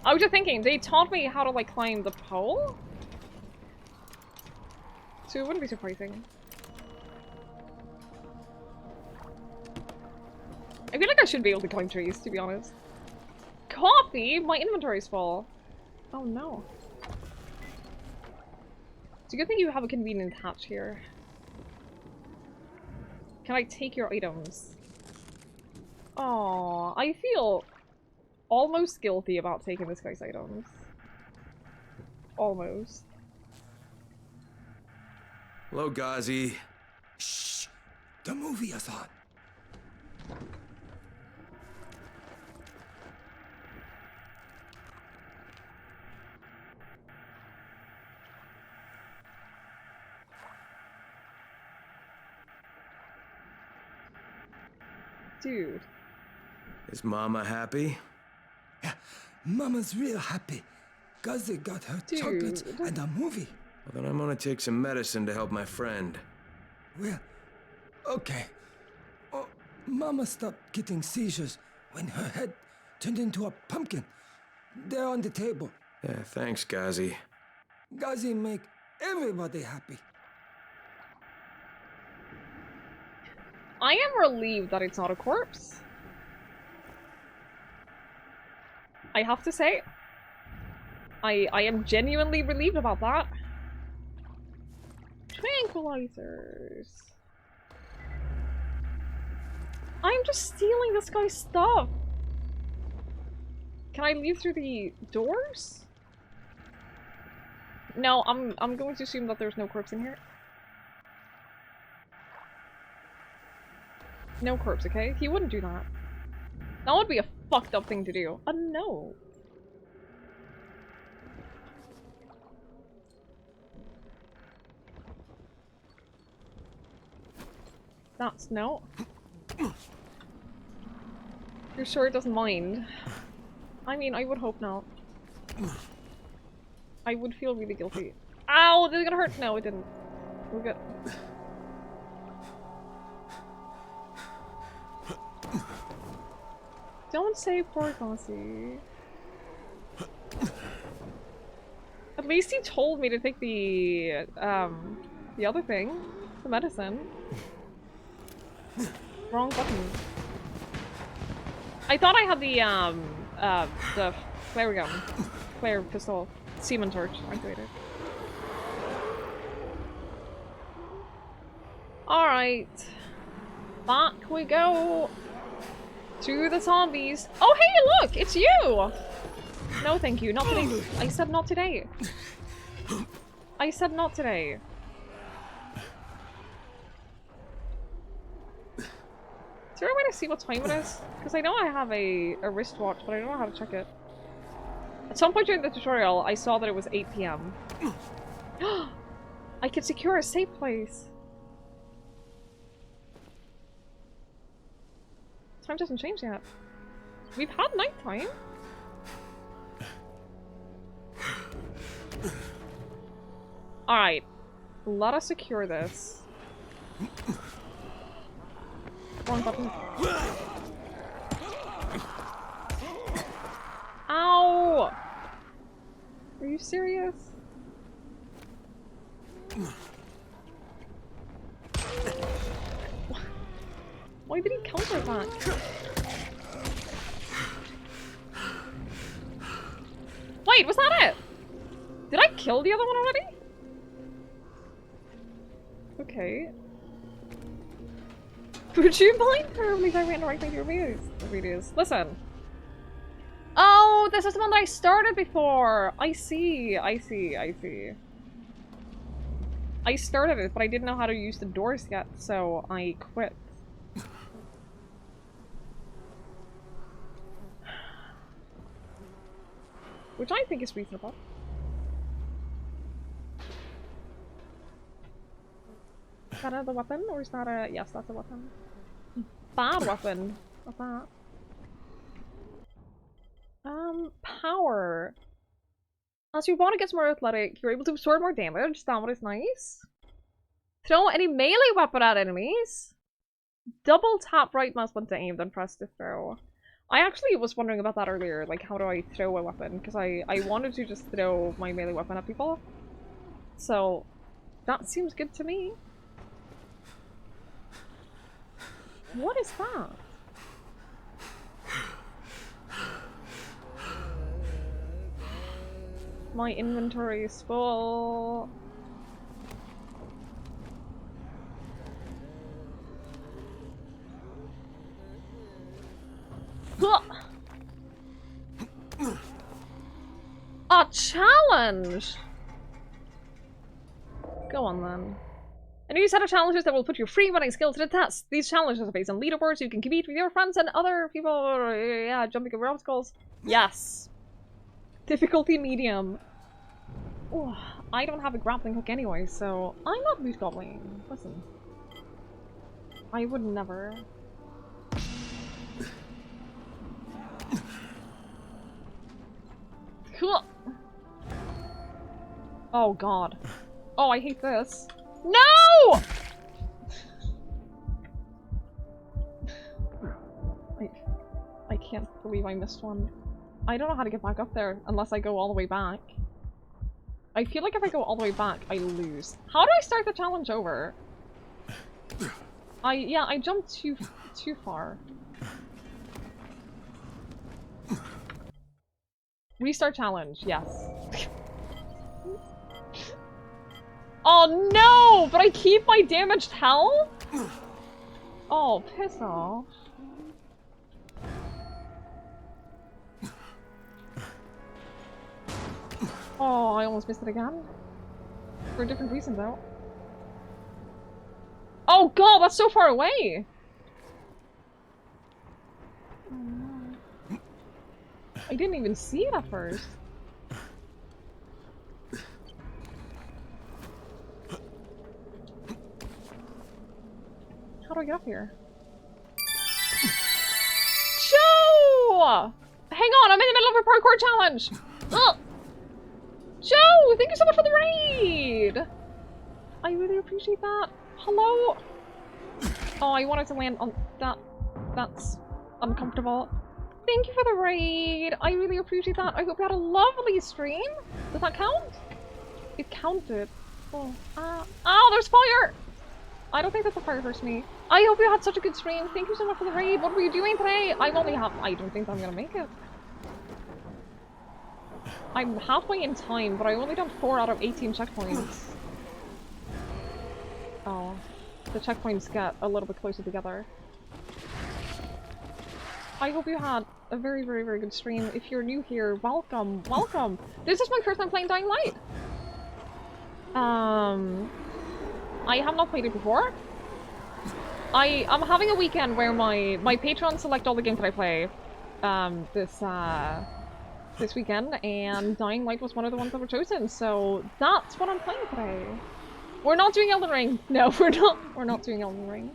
I was just thinking, they taught me how to, like, climb the pole? So it wouldn't be surprising. I feel like I should be able to climb trees, to be honest. Coffee? My inventory's full. Oh no. It's a good thing you have a convenient hatch here. Can I take your items? Oh, I feel almost guilty about taking this guy's items. Almost. Hello, Ghazi. Shh! The movie is on. Dude. Is Mama happy? Yeah, Mama's real happy. Guzzy got her chocolates and a movie. Well, then I'm gonna take some medicine to help my friend. Well, okay. Oh, Mama stopped getting seizures when her head turned into a pumpkin. They're on the table. Yeah, thanks, Ghazi. Guzzy make everybody happy. I am relieved that it's not a corpse. I have to say. I am genuinely relieved about that. Tranquilizers. I'm just stealing this guy's stuff. Can I leave through the doors? No, I'm going to assume that there's no corpse in here. No corpse, okay? He wouldn't do that. That would be a fucked up thing to do. No. That's no. You're sure it doesn't mind? I mean, I would hope not. I would feel really guilty. Ow! This is gonna hurt. No, it didn't. We're good. Don't say poor Gossie. At least he told me to take the other thing. The medicine. Wrong button. I thought I had the flare gun. Flare pistol. Seaman torch activated. Alright. Back we go. To the zombies. Oh hey, look! It's you! No thank you, not today. I said not today. I said not today. Is there a way to see what time it is? Because I know I have a wristwatch, but I don't know how to check it. At some point during the tutorial, I saw that it was 8 PM. I could secure a safe place. Time doesn't change yet. We've had nighttime. Alright. Let us secure this. Wrong button. Ow! Are you serious? Why did he counter that? Wait, was that it? Did I kill the other one already? Okay. Would you mind terribly if I ran right into your videos? Listen. Oh, this is the one that I started before! I see, I see, I see. I started it, but I didn't know how to use the doors yet, so I quit. Which I think is reasonable. Is that a weapon, or is that a... Yes, that's a weapon. Bad weapon. What's that? Power. As your body gets more athletic, you're able to absorb more damage. That one is nice. Throw any melee weapon at enemies. Double tap right mouse button to aim, then press to throw. I actually was wondering about that earlier, like how do I throw a weapon? Because I wanted to just throw my melee weapon at people. So, that seems good to me. What is that? My inventory is full. A challenge! Go on then. A new set of challenges that will put your free running skill to the test. These challenges are based on leaderboards so you can compete with your friends and other people. Yeah, jumping over obstacles. Yes. Difficulty medium. Oh, I don't have a grappling hook anyway, so I'm not loot gobbling. Listen. I would never. Cool. Oh god. Oh, I hate this. No! I can't believe I missed one. I don't know how to get back up there unless I go all the way back. I feel like if I go all the way back, I lose. How do I start the challenge over? Yeah, I jumped too far. Restart challenge, yes. Oh no! But I keep my damaged health? Oh, piss off. Oh, I almost missed it again. For a different reason though. Oh god, that's so far away! Oh no. I didn't even see it at first. How do I get up here? Joe! Hang on, I'm in the middle of a parkour challenge! Ugh. Joe, thank you so much for the raid! I really appreciate that. Hello? Oh, I wanted to land on that. That's uncomfortable. Thank you for the raid. I really appreciate that. I hope you had a lovely stream. Does that count? It counted. Oh, oh, there's fire! I don't think that's a fire first me. I hope you had such a good stream. Thank you so much for the raid. What were you doing today? I don't think I'm gonna make it. I'm halfway in time, but I only done 4 out of 18 checkpoints. Oh, the checkpoints get a little bit closer together. I hope you had a very, very, very good stream. If you're new here, welcome, welcome. This is my first time playing Dying Light. I have not played it before. I'm having a weekend where my patrons select all the games that I play this weekend, and Dying Light was one of the ones that were chosen, so that's what I'm playing today. We're not doing Elden Ring. No, we're not. We're not doing Elden Ring.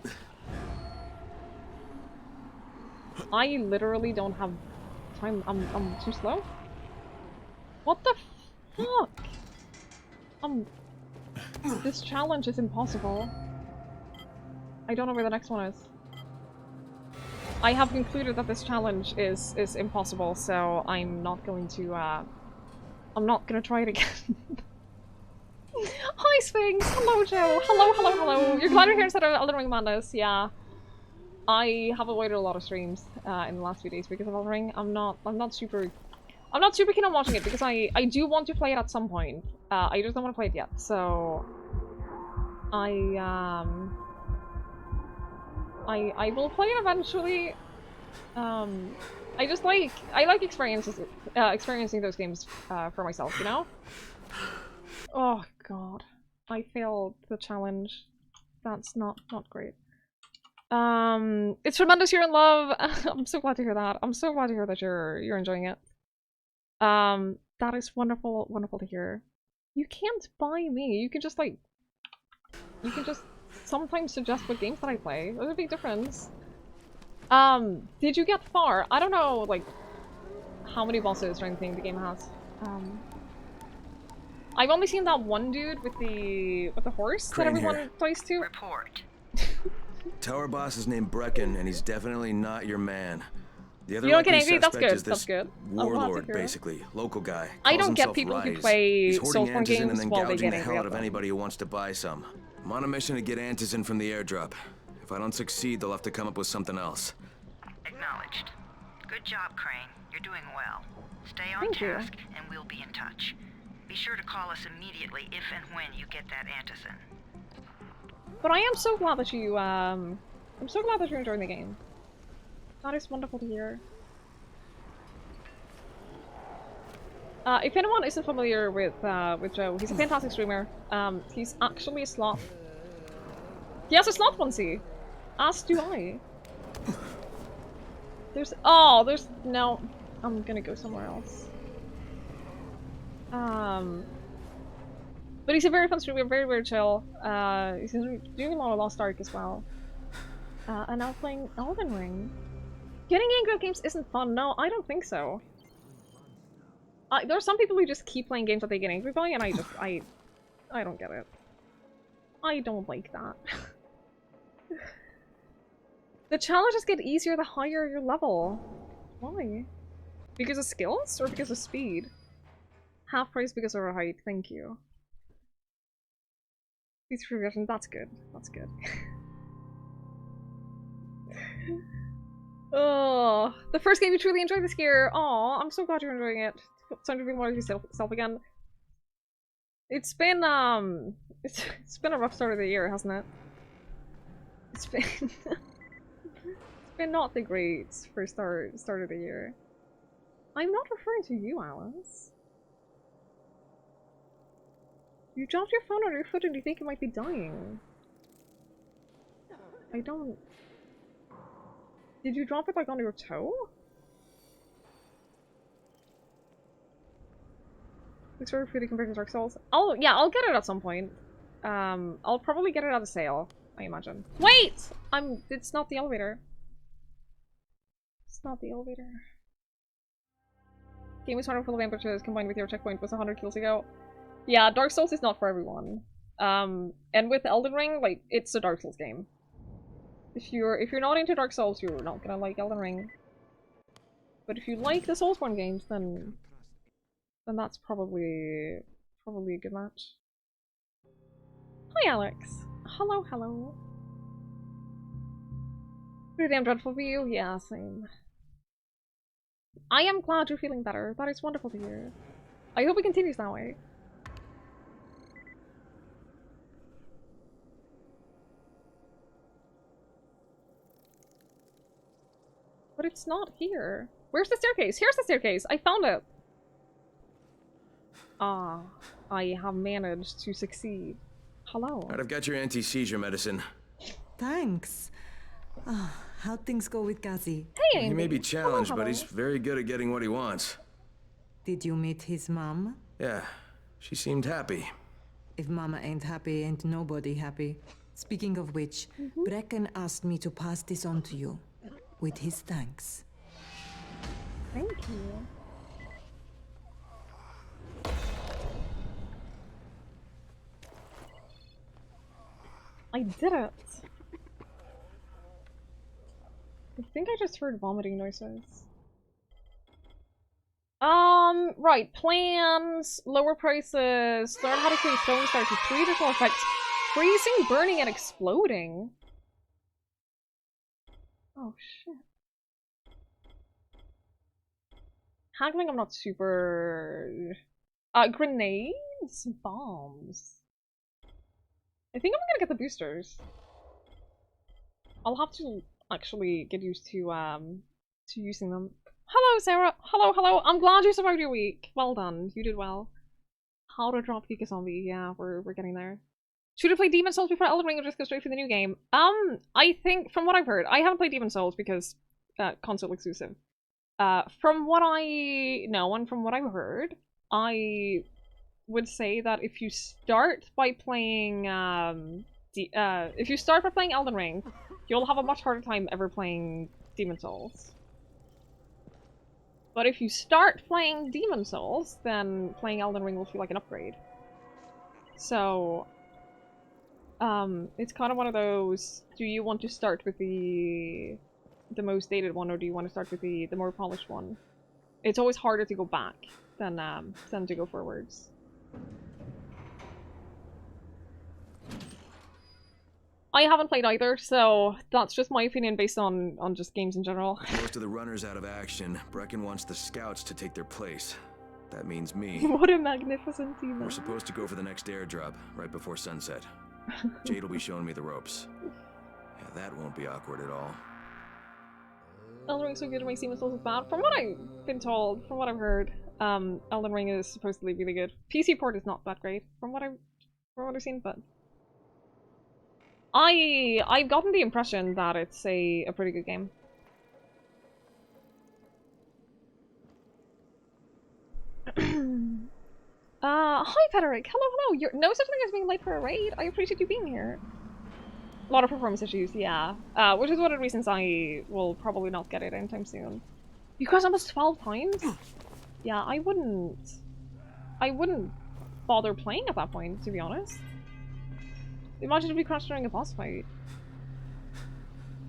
I literally don't have time. I'm too slow. What the fuck? This challenge is impossible. I don't know where the next one is. I have concluded that this challenge is impossible, so I'm not going to I'm not gonna try it again. Hi Sphinx! Hello Joe! Hello, hello, hello! You're glad you're here instead of Elden Ring Madness, yeah. I have avoided a lot of streams in the last few days because of Elden Ring. I'm not super keen on watching it because I do want to play it at some point. I just don't want to play it yet, so I will play it eventually. I like experiencing those games for myself, you know? Oh god. I failed the challenge. That's not great. It's tremendous you're in love. I'm so glad to hear that. I'm so glad to hear that you're enjoying it. That is wonderful, wonderful to hear. You can't buy me. You can just sometimes suggest what games that I play. There's a big difference. Did you get far? I don't know, like, how many bosses or anything the game has. I've only seen that one dude with the horse Crane that everyone here. plays to. Report. Tower boss is named Brecken, and he's definitely not your man. The other You don't get likely angry? That's suspect good. is That's this good. warlord, basically. Local guy. I Calls don't get himself people who Rise. play He's hoarding Soulsborne Antizin games and then while they gouging get the angry hell at out of them. anybody who wants to buy some. I'm on a mission to get Antizin from the airdrop. If I don't succeed, they'll have to come up with something else. Acknowledged. Good job, Crane. You're doing well. Stay on Thank you. task, and we'll be in touch. Be sure to call us immediately if and when you get that Antizin. But I am so glad that you, I'm so glad that you're enjoying the game. That is wonderful to hear. If anyone isn't familiar with Joe, he's a fantastic streamer. He's actually a sloth. He has a sloth onesie! As do I. No. I'm gonna go somewhere else. But he's a very fun streamer, very, very chill. He's doing a lot of Lost Ark as well. And now playing Elden Ring. Getting angry at games isn't fun. No, I don't think so. There are some people who just keep playing games that they get angry by, and I don't get it. I don't like that. The challenges get easier the higher your level. Why? Because of skills or because of speed? Half price because of our height, thank you. These progression, that's good. That's good. Oh, the first game you truly enjoyed this year. Aw, I'm so glad you're enjoying it. It's time to be more like yourself again. It's been it's been a rough start of the year, hasn't it? It's been it's been not the great first start of the year. I'm not referring to you, Alice. You dropped your phone on your foot and you think you might be dying. I don't... Did you drop it like on your toe? It's very pretty compared to Dark Souls. I'll get it at some point. I'll probably get it at a sale, I imagine. Wait! It's not the elevator. It's not the elevator. Game is harder full of ambushes combined with your checkpoint was 100 kills ago. Yeah, Dark Souls is not for everyone. And with Elden Ring, like, it's a Dark Souls game. If you're not into Dark Souls, you're not gonna like Elden Ring. But if you like the Soulsborne games, then that's probably a good match. Hi, Alex. Hello, hello. Pretty damn dreadful for you? Yeah, same. I am glad you're feeling better. That is wonderful to hear. I hope it continues that way. But it's not here. Where's the staircase? Here's the staircase! I found it! Ah, I have managed to succeed. Hello. Alright, I've got your anti-seizure medicine. Thanks. How'd things go with Gazi? Hey, He may be Andy. challenged, Hello, but he's very good at getting what he wants. Did you meet his mom? Yeah, she seemed happy. If Mama ain't happy, ain't nobody happy. Speaking of which, Brecken asked me to pass this on to you, with his thanks. Thank you. I did it! I think I just heard vomiting noises. Right. Plans, lower prices, learn how to create stone stars with 3 additional effects. Freezing, burning, and exploding. Oh, shit. Haggling, I'm not super... grenades? Bombs. I think I'm gonna get the boosters. I'll have to actually get used to using them. Hello, Sarah! Hello, hello! I'm glad you survived your week! Well done, you did well. How to drop kick a zombie, yeah, we're getting there. Should have played Demon Souls before Elden Ring or just go straight for the new game? I think, from what I've heard, I haven't played Demon Souls because, console exclusive. From what I know and from what I've heard, I would say that if you start by playing, if you start by playing Elden Ring, you'll have a much harder time ever playing Demon Souls. But if you start playing Demon Souls, then playing Elden Ring will feel like an upgrade. So, it's kind of one of those, do you want to start with the most dated one, or do you want to start with the more polished one? It's always harder to go back than to go forwards. I haven't played either, so that's just my opinion based on just games in general. With most of the runners out of action, Brecken wants the scouts to take their place. That means me. What a magnificent team. We're supposed to go for the next airdrop, right before sunset. Jade will be showing me the ropes. Yeah, that won't be awkward at all. Elden Ring's so good to make Demon Souls bad. From what I've been told, from what I've heard, Elden Ring is supposedly really good. PC port is not that great, from what I've seen, but I've gotten the impression that it's a pretty good game. Hi Frederick! Hello, hello! You're no such thing as being late for a raid. I appreciate you being here. A lot of performance issues, yeah. Which is one of the reasons I will probably not get it anytime soon. You guys almost 12 times? Yeah, I wouldn't bother playing at that point, to be honest. Imagine if we crashed during a boss fight.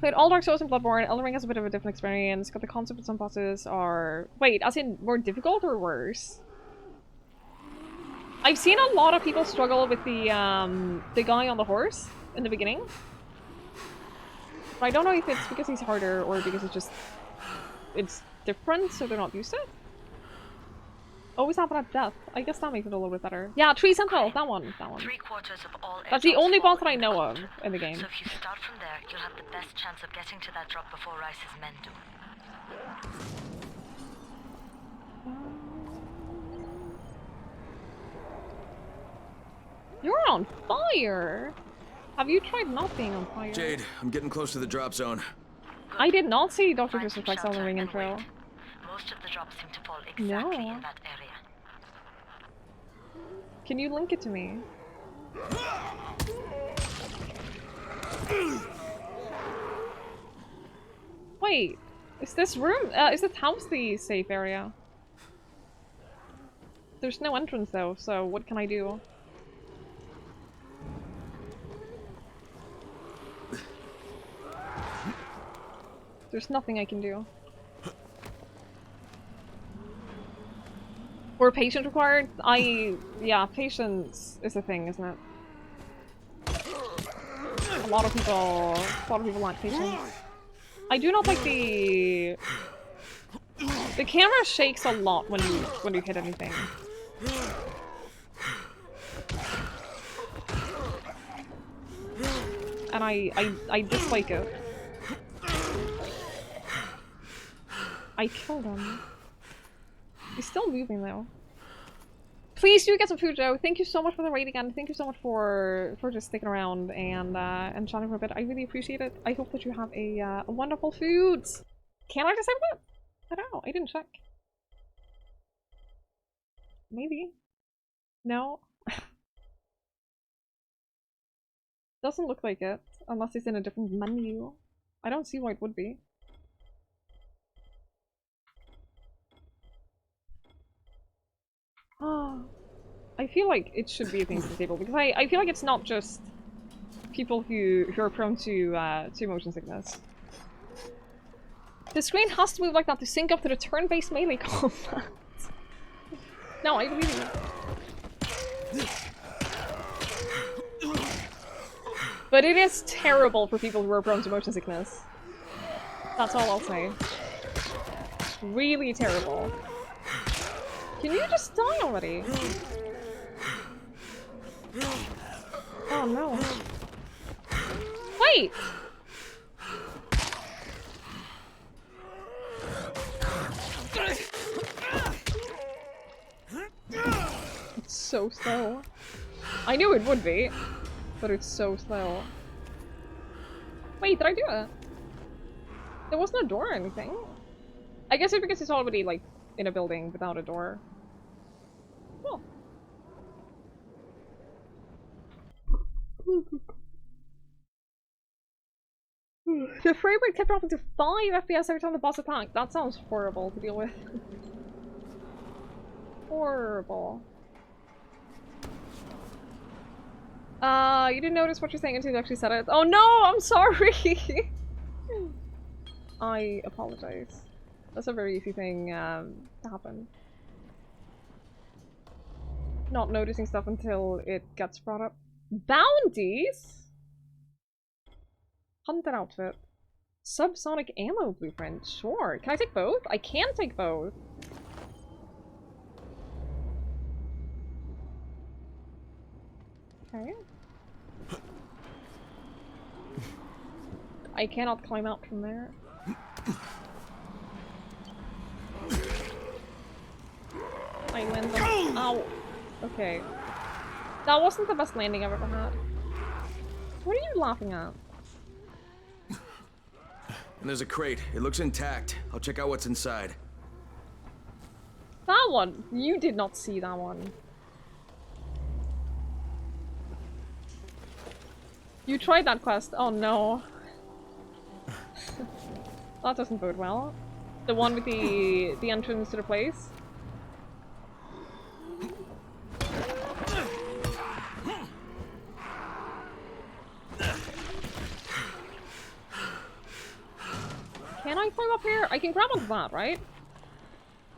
Played all Dark Souls and Bloodborne. Elden Ring has a bit of a different experience. Got the concept that some bosses are... Wait, as in more difficult or worse? I've seen a lot of people struggle with the guy on the horse in the beginning. But I don't know if it's because he's harder or because it's just... it's different, so they're not used to it. Always happen at death. I guess that makes it a little bit better. Yeah, Tree Central, that one. 3/4 of all That's the only boss that I know of in the game. So if you start from there, you'll have the best chance of getting to that drop before Rice's men do. You're on fire! Have you tried not being on fire? Jade, I'm getting close to the drop zone. I did not see Dr. Disrespect's Elden Ring intro. Most of the drops seem to fall exactly in that area. Can you link it to me? Wait, is this room, is this house the safe area? There's no entrance though, so what can I do? There's nothing I can do. Or patience required? Yeah, patience is a thing, isn't it? A lot of people lack patience. I do not like the camera shakes a lot when you hit anything. And I dislike it. I killed him. He's still moving though. Please do get some food, Joe. Thank you so much for the raid again. Thank you so much for just sticking around and chatting for a bit. I really appreciate it. I hope that you have a wonderful food. Can I disable it? I don't know. I didn't check. Maybe. No. Doesn't look like it, unless it's in a different menu. I don't see why it would be. I feel like it should be a thing to disable because I feel like it's not just people who are prone to motion sickness. The screen has to move like that to sync up to the turn-based melee combat. No, I believe you. But it is terrible for people who are prone to motion sickness. That's all I'll say. Really terrible. Can you just die already? Oh no. Wait! It's so slow. I knew it would be, but it's so slow. Wait, did I do it? There wasn't a door or anything. I guess it's because it's already like in a building without a door. Oh. The frame rate kept dropping to 5 FPS every time the boss attacked. That sounds horrible to deal with. Horrible. You didn't notice what you're saying until you actually said it. Oh no, I'm sorry! I apologize. That's a very easy thing to happen. Not noticing stuff until it gets brought up. Bounties? Hunter outfit. Subsonic ammo blueprint. Sure. Can I take both? I can take both. Okay. I cannot climb out from there. I land on— ow! Okay. That wasn't the best landing I've ever had. What are you laughing at? And there's a crate. It looks intact. I'll check out what's inside. That one! You did not see that one. You tried that quest. Oh no. That doesn't bode well. The one with the entrance to the place. Can I climb up here? I can grab onto that, right?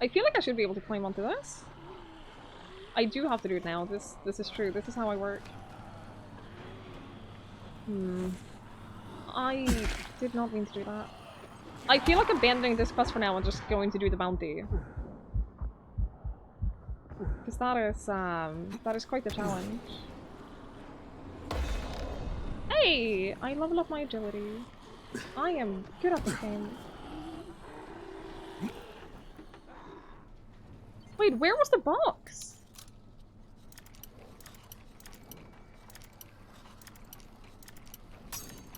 I feel like I should be able to climb onto this. I do have to do it now. This is true. This is how I work. I did not mean to do that. I feel like abandoning this quest for now and just going to do the bounty. Because that is quite the challenge. Hey! I level up my agility. I am good at this game. Wait, where was the box?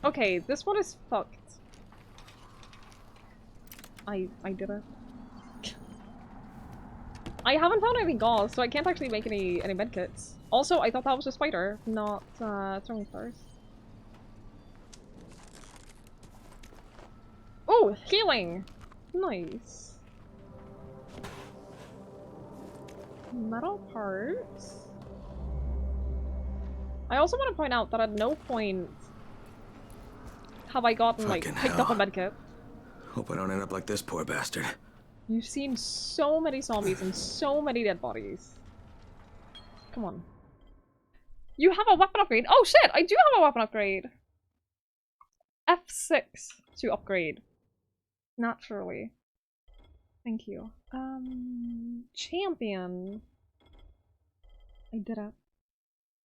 Okay, this one is fucked. I did it. I haven't found any gauze, so I can't actually make any medkits. Also, I thought that was a spider, not throwing stars. Oh, healing! Nice. Metal parts. I also want to point out that at no point have I gotten, like, picked up a medkit. Hope I don't end up like this poor bastard. You've seen so many zombies and so many dead bodies. Come on. You have a weapon upgrade. Oh shit, I do have a weapon upgrade. F6 to upgrade. Naturally. Thank you. Champion. I did it.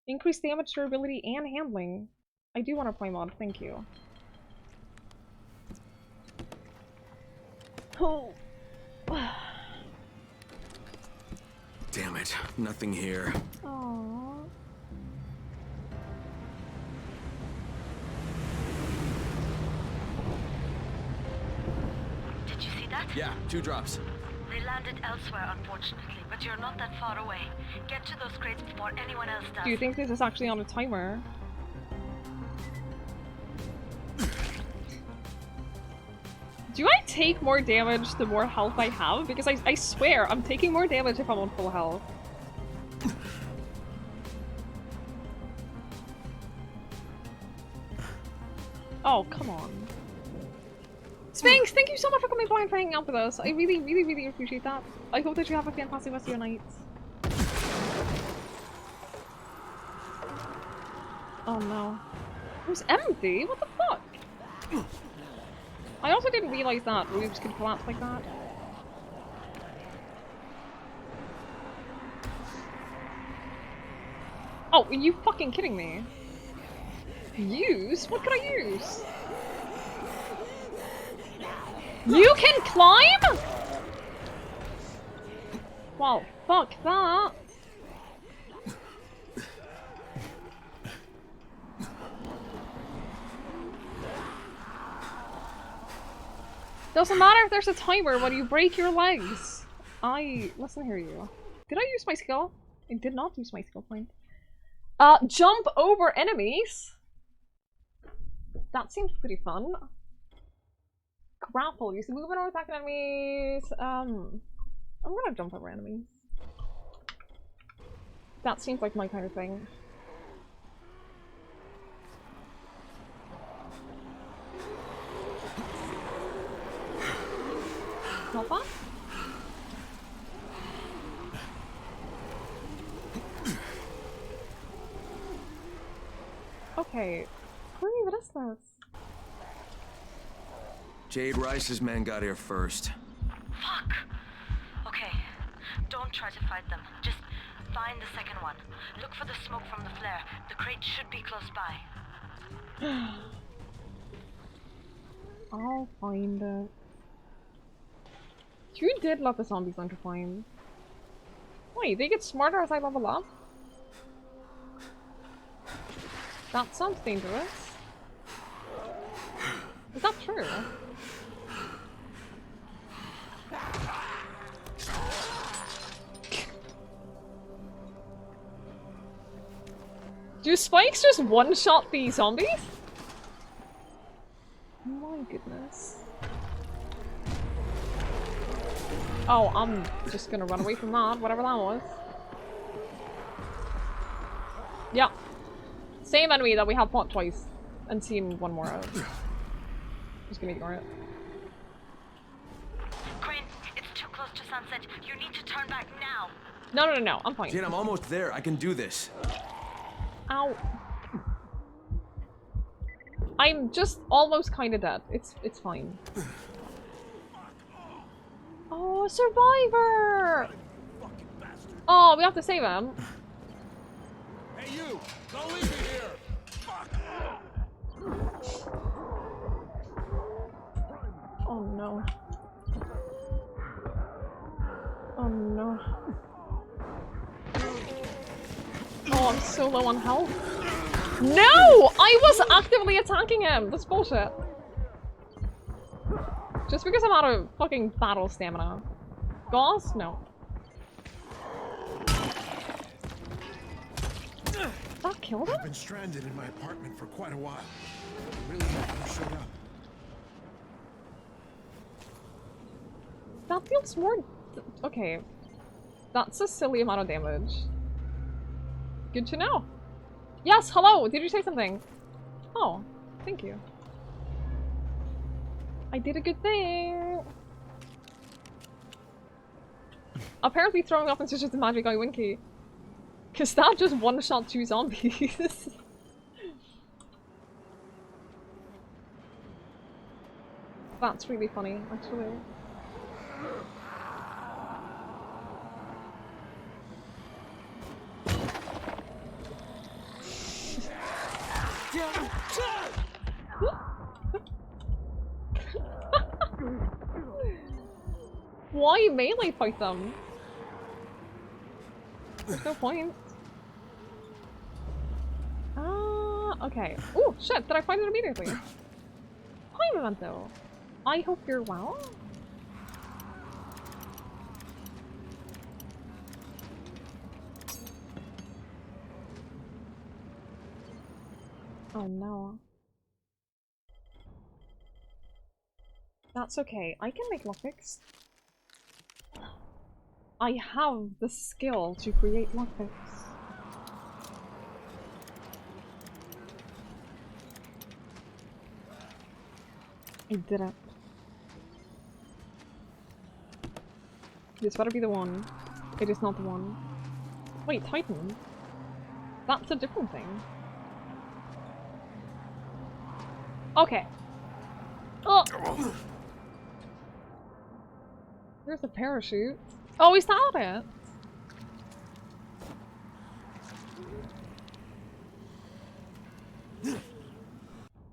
Increase damage, durability, and handling. I do want to play mod, thank you. Oh. Damn it, nothing here. Aww. Did you see that? Yeah, 2 drops. They landed elsewhere, unfortunately, but you're not that far away. Get to those crates before anyone else does. Do you think this is actually on a timer? Do I take more damage the more health I have? Because I swear, I'm taking more damage if I'm on full health. Oh, come on. Sphinx, thank you so much for coming by and for hanging out with us. I really, really, really appreciate that. I hope that you have a fantastic rest of your night. Oh no. It was empty? What the fuck? I also didn't realize that roofs could collapse like that. Oh, are you fucking kidding me? Use? What could I use? You can climb?! Well, fuck that. Doesn't matter if there's a timer when you break your legs. Listen here, you. Did I use my skill? I did not use my skill point. Jump over enemies? That seems pretty fun. Grapple. Use the movement or attack enemies. I'm gonna jump over enemies. That seems like my kind of thing. Not bad. Okay. Who even is this? Jade Rice's men got here first. Fuck! Okay, don't try to fight them. Just find the second one. Look for the smoke from the flare. The crate should be close by. I'll find it. You did let the zombies learn to climb. Wait, they get smarter as I level up? That sounds dangerous. Is that true? Do spikes just one-shot the zombies? My goodness. Oh, I'm just gonna run away from that, whatever that was. Yeah. Same enemy that we have fought twice and seen one more of. Just gonna ignore it. Crane, it's too close to sunset. You need to turn back now. No, I'm fine. Jade, I'm almost there. I can do this. Ow. I'm just almost kinda dead. It's fine. Oh, a survivor! Oh, we have to save him. Hey you! Don't leave me here! Fuck! Oh no. Oh no. Oh, I'm so low on health. No! I was actively attacking him! That's bullshit. Just because I'm out of fucking battle stamina. Boss? No. That killed him? I've been stranded in my apartment for quite a while. I really happy you showed up. That feels more... Okay. That's a silly amount of damage. Good to know. Yes, hello! Did you say something? Oh, thank you. I did a good thing! Apparently throwing up is just a magic eye winky. Cause that just one-shot 2 zombies. That's really funny, actually. Why melee fight them? There's no point. Okay. Oh shit, did I find it immediately? Hi, Memento. I hope you're well. Oh no. That's okay. I can make lockpicks. I have the skill to create lockpicks. I did it. This better be the one. It is not the one. Wait, Titan? That's a different thing. Okay. Oh! There's a parachute. Oh, is that it?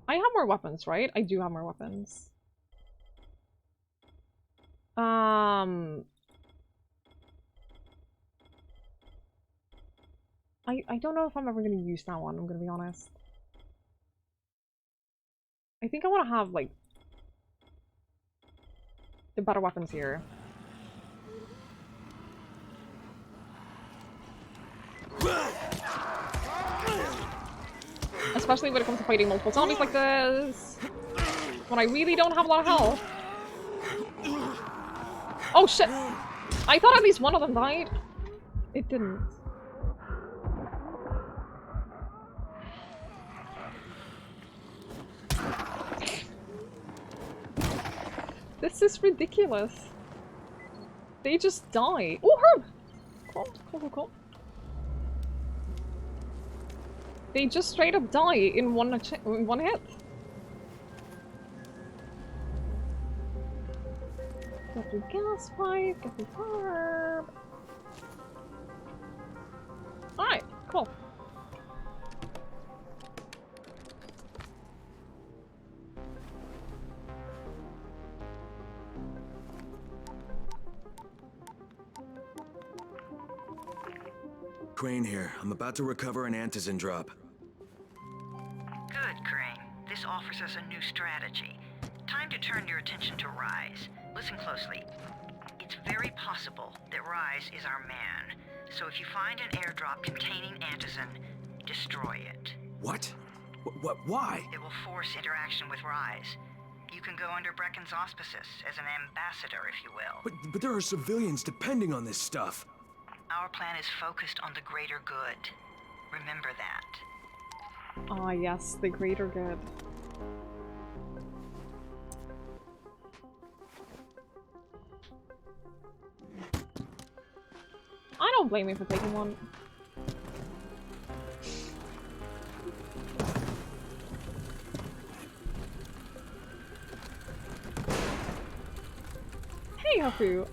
I have more weapons, right? I do have more weapons. I don't know if I'm ever gonna use that one, I'm gonna be honest. I think I want to have, like, the better weapons here. Especially when it comes to fighting multiple zombies like this. When I really don't have a lot of health. Oh shit! I thought at least one of them died. It didn't. This is ridiculous. They just die. Oh, herb! Cool, cool, cool, cool. They just straight up die in one hit. Get the gas pipe, get the herb. Alright, cool. Crane here. I'm about to recover an antizin drop. Good, Crane. This offers us a new strategy. Time to turn your attention to Rise. Listen closely. It's very possible that Rise is our man. So if you find an airdrop containing antizin, destroy it. What? Why? It will force interaction with Rise. You can go under Brecken's auspices as an ambassador, if you will. But there are civilians depending on this stuff. Our plan is focused on the greater good. Remember that. Ah, yes, the greater good. I don't blame you for taking one. Hey, Hafu.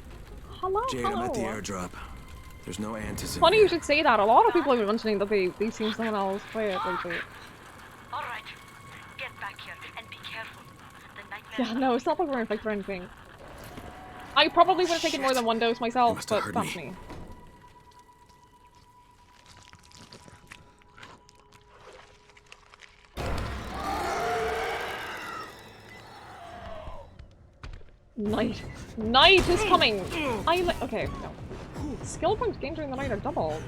Hello, Jade, hello. I'm at the airdrop. There's no antizin. Funny you should say that. A lot of people have been mentioning that they've seen someone else play it lately. Alright, get back here and be careful. The nightmare. Yeah, no, it's not like we're infected or anything. I probably would have taken more than one dose myself, but that's me. Night. Night is coming! Okay, no. Skill points gained during the night are doubled.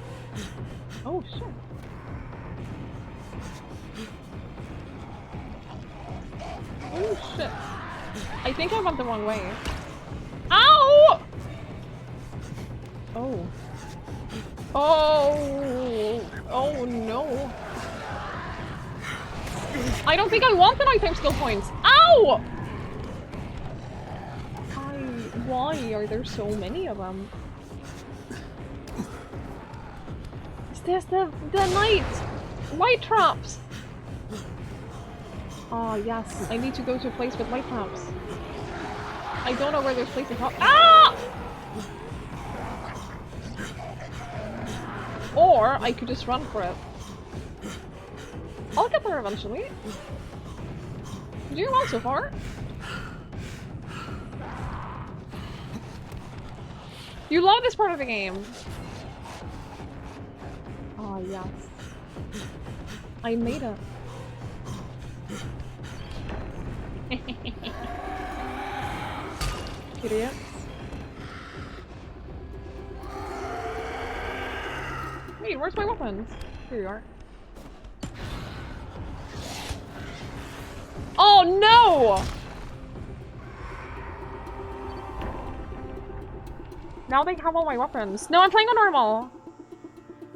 Oh, shit. Oh, shit. I think I went the wrong way. Ow! Oh. Oh. Oh, no. I don't think I want the nighttime skill points. Ow! Why are there so many of them? there's the light traps. Oh yes, I need to go to a place with light traps. I don't know where there's places. Ah! Or I could just run for it. I'll get there eventually. Doing well so far. You love this part of the game. Oh yes. I made it. Idiots. Wait, where's my weapons? Here you are. Oh no! Now they have all my weapons. No, I'm playing on normal.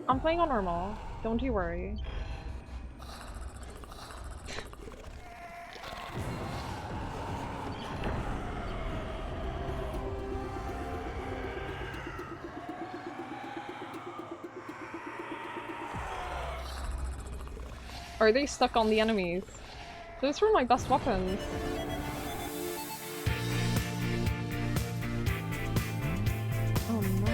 I'm playing on normal. Don't you worry. Are they stuck on the enemies? Those were my best weapons. Oh no.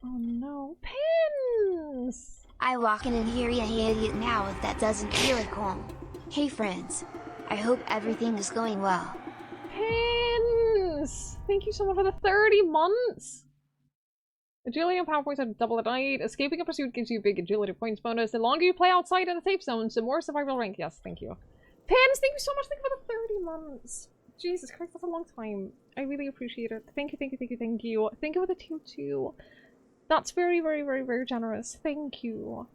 Oh no. Pins! I walk in and hear ya idiot now if that doesn't feel like home. Hey friends. I hope everything is going well. Pins! Thank you so much for the 30 months! Agility and power points are double at night. Escaping a pursuit gives you a big agility points bonus. The longer you play outside in the safe zones, the more survival rank. Yes, thank you. Pins, thank you so much. Thank you for the 30 months. Jesus Christ, that's a long time. I really appreciate it. Thank you, thank you, thank you, thank you. Thank you for the tier 2. That's very, very, very, very generous. Thank you.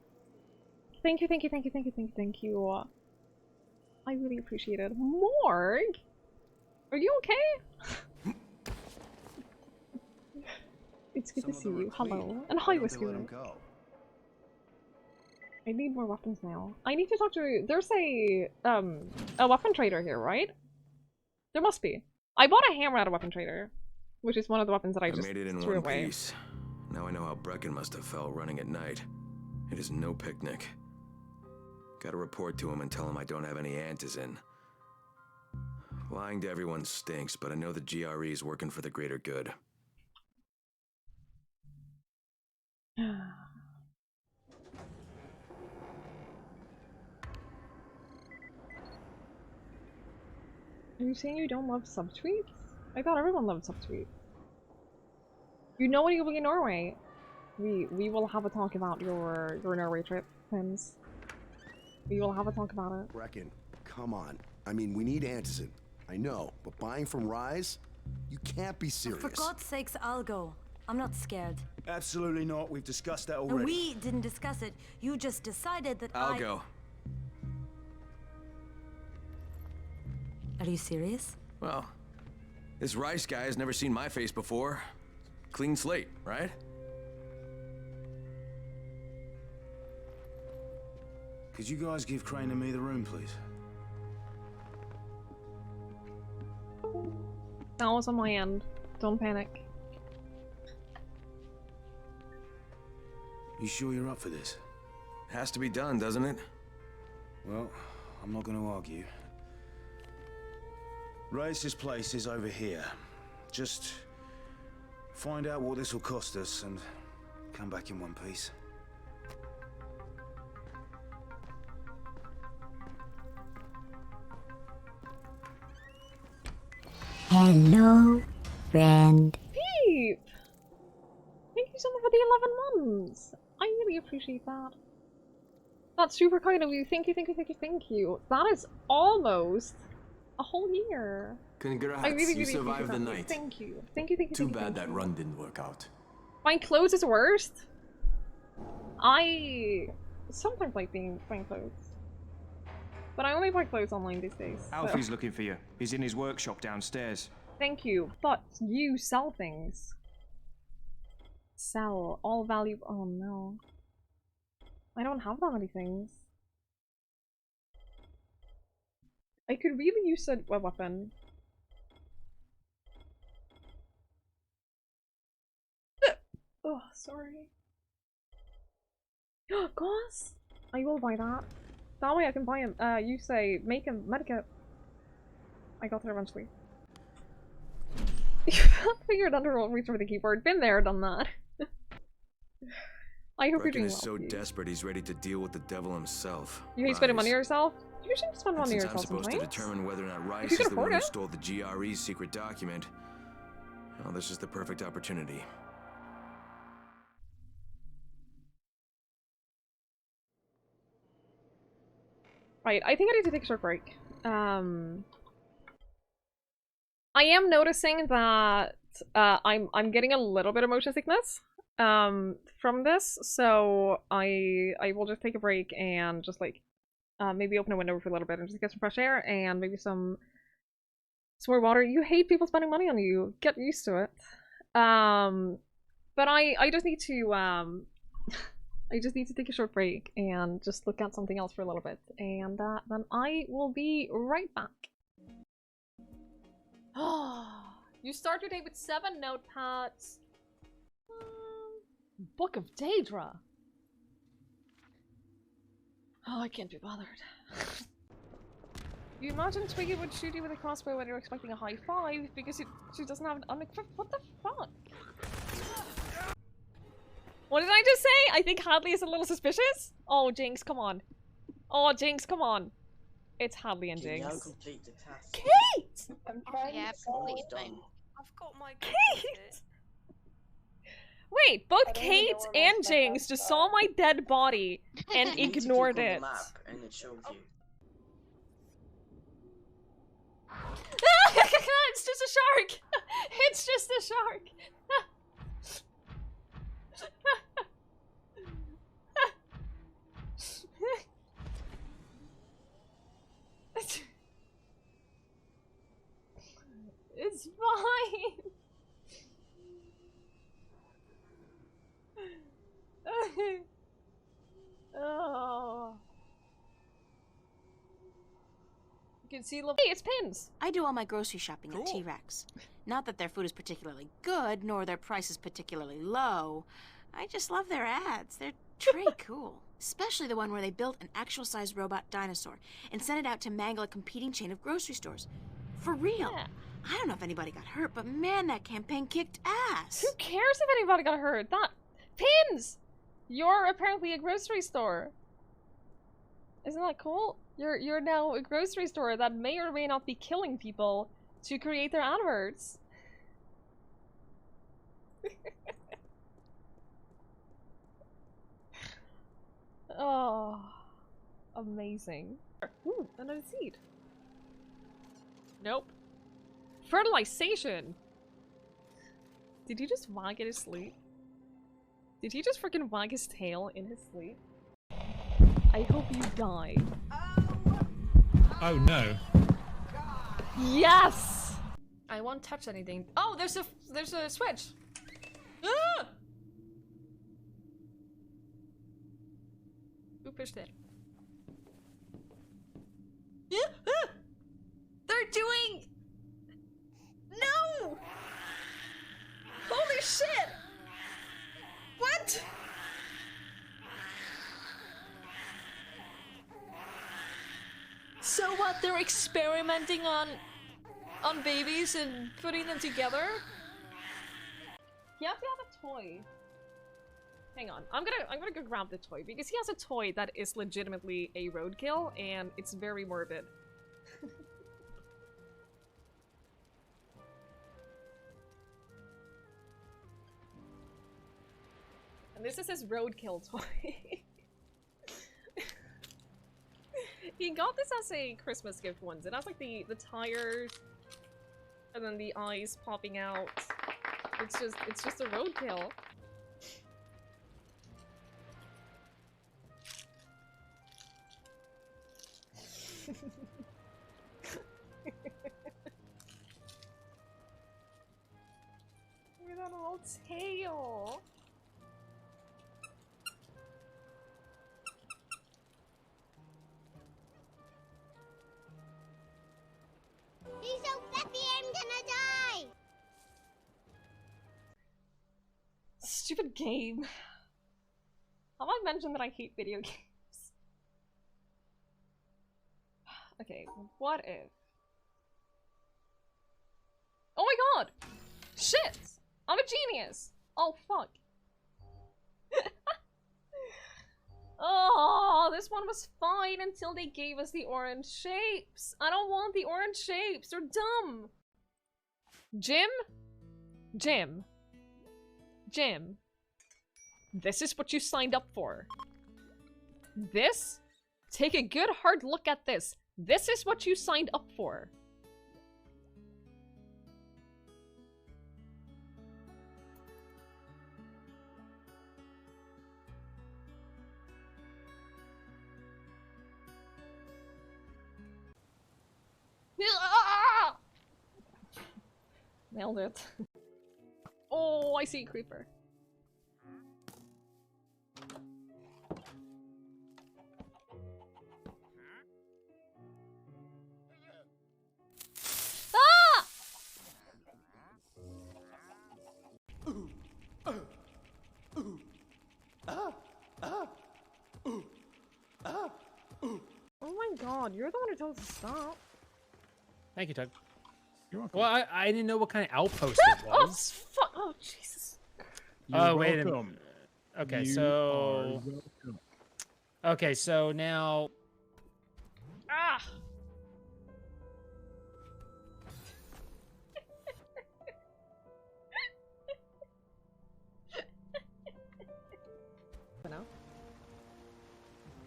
Thank you, thank you, thank you, thank you, thank you, thank you. I really appreciate it. Morg? Are you okay? It's good to see you. Hello. And hi, Whiskey. I need more weapons now. I need to talk to... There's a weapon trader here, right? There must be. I bought a hammer at a weapon trader, which is one of the weapons that I just made it in threw one away. piece. Now I know how Brecken must have felt running at night. It is no picnic. Gotta report to him and tell him I don't have any antizin. Lying to everyone stinks, but I know the GRE is working for the greater good. Are you saying you don't love subtweets? I thought everyone loved subtweets. You know when you'll be in Norway. We will have a talk about your Norway trip, Pims. We will have a talk about it. Brecken, come on. I mean, we need antizin. I know, but buying from Rise? You can't be serious. For God's sakes, I'll go. I'm not scared. Absolutely not. We've discussed that already. And we didn't discuss it. You just decided that I'll go. Are you serious? Well, this Rice guy has never seen my face before. Clean slate, right? Could you guys give Crane and me the room, please? That was on my end. Don't panic. You sure you're up for this? Has to be done, doesn't it? Well, I'm not going to argue. Race's place is over here. Just find out what this will cost us and come back in one piece. Hello, friend. Peep! Thank you so much for the 11 months. I really appreciate that. That's super kind of you. Thank you, thank you, thank you, thank you. That is almost a whole year. Congrats, I really, you really survived the appreciate that. night. Thank you. Thank you, thank you, Too thank you, bad thank that you. run didn't work out. Buying clothes is worst? I sometimes like buying clothes. But I only buy clothes online these days. So. Alfie's looking for you. He's in his workshop downstairs. Thank you, but you sell things. Sell all value. Oh no. I don't have that many things. I could really use a weapon. Oh, sorry. Gauze? I will buy that. That way I can buy him. You say make him medicate. I got there eventually. Figured under roll reach for the keyboard. Been there, done that. I hope you're Brecken doing is well. so desperate he's ready to deal with the devil himself. You hate spending money on Rise. yourself? You should spend money on Since yourself I'm supposed to sometimes. determine whether or not If Rice you is can the one afford who it. stole the GRE's secret document, well, this is the perfect opportunity. Right, I think I need to take a short break. I am noticing that I'm getting a little bit of motion sickness from this, so I will just take a break and just like maybe open a window for a little bit and just get some fresh air and maybe some more water. You hate people spending money on you. Get used to it. But I just need to I just need to take a short break and just look at something else for a little bit, and then I will be right back. You start your day with 7 notepads. Book of Daedra. Oh, I can't be bothered. You imagine Twiggy would shoot you with a crossbow when you're expecting a high five because she doesn't have an unequipped. What the fuck? What did I just say? I think Hadley is a little suspicious. Oh, Jinx, come on. Oh, Jinx, come on. It's Hadley and Jinx. Complete the task. Kate! I'm trying yeah, to solve completed it. mine. I've got my Kate! Wait, both Kate and Jinx just saw my dead body and You need to ignored click on it. the map and it shows you. It's just a shark! It's just a shark! It's fine! Oh. You can see hey, it's pins! I do all my grocery shopping at T-Rex. Not that their food is particularly good, nor their prices particularly low. I just love their ads. They're pretty cool. Especially the one where they built an actual-sized robot dinosaur and sent it out to mangle a competing chain of grocery stores. For real. Yeah. I don't know if anybody got hurt, but man, that campaign kicked ass. Who cares if anybody got hurt? That pins! You're apparently a grocery store. Isn't that cool? You're now a grocery store that may or may not be killing people to create their adverts. Oh, amazing. Ooh, another seed. Nope. Fertilization. Did he just wag in his sleep? Did he just freaking wag his tail in his sleep? I hope you die. Oh no. Yes! I won't touch anything. Oh, there's a switch. Ah! Who pushed it? They're doing... No! Holy shit! What? So what? They're experimenting on babies and putting them together? You have to have a toy. Hang on, I'm gonna go grab the toy because he has a toy that is legitimately a roadkill and it's very morbid. And this is his roadkill toy. He got this as a Christmas gift once. It has like the tires and then the eyes popping out. It's just a roadkill. Look at that little tail. He's so fluffy, I'm gonna die! stupid game. Have I mentioned that I hate video games? Okay, what if... Oh my god! Shit! I'm a genius! Oh fuck. Oh, this one was fine until they gave us the orange shapes. I don't want the orange shapes. They're dumb. Jim? Jim. Jim. This is what you signed up for. This? Take a good hard look at this. This is what you signed up for. Nailed it. Oh, I see a creeper. Ah! Oh my god, you're the one who told us to stop. Thank you, Tug. You're welcome. Well, I didn't know what kind of outpost it was. Oh, fuck! Oh, Jesus. Oh, wait a minute. Okay, so... Okay, so now... Ah! No?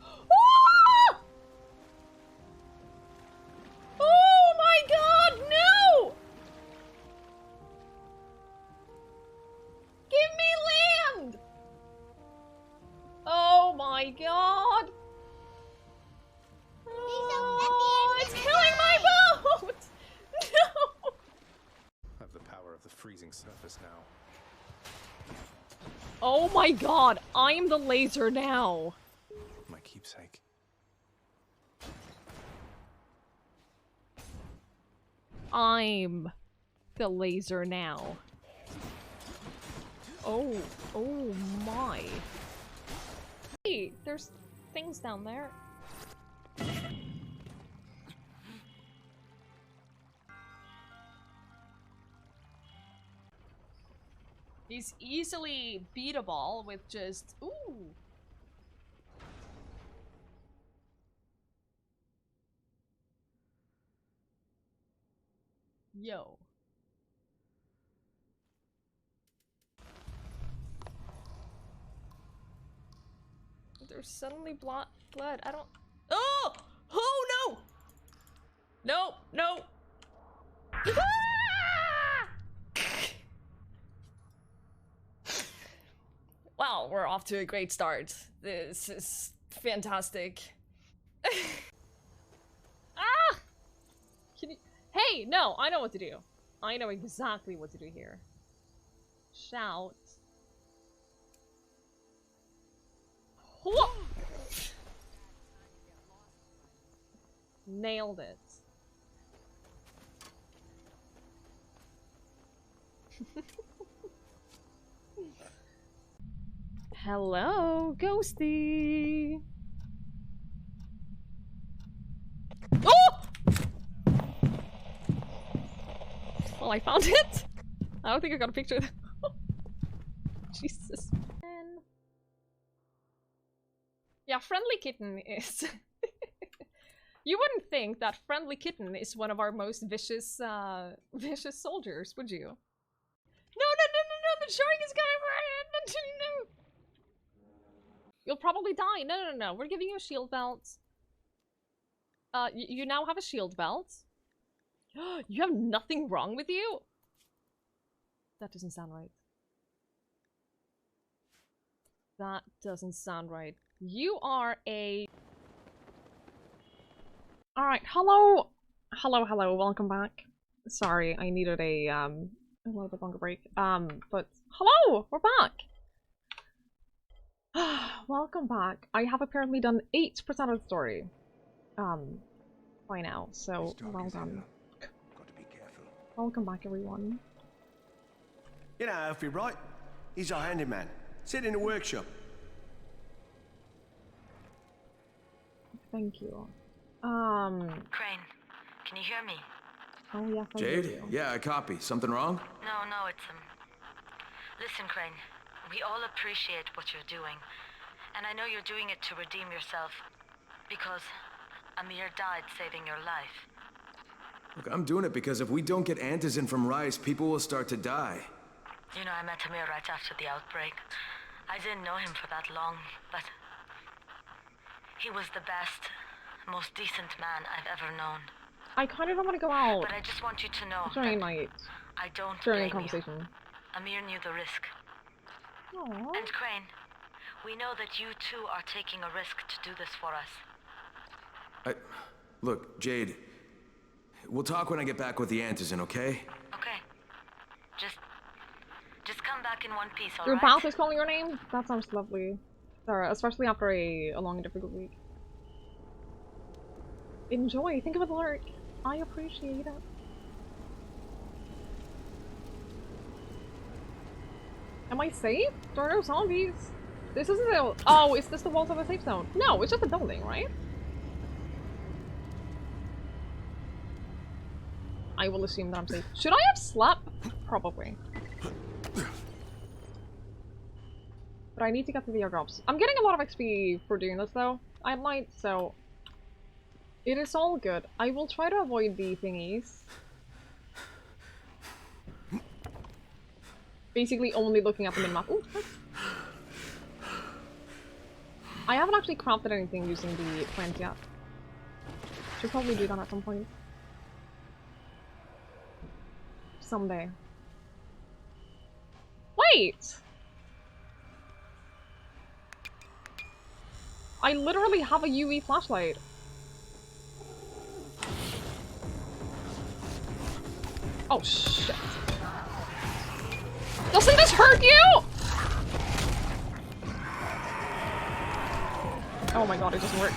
Ah! Oh my god, no! Give me land! Oh my god! Oh, it's killing my boat! No! I have the power of the freezing surface now. Oh my god, I'm the laser now. My keepsake. I'm the laser now. Oh, oh my. Hey, there's things down there. He's easily beatable with just... Ooh! Yo. There's suddenly blood. I don't... Oh! Oh no! No, no! Ah! Wow, we're off to a great start. This is fantastic. Ah! Can you... Hey, no, I know what to do. I know exactly what to do here. Shout. Whoa! Nailed it. Hello, Ghosty. Oh! Well, I found it. I don't think I got a picture. Jesus. Yeah, Friendly Kitten is... You wouldn't think that Friendly Kitten is one of our most vicious, vicious soldiers, would you? No, no, no, no, no, the shark is coming for it! No. You'll probably die. No, no, no, no, we're giving you a shield belt. You now have a shield belt. You have nothing wrong with you? That doesn't sound right. That doesn't sound right. You are a... Alright, hello! Hello, hello, welcome back. Sorry, I needed a little bit longer break. But hello! We're back! Welcome back. I have apparently done 8% of the story. By now, so well done. Got to be careful. Welcome back, everyone. You know, Alfie, right? He's our handyman. Sit in the workshop. Thank you. Crane, can you hear me? Oh yes, I hear Jade? you. Yeah, I copy. Something wrong? No, it's Listen, Crane, we all appreciate what you're doing. And I know you're doing it to redeem yourself. Because Amir died saving your life. Look, I'm doing it because if we don't get antizin from Rice, people will start to die. You know, I met Amir right after the outbreak. I didn't know him for that long, but he was the best, most decent man I've ever known. I kind of don't want to go out. But I just want you to know during that night. I don't During a blame conversation. you. Amir knew the risk. Aww. And Crane, we know that you too are taking a risk to do this for us. Look, Jade, we'll talk when I get back with the antizin, okay? Okay. Just come back in one piece, alright? Your boss is calling your name? That sounds lovely. Sarah, especially after a long and difficult week. Enjoy. Think of it, Lurk. I appreciate it. Am I safe? There are no zombies. This isn't a— oh, is this the walls of a safe zone? No, it's just a building, right? I will assume that I'm safe. Should I have slept? Probably. But I need to get to the airdrops. I'm getting a lot of XP for doing this though. I might, so it is all good. I will try to avoid the thingies. Basically only looking at the minimap. Ooh, I haven't actually crafted anything using the plants yet. Should probably do that at some point. Someday. Wait! I literally have a UV flashlight. Oh shit. Doesn't this hurt you? Oh my god, it doesn't work.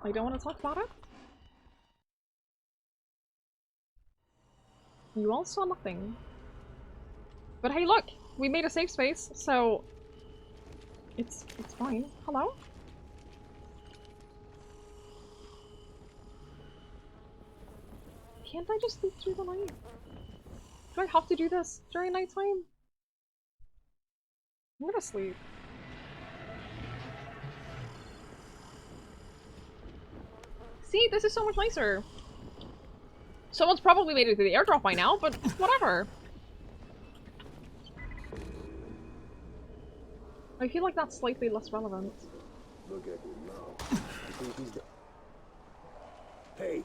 I don't want to talk about it. You all saw nothing. But hey, look! We made a safe space, so it's fine. Hello? Can't I just sleep through the night? Do I have to do this during nighttime? I'm gonna sleep. See, this is so much nicer. Someone's probably made it to the airdrop by now, but whatever. I feel like that's slightly less relevant. Look at him now. I think he's the... Hey,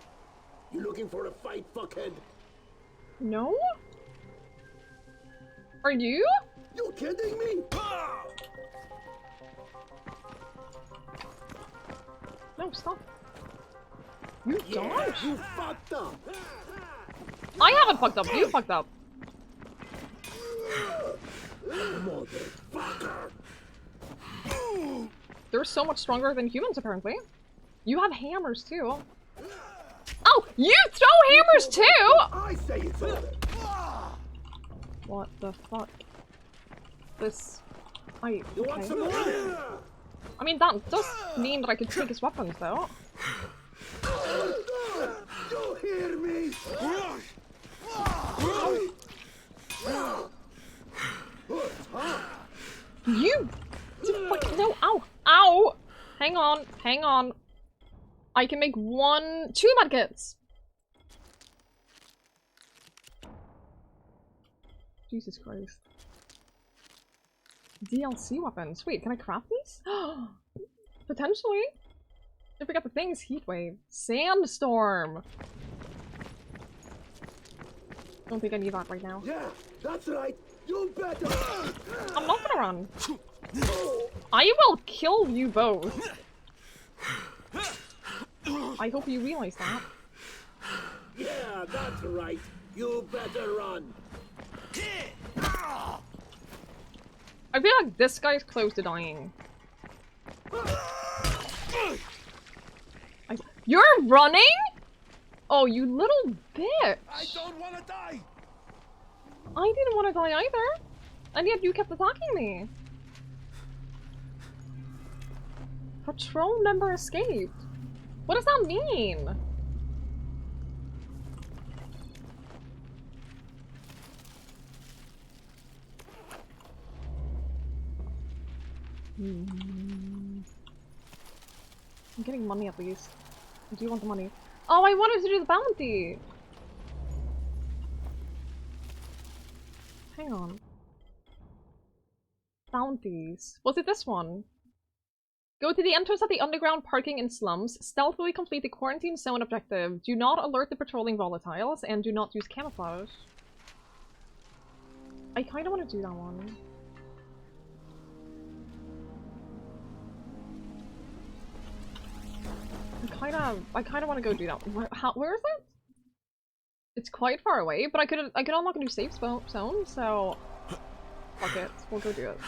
you looking for a fight, fuckhead? No? Are you? You kidding me? No, stop. You dodge? You fucked up. I haven't fucked up. You fucked up. Motherfucker. They're so much stronger than humans, apparently. You have hammers too. Oh, you throw hammers too? I say it's over. What the fuck? This... You want some more? I mean, that does mean that I could take his weapons, though. You hear me? You... No, ow! Ow! Hang on, hang on. I can make two medkits! Jesus Christ. DLC weapons. Wait, can I craft these? Potentially. If we got the things, heatwave. Sandstorm! Don't think I need that right now. Yeah, that's right. You better. I'm not gonna run. I will kill you both. I hope you realize that. Yeah, that's right. You better run. I feel like this guy's close to dying. You're running? Oh, you little bitch! I don't want to die. I didn't want to die either, and yet you kept attacking me. Patrol member escaped. What does that mean? I'm getting money at least. I do want the money. Oh, I wanted to do the bounty! Hang on. Bounties. Was it this one? Go to the entrance of the underground parking in slums, stealthily complete the quarantine zone objective, do not alert the patrolling volatiles, and do not use camouflage. I kinda wanna do that one. I kinda wanna go do that. Where is it? It's quite far away, but I could unlock a new safe zone, so fuck it, we'll go do it.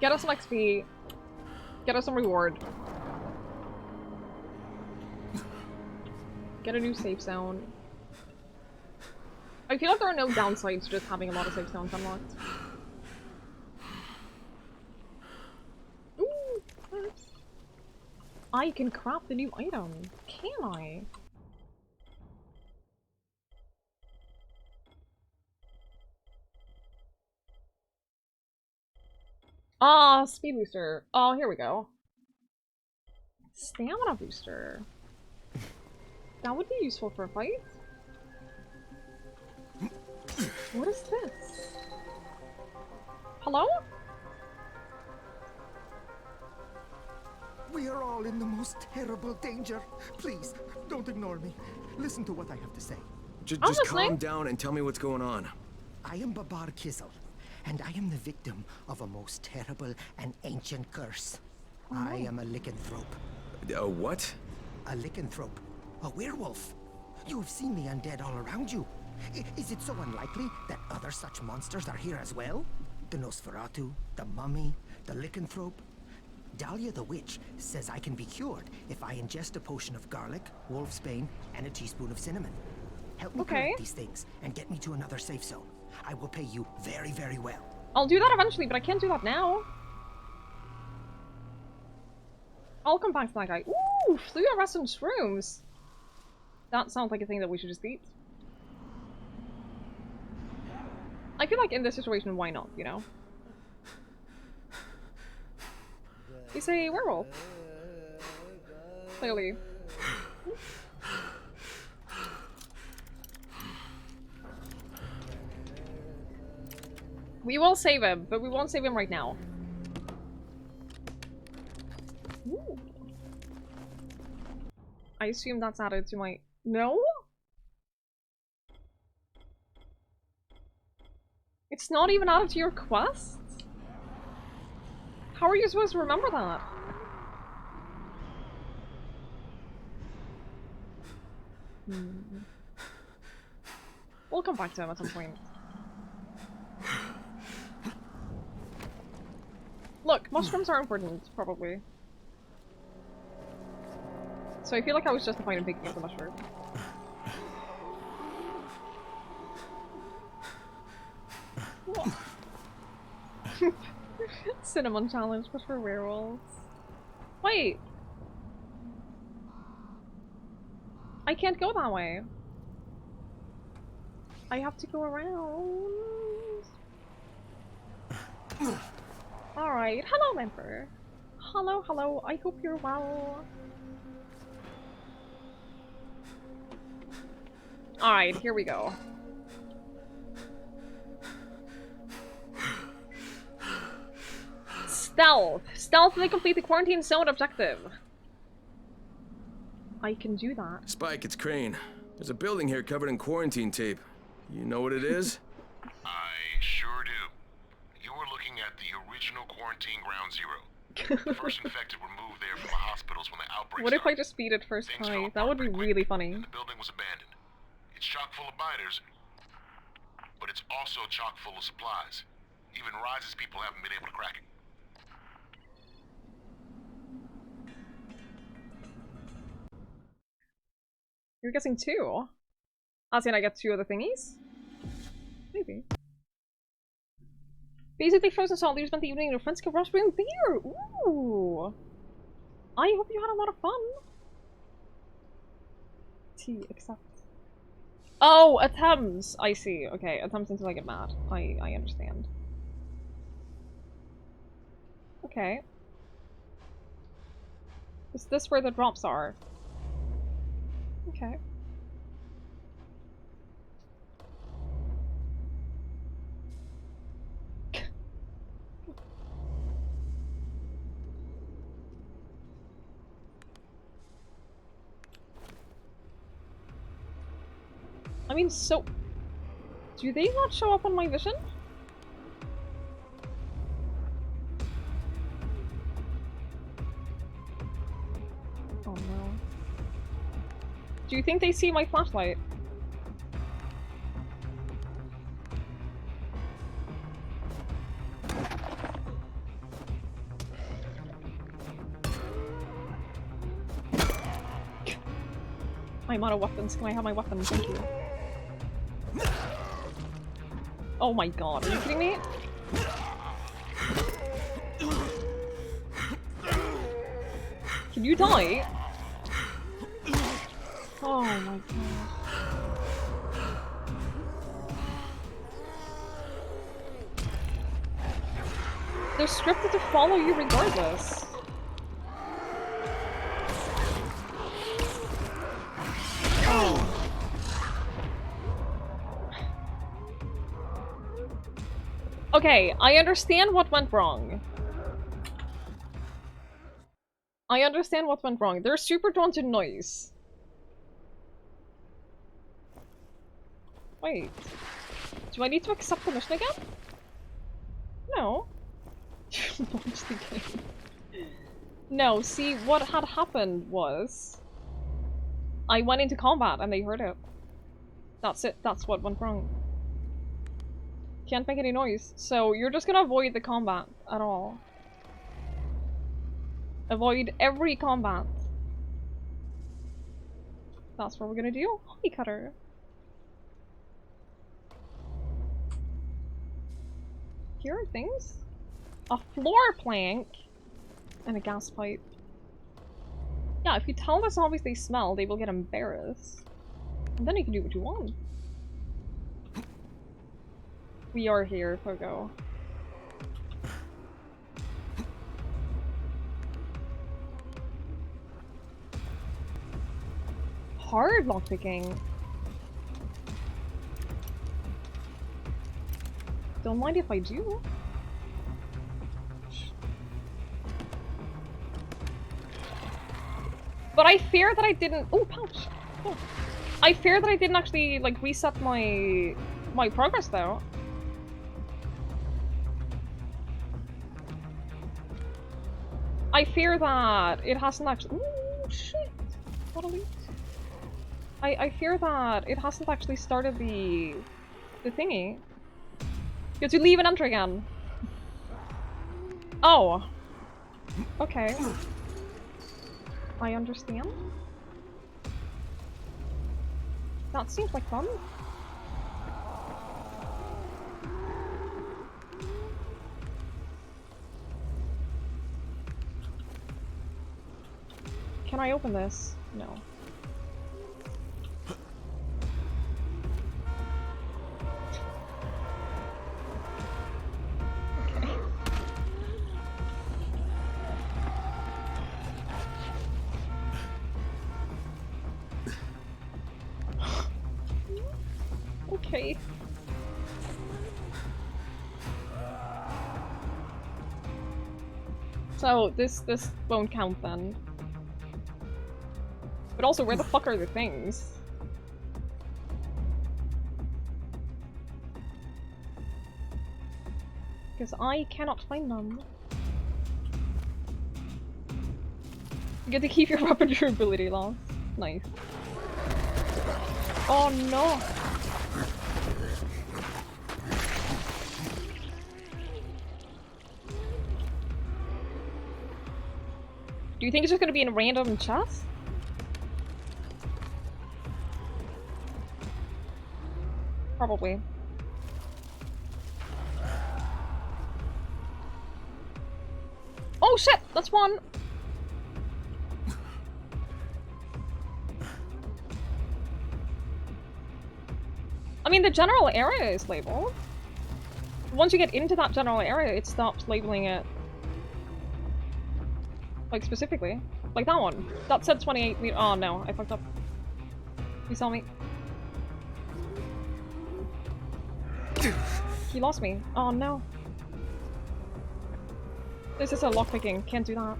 Get us some XP. Get us some reward. Get a new safe zone. I feel like there are no downsides to just having a lot of safe zones unlocked. Ooh, nice. I can craft a new item. Can I? Ah, speed booster. Oh, here we go. Stamina booster. That would be useful for a fight. What is this? Hello? We are all in the most terrible danger. Please, don't ignore me. Listen to what I have to say. Just calm down and tell me what's going on. I am Babar Kizel, and I am the victim of a most terrible and ancient curse. I am a lycanthrope. A what? A lycanthrope. A werewolf. You have seen the undead all around you. Is it so unlikely that other such monsters are here as well? The Nosferatu, the mummy, the lycanthrope. Dahlia the witch says I can be cured if I ingest a potion of garlic, wolfsbane, and a teaspoon of cinnamon. Help me collect these things and get me to another safe zone. I will pay you very, very well. I'll do that eventually, but I can't do that now. I'll come back to that guy. Ooh, fluorescent shrooms. That sounds like a thing that we should just eat. I feel like in this situation, why not, you know? He's a werewolf. Clearly. We will save him, but we won't save him right now. Ooh. I assume that's added to my... No? It's not even added to your quest? How are you supposed to remember that? We'll come back to him at some point. Look, mushrooms are important, probably. So I feel like I was justified in picking up the mushroom. Cinnamon challenge, but for werewolves. Wait! I can't go that way. I have to go around. Alright, hello Emperor. Hello, hello, I hope you're well. Alright, here we go. Stealth! Stealthily complete the quarantine zone objective. I can do that. Spike, it's Crane. There's a building here covered in quarantine tape. You know what it is? I sure do. You were looking at the original quarantine ground zero. The first infected were moved there from the hospitals when the outbreak What started. if I just beat it first try? That would be really funny. The building was abandoned. It's chock full of biters, but it's also chock full of supplies. Even Rise's people haven't been able to crack it. You're guessing 2? As in I get 2 other thingies? Maybe. Basically, frozen soldiers spent the evening in a friend's garage brewing beer! Ooh! I hope you had a lot of fun! T, accept. Oh, attempts! I see. Okay, attempts until I get mad. I understand. Okay. Is this where the drops are? Okay. I mean, so... Do they not show up on my vision? Oh no. Do you think they see my flashlight? I'm out of weapons. Can I have my weapons? Thank you. Oh my god, are you kidding me? Can you die? Oh my god. They're scripted to follow you regardless. Oh. Okay, I understand what went wrong. I understand what went wrong. They're super drawn to noise. Wait. Do I need to accept the mission again? No. Launch the game. No, see, what had happened was... I went into combat and they heard it. That's it. That's what went wrong. Can't make any noise. So you're just gonna avoid the combat at all. Avoid every combat. That's what we're gonna do. Honey cutter. Here are things. A floor plank. And a gas pipe. Yeah, if you tell the zombies they smell, they will get embarrassed. And then you can do what you want. We are here, Pogo. Hard lockpicking. Don't mind if I do. But I fear that I didn't— oh, pouch! Oh. I fear that I didn't actually, like, reset my progress, though. I fear that it hasn't actually— ooh, shit! What a leak. I fear that it hasn't actually started the thingy. You have to leave and enter again. Oh. Okay. I understand. That seems like fun. Can I open this? No. Okay. So this won't count then. But also, where the fuck are the things? Because I cannot find them. You get to keep your weapon durability long. Nice. Oh no! Do you think it's just gonna be in random chests? Probably. Oh shit! That's one! I mean, the general area is labeled. Once you get into that general area, it stops labeling it. Like, specifically. Like that one. That said 28 meters. Oh no, I fucked up. You saw me. He lost me. Oh no. This is a lockpicking. Can't do that.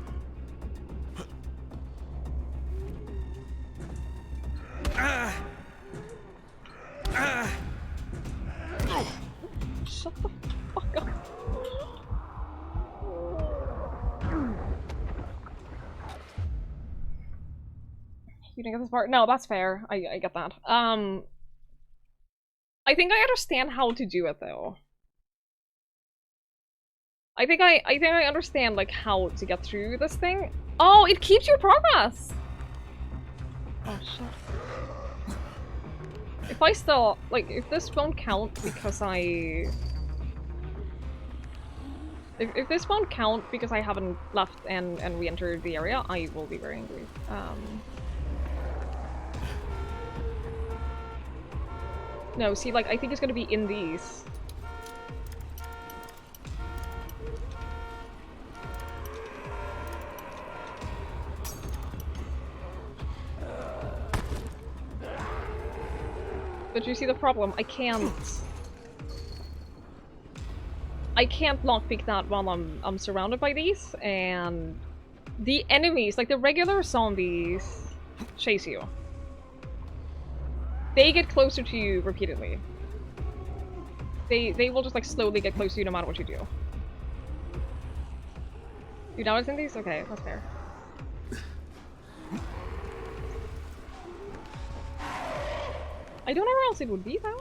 Shut the fuck up. You didn't get this part? No, that's fair. I get that. I think I understand how to do it though. I think I understand like how to get through this thing. Oh, it keeps your progress. Oh shit. If I still like if this won't count because if this won't count because I haven't left and re-entered the area, I will be very angry. No, see, like I think it's gonna be in these. But you see the problem? I can't lockpick that while I'm surrounded by these, and the enemies, like the regular zombies, chase you. They get closer to you repeatedly. They will just like slowly get close to you no matter what you do. You know what's in these? Okay, that's fair. I don't know where else it would be though.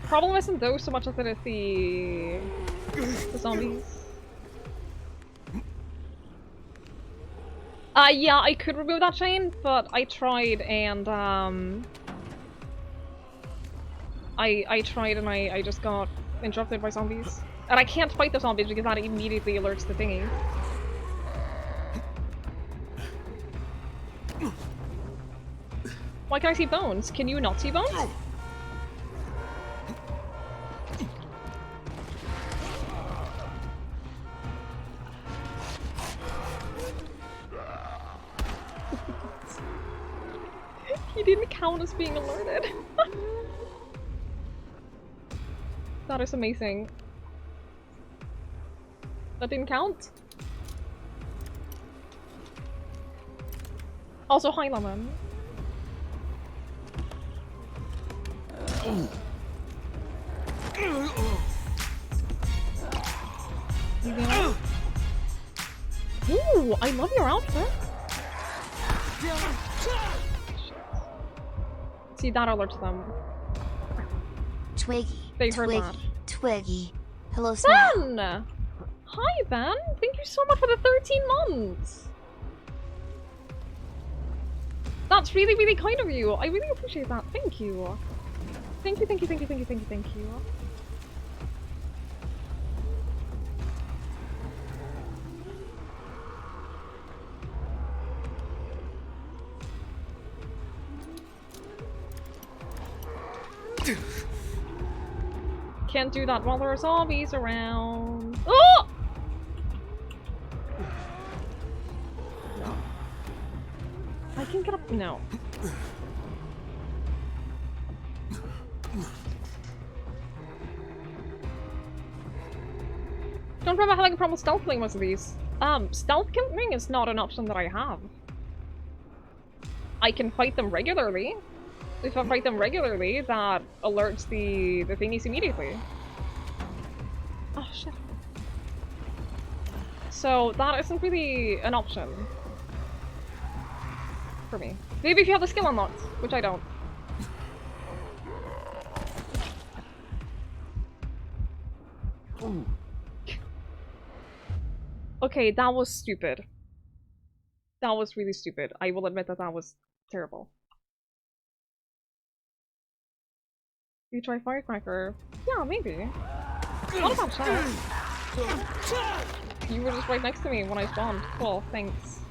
Problem isn't those so much as it is the zombies. Yeah, I could remove that chain, but I tried and I tried and I just got interrupted by zombies. And I can't fight the zombies because that immediately alerts the thingy. Why can I see bones? Can you not see bones? He didn't count as being alerted. That is amazing. That didn't count? Also, hi, Lemon. Ooh, I love your outfit. See, that alerts them. Twiggy. They heard Twiggy. that. Twiggy. Hello, Snap. Ben! Hi, Ben. Thank you so much for the 13 months. That's really, really kind of you. I really appreciate that. Thank you. Thank you, thank you, thank you, thank you, thank you, thank you. Can't do that while there are zombies around. Oh! No. I can get up. No. Don't remember having a problem stealth killing most of these. Stealth killing is not an option that I have. I can fight them regularly. If I fight them regularly, that alerts the thingies immediately. Oh shit. So that isn't really an option for me. Maybe if you have the skill unlocked, which I don't. Ooh. Okay, that was stupid. That was really stupid. I will admit that that was terrible. You try Firecracker? Yeah, maybe. Not a bad shot. You were just right next to me when I spawned. Cool, thanks.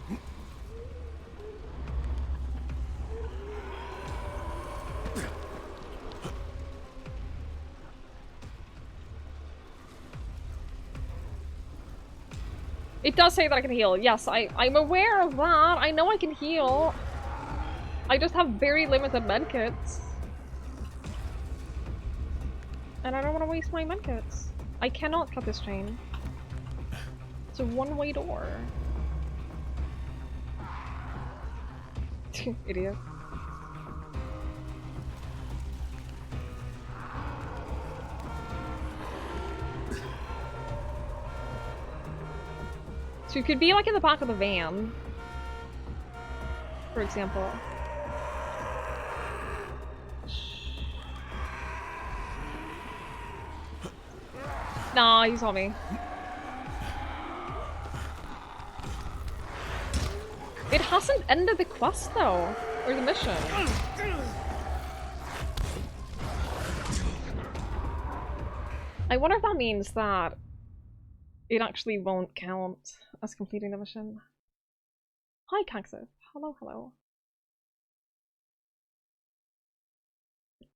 It does say that I can heal. Yes, I'm aware of that. I know I can heal. I just have very limited medkits. And I don't want to waste my medkits. I cannot cut this chain. It's a one-way door. Idiot. So you could be like in the back of the van, for example. Nah, he saw me. It hasn't ended the quest though, or the mission. I wonder if that means that it actually won't count as completing the mission. Hi, Caxif. Hello, hello.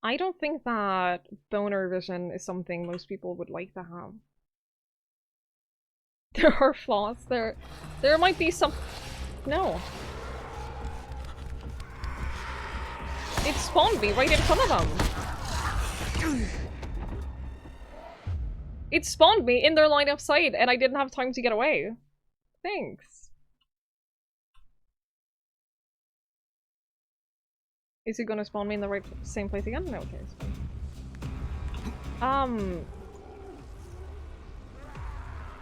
I don't think that boner vision is something most people would like to have. There are flaws. There might be some... No. It spawned me right in front of them. It spawned me in their line of sight and I didn't have time to get away. Thanks. Is it gonna spawn me in the same place again? No, okay, it's fine.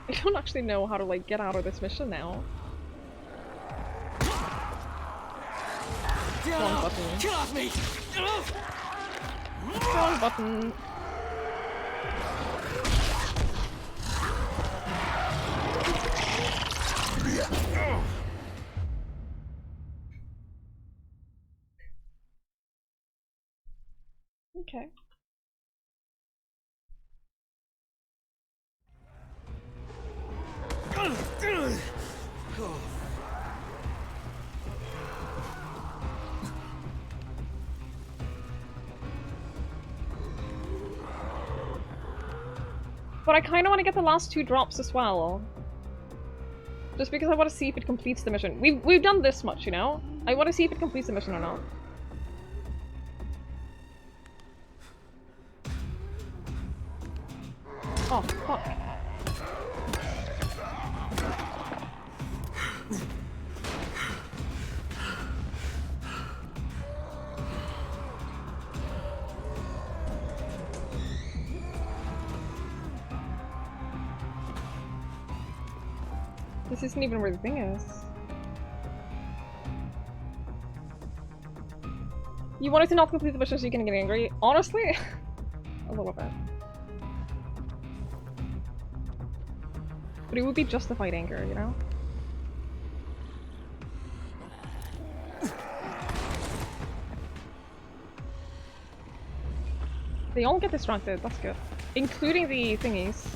I don't actually know how to like get out of this mission now. Wrong button. Get off me! Wrong button. Okay. But I kind of want to get the last 2 drops as well. Just because I want to see if it completes the mission. We've done this much, you know? I want to see if it completes the mission or not. Oh, fuck. This isn't even where the thing is. You wanted to not complete the mission so you can get angry? Honestly? A little bit. But it would be justified anger, you know? They all get distracted, that's good. Including the thingies.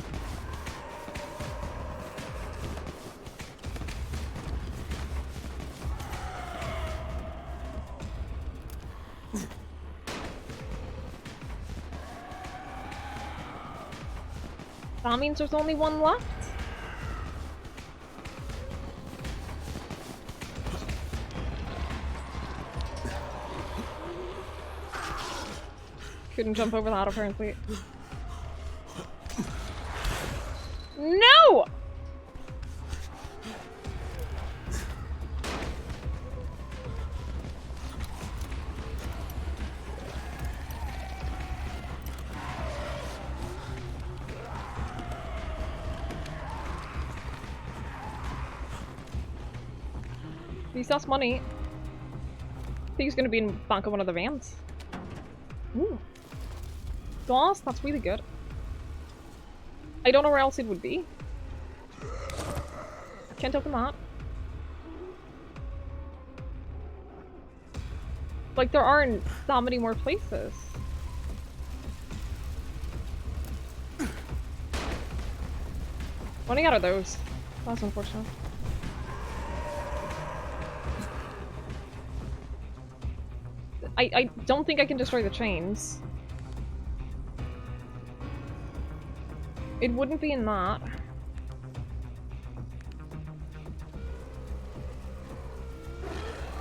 That means there's only one left? Couldn't jump over that apparently. No! At least that's money. I think he's gonna be in the back of one of the vans. Ooh. Glass, that's really good. I don't know where else it would be. Can't open that. Like, there aren't that many more places. Running out of those. That's unfortunate. I don't think I can destroy the chains. It wouldn't be in that.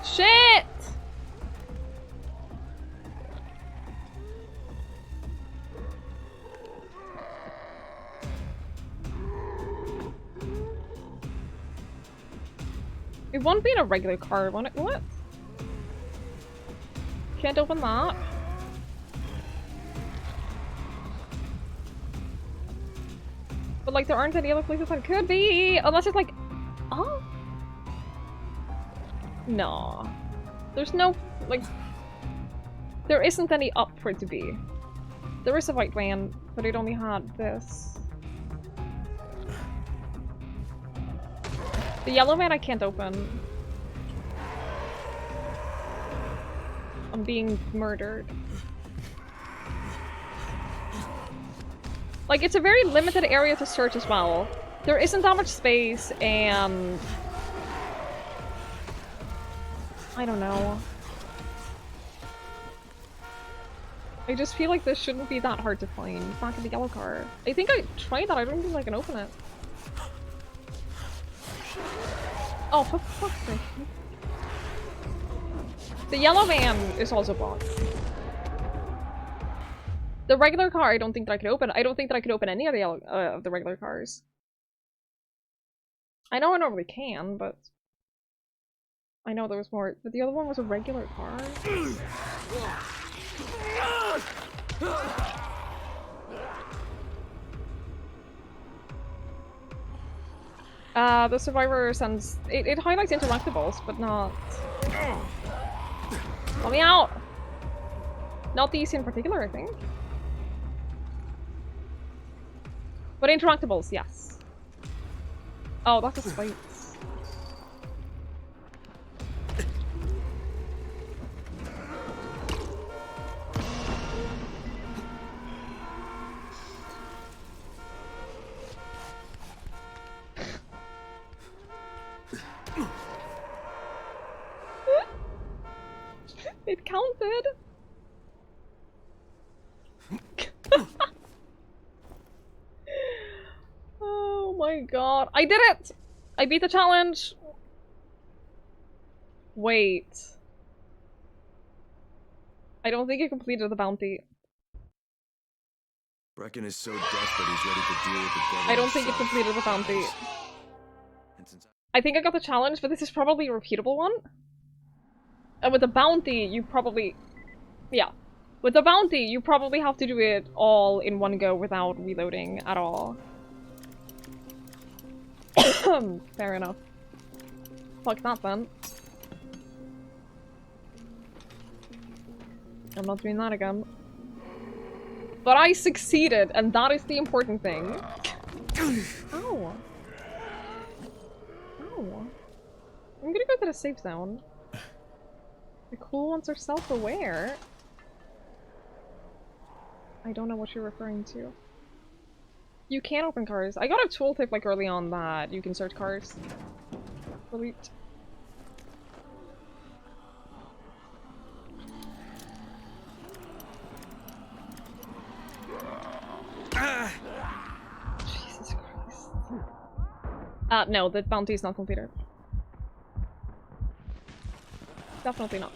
Shit! It won't be in a regular car, won't it? What? Can't open that. But like, there aren't any other places that it could be, unless it's like, oh, no, there's no like, there isn't any up for it to be. There is a white van, but it only had this. The yellow van I can't open. I'm being murdered. Like, it's a very limited area to search as well. There isn't that much space, and I don't know. I just feel like this shouldn't be that hard to find. Back in the yellow car. I think I tried that. I don't think I can open it. Oh, for fuck's sake. The yellow van is also blocked. The regular car, I don't think that I could open. I don't think that I could open any of the yellow, of the regular cars. I know I normally can, but I know there was more. But the other one was a regular car. The survivor sends it highlights interactables, but not. Let me out! Not these in particular, I think. But interactables, yes. Oh, that's a spite. It counted! Oh my god. I did it! I beat the challenge! Wait. I don't think I completed the bounty. Brecken is so desperate he's ready to deal with the government. I don't think it completed the bounty. I think I got the challenge, but this is probably a repeatable one. And with the bounty, you probably... Yeah. With the bounty, you probably have to do it all in one go without reloading at all. Fair enough. Fuck that then. I'm not doing that again. But I succeeded, and that is the important thing. Ow. Ow. I'm gonna go to the safe zone. The cool ones are self-aware. I don't know what you're referring to. You can open cars. I got a tooltip like early on that you can search cars. Delete. Jesus Christ. No, the bounty is not completed. Definitely not.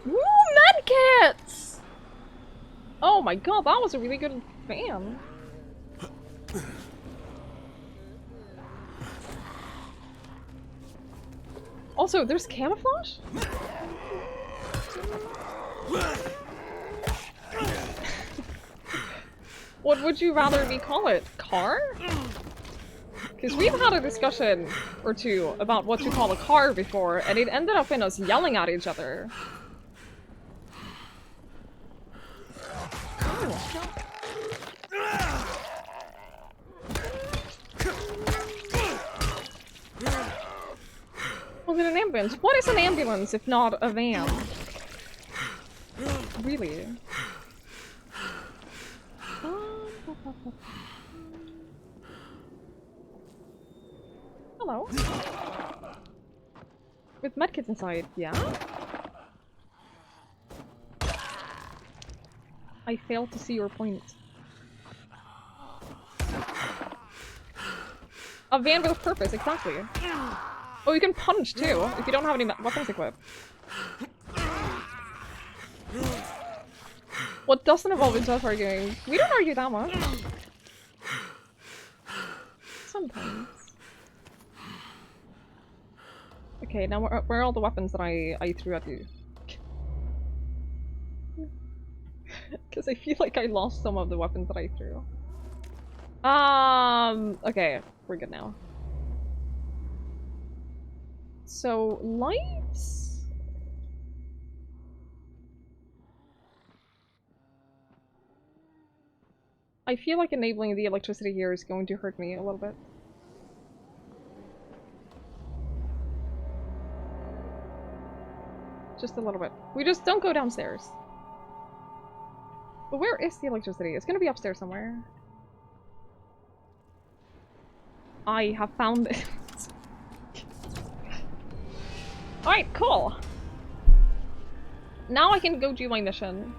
Woo, medkits! Oh my god, that was a really good fan. Also, there's camouflage? What would you rather me call it? Car? Because we've had a discussion or two about what to call a car before, and it ended up in us yelling at each other. Was it an ambulance? What is an ambulance if not a van? Really? Hello. With medkits inside, yeah? I failed to see your point. A van with a purpose, exactly. Oh, you can punch too, if you don't have any weapons equipped. What doesn't involve in arguing? We don't argue that much. Sometimes. Okay, now where are all the weapons that I threw at you? Because I feel like I lost some of the weapons that I threw. Okay, we're good now. So, lights? I feel like enabling the electricity here is going to hurt me a little bit. Just a little bit. We just don't go downstairs. But where is the electricity? It's gonna be upstairs somewhere. I have found it. Alright, cool. Now I can go do my mission.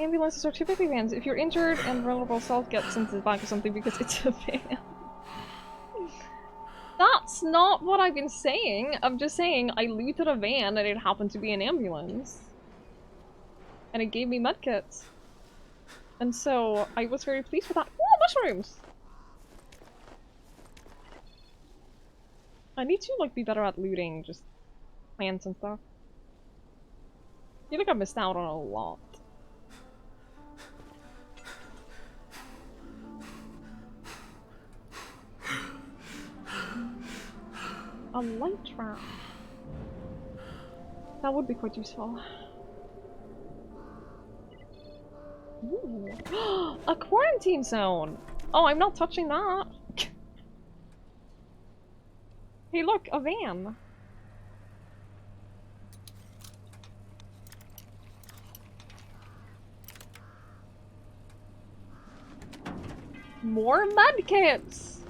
Ambulances are typically vans. If you're injured and vulnerable, self gets into the back or something because it's a van. That's not what I've been saying. I'm just saying I looted a van and it happened to be an ambulance. And it gave me medkits. And so I was very pleased with that. Ooh, mushrooms! I need to like be better at looting just plants and stuff. I feel like I missed out on a lot. A light trap. That would be quite useful. Ooh. A quarantine zone! Oh, I'm not touching that. Hey look, a van. More medkits!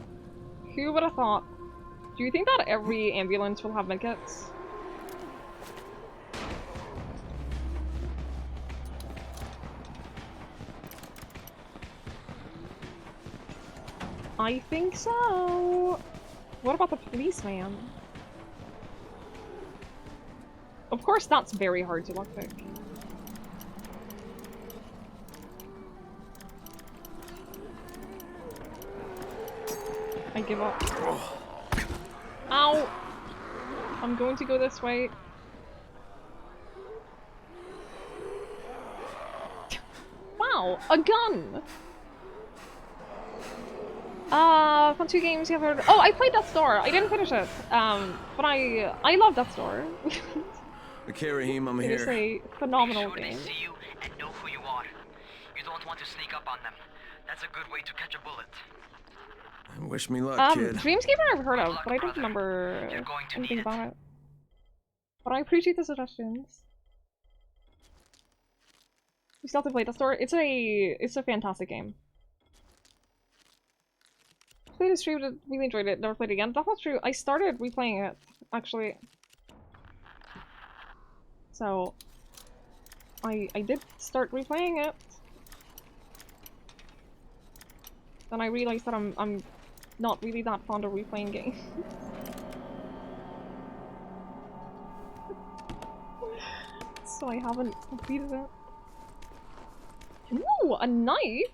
Who would have thought? Do you think that every ambulance will have medkits? I think so. What about the policeman? Of course, that's very hard to lockpick. I give up. Ow! I'm going to go this way. Wow, a gun! From 2 games you have heard. Oh, I played Death's Door. I didn't finish it. But I love Death's Door. Okay, Raheem, I'm It is here. a phenomenal Make sure game. they see you and know who you are. You don't want to sneak up on them. That's a good way to catch a bullet. Wish me luck, kid. Dreamscaper I've heard of, but I don't remember anything about it. But I appreciate the suggestions. You still have to play Death's Door. It's a fantastic game. Played it, streamed it, really enjoyed it, never played it again. That's not true. I started replaying it, actually. So I did start replaying it. Then I realized that I'm not really that fond of replaying games. So I haven't completed it. Ooh, a knife?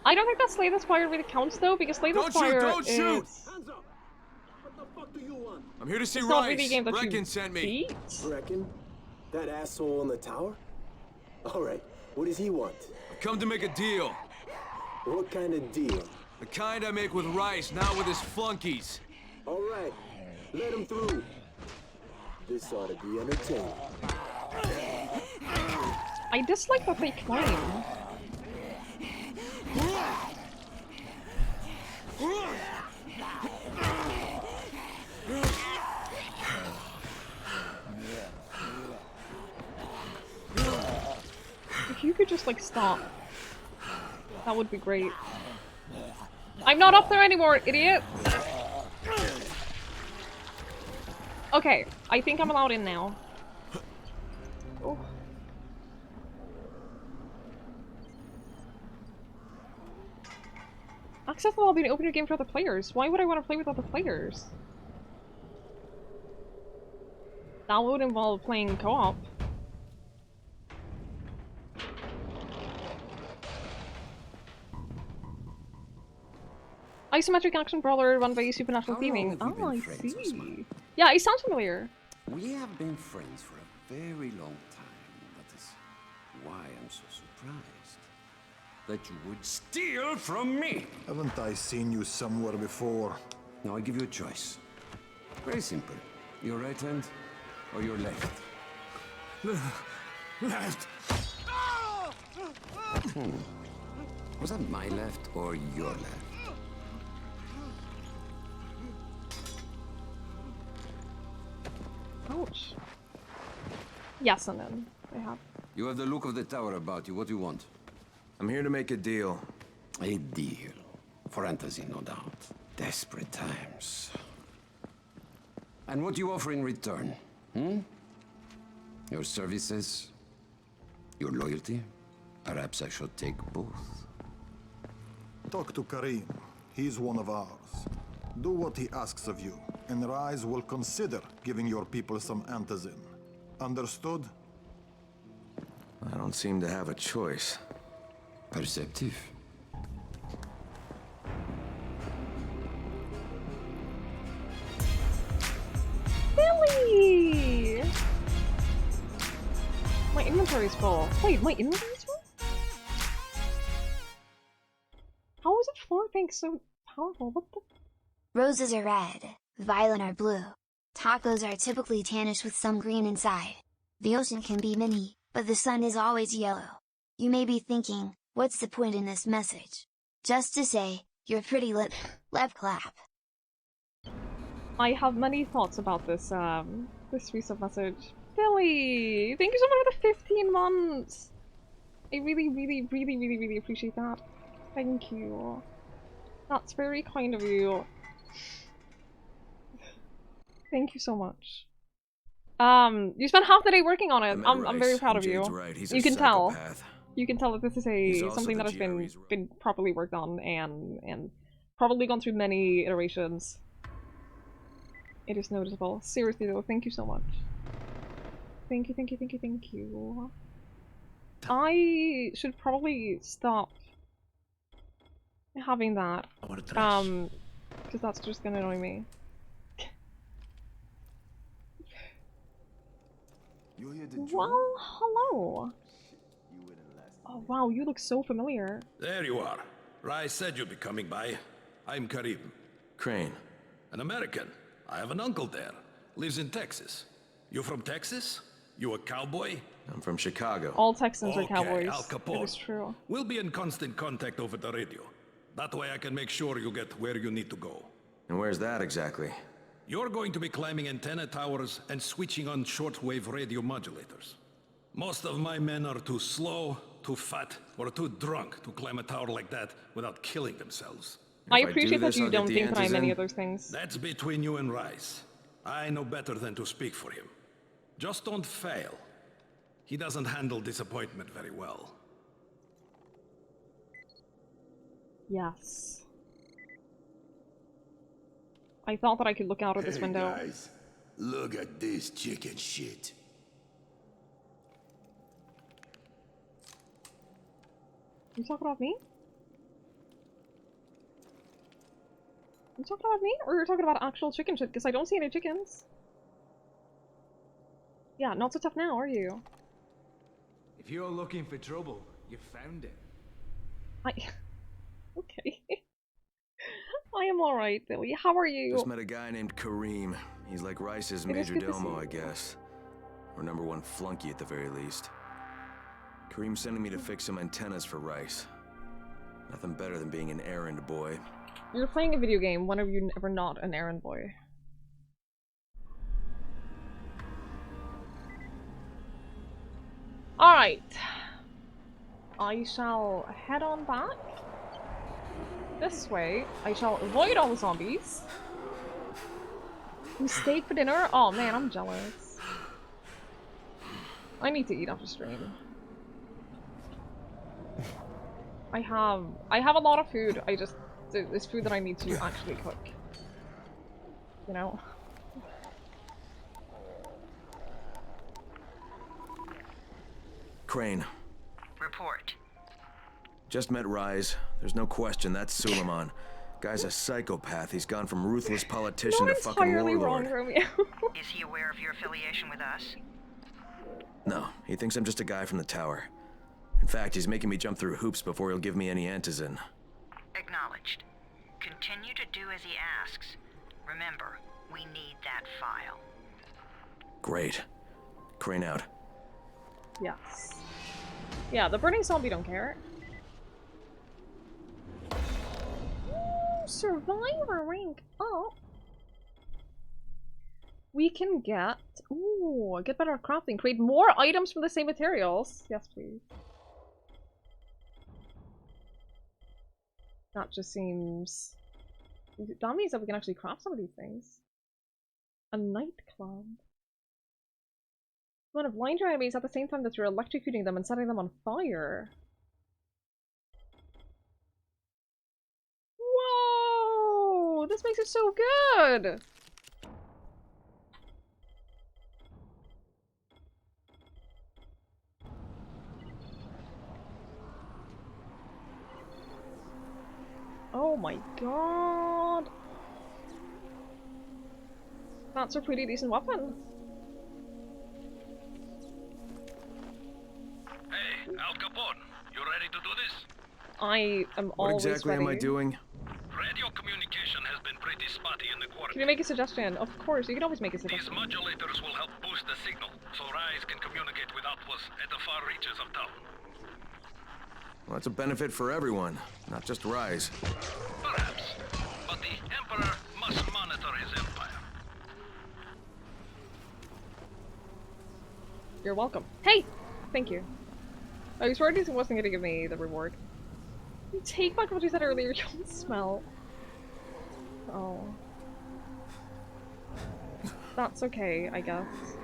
I don't think that Slay the Spire really counts though, because Slay the Spire Don't shoot! is... I'm here to see It's not really a Rice. game that Brecken you sent me. beat. Brecken? That asshole in the tower? Alright, what does he want? I've come to make a deal. What kind of deal? The kind I make with Rice, not with his flunkies. Alright, let him through. This ought to be entertaining. I dislike that they claim. If you could just like stop, that would be great. I'm not up there anymore, idiot! Okay, I think I'm allowed in now. Oh. Access the lobby and open your game for other players. Why would I want to play with other players? That would involve playing co-op. Isometric action brawler run by supernatural theming. Oh, I see. Yeah, it sounds familiar. We have been friends for a very long time. That is why I'm so surprised that you would steal from me. Haven't I seen you somewhere before? Now I give you a choice. Very simple. Your right hand or your left? Left. Was that my left or your left? Ouch. Yes, and then they have. You have the look of the tower about you. What do you want? I'm here to make a deal. A deal. For fantasy, no doubt. Desperate times. And what do you offer in return? Hmm? Your services? Your loyalty? Perhaps I should take both. Talk to Karim. He's one of ours. Do what he asks of you, and Rise will consider giving your people some antizin. Understood? I don't seem to have a choice. Perceptive. Billy! My inventory's full. Wait, my inventory's full? How is it 4 things so powerful? What the? Roses are red, violet are blue. Tacos are typically tannish with some green inside. The ocean can be mini, but the sun is always yellow. You may be thinking, what's the point in this message? Just to say, you're pretty lip clap. I have many thoughts about this, this recent message. Billy! Thank you so much for the 15 months! I really appreciate that. Thank you. That's very kind of you. Thank you so much. You spent half the day working on it. I'm very proud of you. Right. You can tell. Psychopath. You can tell that this is something that has been properly worked on and probably gone through many iterations. It is noticeable. Seriously though, thank you so much. Thank you. I should probably stop having that. Because that's just gonna annoy me. Well, hello. Oh wow, you look so familiar. There you are. Rice said you'd be coming by. I'm Karim. Crane. An American. I have an uncle there. Lives in Texas. You from Texas? You a cowboy? I'm from Chicago. All Texans are cowboys. Al Capone. It is true. We'll be in constant contact over the radio. That way I can make sure you get where you need to go. And where's that exactly? You're going to be climbing antenna towers and switching on shortwave radio modulators. Most of my men are too slow, too fat, or too drunk to climb a tower like that without killing themselves. I appreciate that you don't think that I'm any of those things. That's between you and Rice. I know better than to speak for him. Just don't fail. He doesn't handle disappointment very well. Yes. I thought that I could look out of this window. Guys, look at this chicken shit. You talking about me? You talking about me? Or you're talking about actual chicken shit? Because I don't see any chickens. Yeah, not so tough now, are you? If you're looking for trouble, you found it. Okay. I am alright, Billy. How are you? Just met a guy named Kareem. He's like Rice's major domo, I guess. Or #1 flunky at the very least. Kareem's sending me to fix some antennas for Rice. Nothing better than being an errand boy. You're playing a video game. When have you ever not an errand boy? Alright. I shall head on back. This way. I shall avoid all the zombies. Steak for dinner? Oh man, I'm jealous. I need to eat after stream. I have a lot of food. There's food that I need to actually cook. You know? Crane. Report. Just met Rise. There's no question that's Suleiman. Guy's a psychopath. He's gone from ruthless politician to fucking warlord. Wrong, Romeo. Is he aware of your affiliation with us? No, he thinks I'm just a guy from the tower. In fact, he's making me jump through hoops before he'll give me any antizin. Acknowledged. Continue to do as he asks. Remember, we need that file. Great. Crane out. Yes. Yeah, the burning zombie don't care. Ooh, survivor rank up. We can get... Ooh, get better at crafting. Create more items from the same materials. Yes, please. That just seems... That means that we can actually craft some of these things. A nightclub. You want to blind your enemies at the same time that you're electrocuting them and setting them on fire. Whoa! This makes it so good! Oh my god! That's a pretty decent weapon. Hey, Al Capone, you ready to do this? I am What always exactly ready. am I doing? Radio communication has been pretty spotty in the quarter. Can you make a suggestion? Of course, you can always make a These suggestion. modulators will help boost the signal, so Rise can communicate with outposts at the far reaches of town. Well, that's a benefit for everyone, not just Rise. Perhaps, but the Emperor must monitor his empire. You're welcome. Hey! Thank you. I was worried he wasn't gonna give me the reward. You take back what you said earlier, you don't smell. Oh. That's okay, I guess.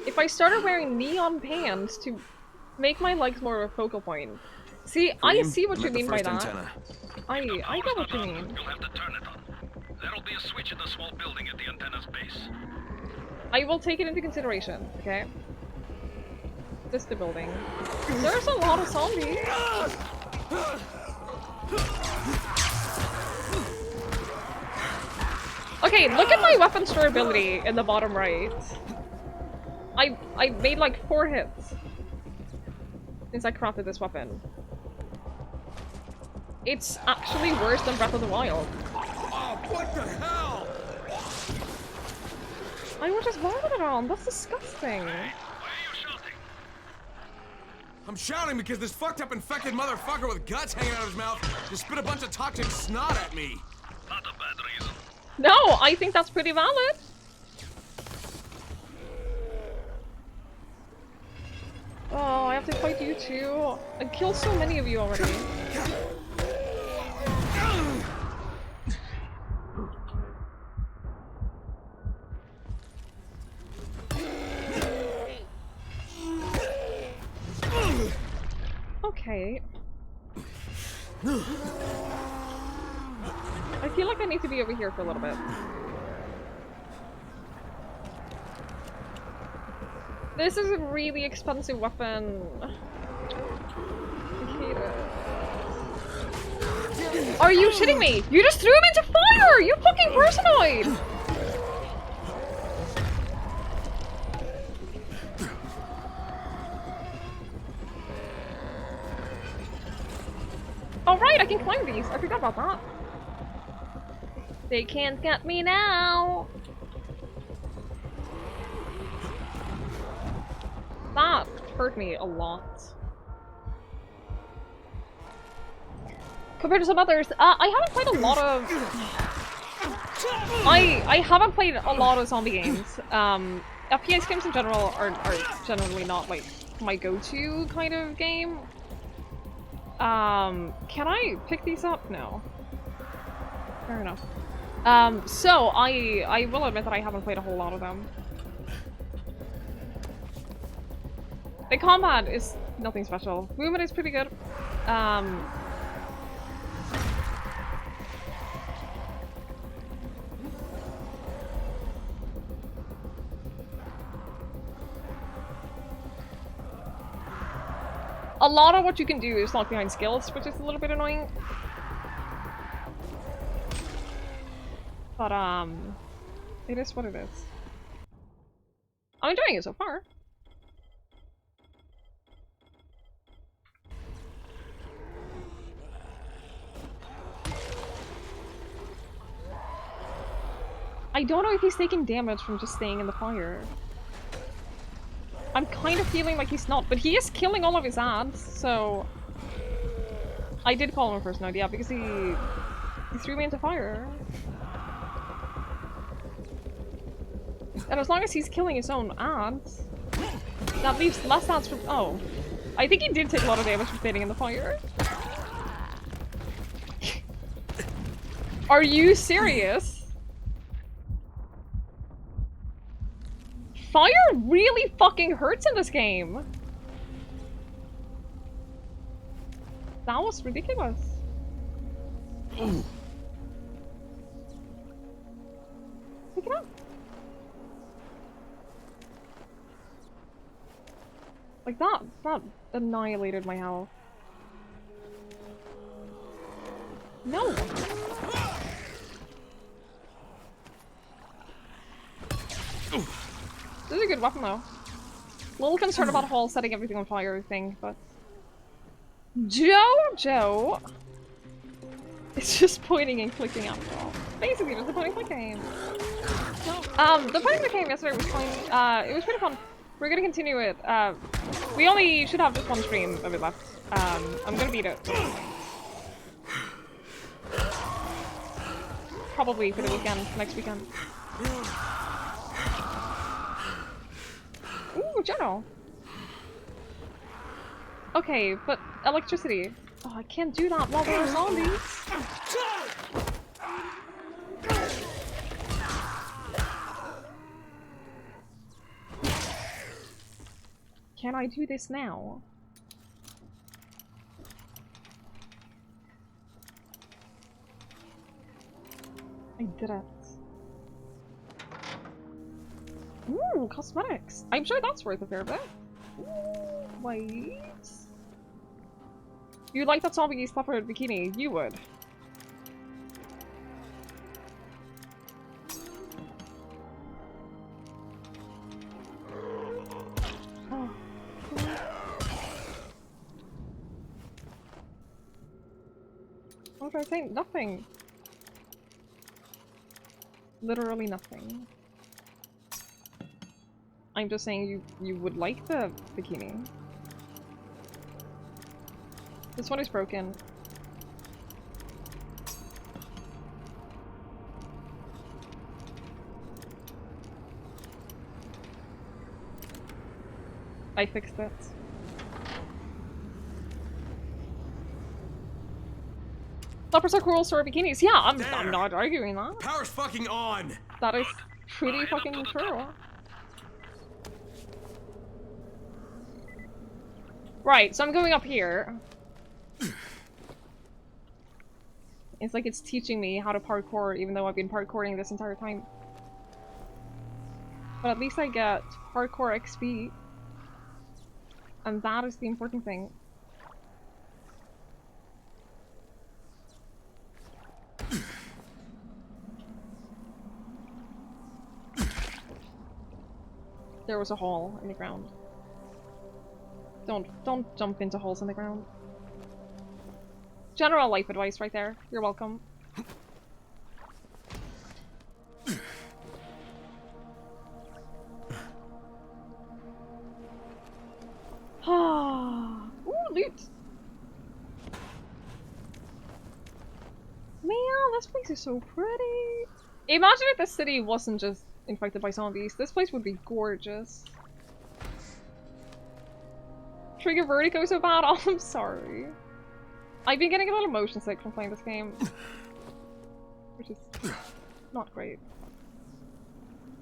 If I started wearing neon pants to make my legs more of a focal point. See, I see what you mean by that. Antenna. I get what you mean. You'll have to turn it on. There'll be a switch in the small building at the antenna's base. I will take it into consideration, okay? Just the building. There's a lot of zombies! Okay, look at my weapon durability in the bottom right. I made like 4 hits since I crafted this weapon. It's actually worse than Breath of the Wild. Oh, what the hell? I would just vomit it on. That's disgusting. I'm shouting because this fucked up infected motherfucker with guts hanging out of his mouth just spit a bunch of toxic snot at me. Not a bad reason. No, I think that's pretty valid. Oh, I have to fight you too. I killed so many of you already. Okay. I feel like I need to be over here for a little bit. This is a really expensive weapon. I hate it. Are you shitting me? You just threw him into fire! You fucking personoid! Oh right, I can climb these. I forgot about that. They can't get me now. That hurt me a lot. Compared to some others, I haven't played a lot of... I haven't played a lot of zombie games. FPS games in general are generally not, like, my go-to kind of game. Can I pick these up? No. Fair enough. So, I will admit that I haven't played a whole lot of them. The combat is nothing special. Movement is pretty good. A lot of what you can do is locked behind skills, which is a little bit annoying. But, it is what it is. I'm enjoying it so far. I don't know if he's taking damage from just staying in the fire. I'm kind of feeling like he's not, but he is killing all of his ads, so... I did call him a personoid, yeah, because he threw me into fire. And as long as he's killing his own ads, that leaves less ads from- oh. I think he did take a lot of damage from staying in the fire. Are you serious? Fire really fucking hurts in this game. That was ridiculous. Pick it up. Like that annihilated my health. No. This is a good weapon though. A little concerned about the whole setting everything on fire thing, but... Joe! It's just pointing and clicking after all. Basically, just the pointing and clicking. The pointing and clicking yesterday was fine. It was pretty fun. We're gonna continue it. We only should have just one stream of it left. I'm gonna beat it. Probably for the weekend, next weekend. Ooh, General. Okay, but electricity. Oh, I can't do that while there are zombies. Can I do this now? I did it. Ooh, cosmetics. I'm sure that's worth a fair bit. Ooh, wait. You like that zombie leopard bikini? You would. Oh. What did I say? Nothing. Literally nothing. I'm just saying you would like the bikini. This one is broken. I fixed it. Leopards are cool, so are bikinis. Yeah, I'm not arguing that. Power's fucking on! That is pretty fucking true. Right, so I'm going up here. It's like it's teaching me how to parkour, even though I've been parkouring this entire time. But at least I get parkour XP. And that is the important thing. there was a hole in the ground. Don't jump into holes in the ground. General life advice right there. You're welcome. Ah, ooh, loot. Man, this place is so pretty. Imagine if the city wasn't just infected by zombies. This place would be gorgeous. Trigger vertigo so bad? Oh, I'm sorry. I've been getting a little motion sick from playing this game. Which is not great.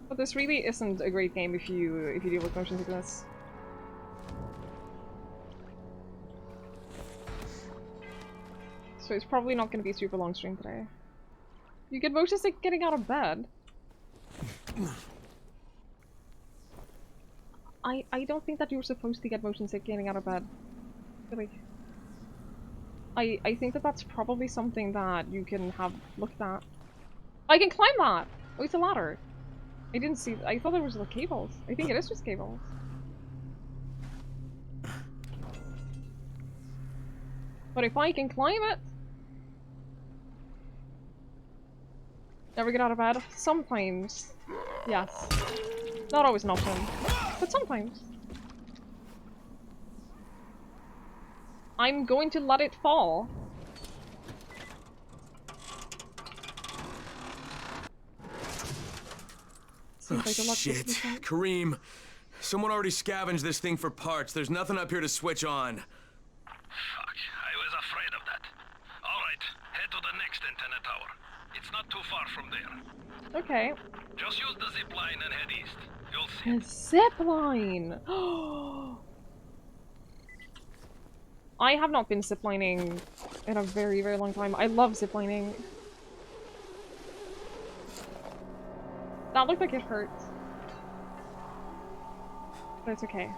But this really isn't a great game if you deal with motion sickness. So it's probably not going to be a super long stream today. You get motion sick getting out of bed. I don't think that you're supposed to get motion sick getting out of bed. Really. I think that that's probably something that you can have looked at. I can climb that! Oh, it's a ladder. I didn't see- I thought there was like cables. I think it is just cables. But if I can climb it... Never get out of bed? Sometimes. Yes. Not always an option. But sometimes. I'm going to let it fall. Oh, shit. Kareem. Someone already scavenged this thing for parts. There's nothing up here to switch on. Fuck, I was afraid of that. Alright, head to the next antenna tower. It's not too far from there. Okay. Just use the zip line and head east. You'll see. A zip line! I have not been ziplining in a very, very long time. I love ziplining. That looked like it hurt. But it's okay.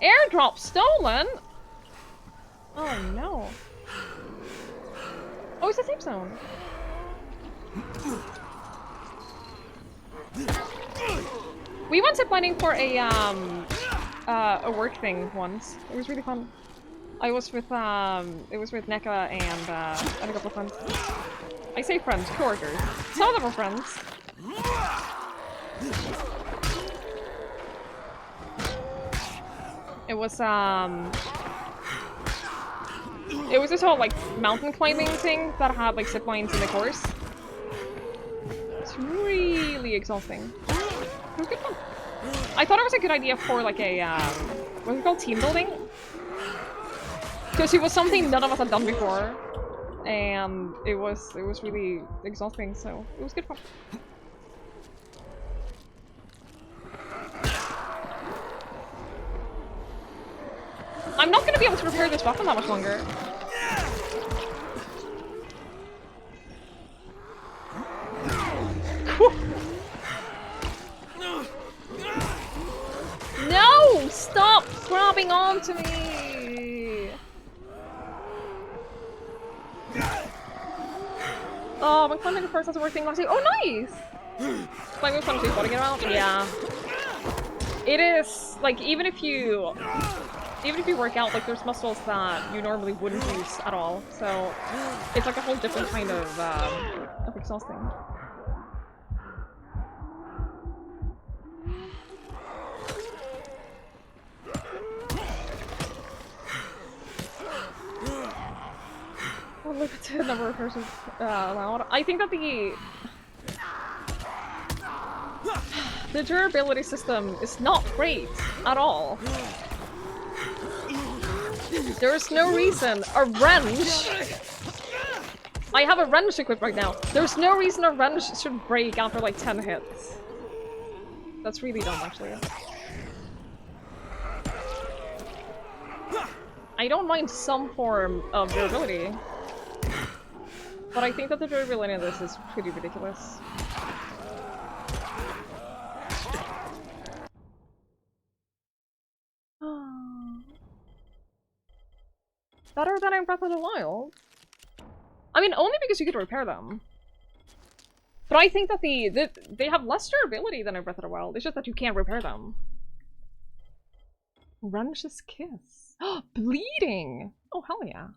Airdrop stolen? Oh no. Oh, it's a safe zone. We went ziplining for a work thing once. It was really fun. I was with it was with NECA and a couple of friends. I say friends, coworkers. Some of them were friends. It was this whole like mountain climbing thing that had like zip lines in the course. It's really exhausting. It was good fun. I thought it was a good idea for like a what's it called, team building? Because it was something none of us had done before, and it was really exhausting. So it was good fun. I'm not gonna be able to repair this weapon that much longer. No! Stop grabbing onto me! Oh, my climbing first has a working last week. Oh, nice! Climbing fun too, getting around? Yeah. It is, like, even if you work out, like, there's muscles that you normally wouldn't use at all. So, it's like a whole different kind of exhausting. Limited number of persons allowed. I think that the durability system is not great at all. There is no reason a wrench. I have a wrench equipped right now. There's no reason a wrench should break after like 10 hits. That's really dumb, actually. I don't mind some form of durability. But I think that the durability of this is pretty ridiculous. Better than in Breath of the Wild. I mean, only because you could repair them. But I think that they have less durability than in Breath of the Wild. It's just that you can't repair them. Wrench's kiss. Bleeding! Oh, hell yeah.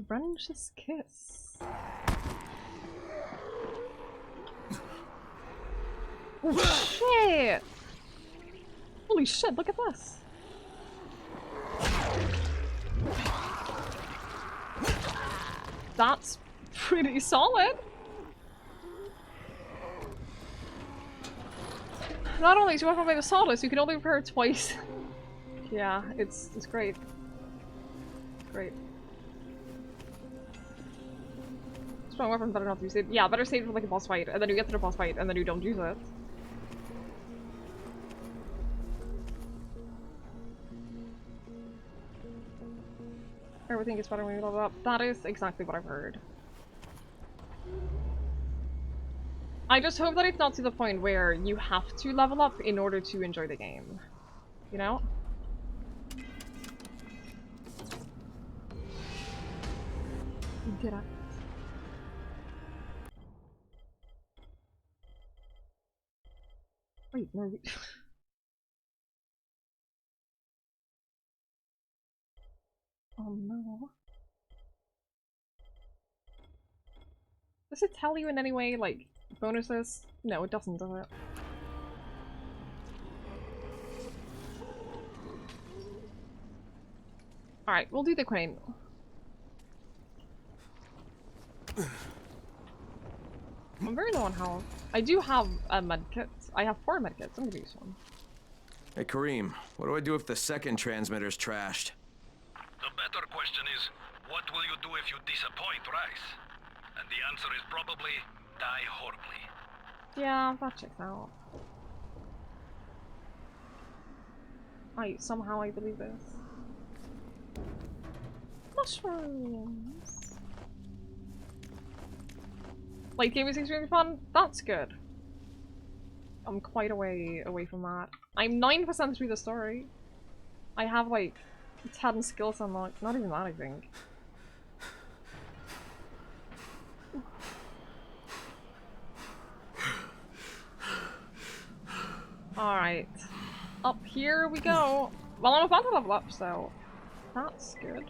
Wrench's kiss. Oh shit! Holy shit, look at this. That's pretty solid. Not only is you want to play the Solace, you can only repair it twice. Yeah, it's great. It's great. Strong weapon, better not use it. Yeah, better save it for like a boss fight, and then you get to the boss fight, and then you don't use it. Everything gets better when you level up. That is exactly what I've heard. I just hope that it's not to the point where you have to level up in order to enjoy the game. You know? Get up. Wait, no. Oh no. Does it tell you in any way, like, bonuses? No, it doesn't, does it? Alright, we'll do the crane. I'm very low on health. I do have a medkit. I have 4 medkits. I'm gonna use one. Hey, Kareem, what do I do if the second transmitter's trashed? The better question is, what will you do if you disappoint Rice? And the answer is probably die horribly. Yeah, that checks out. Somehow I believe this. Mushrooms. Like, game is extremely fun? That's good. I'm quite away from that. I'm 9% through the story. I have like 10 skills unlocked. Not even that, I think. Alright. Up here we go. Well, I'm about to level up, so that's good.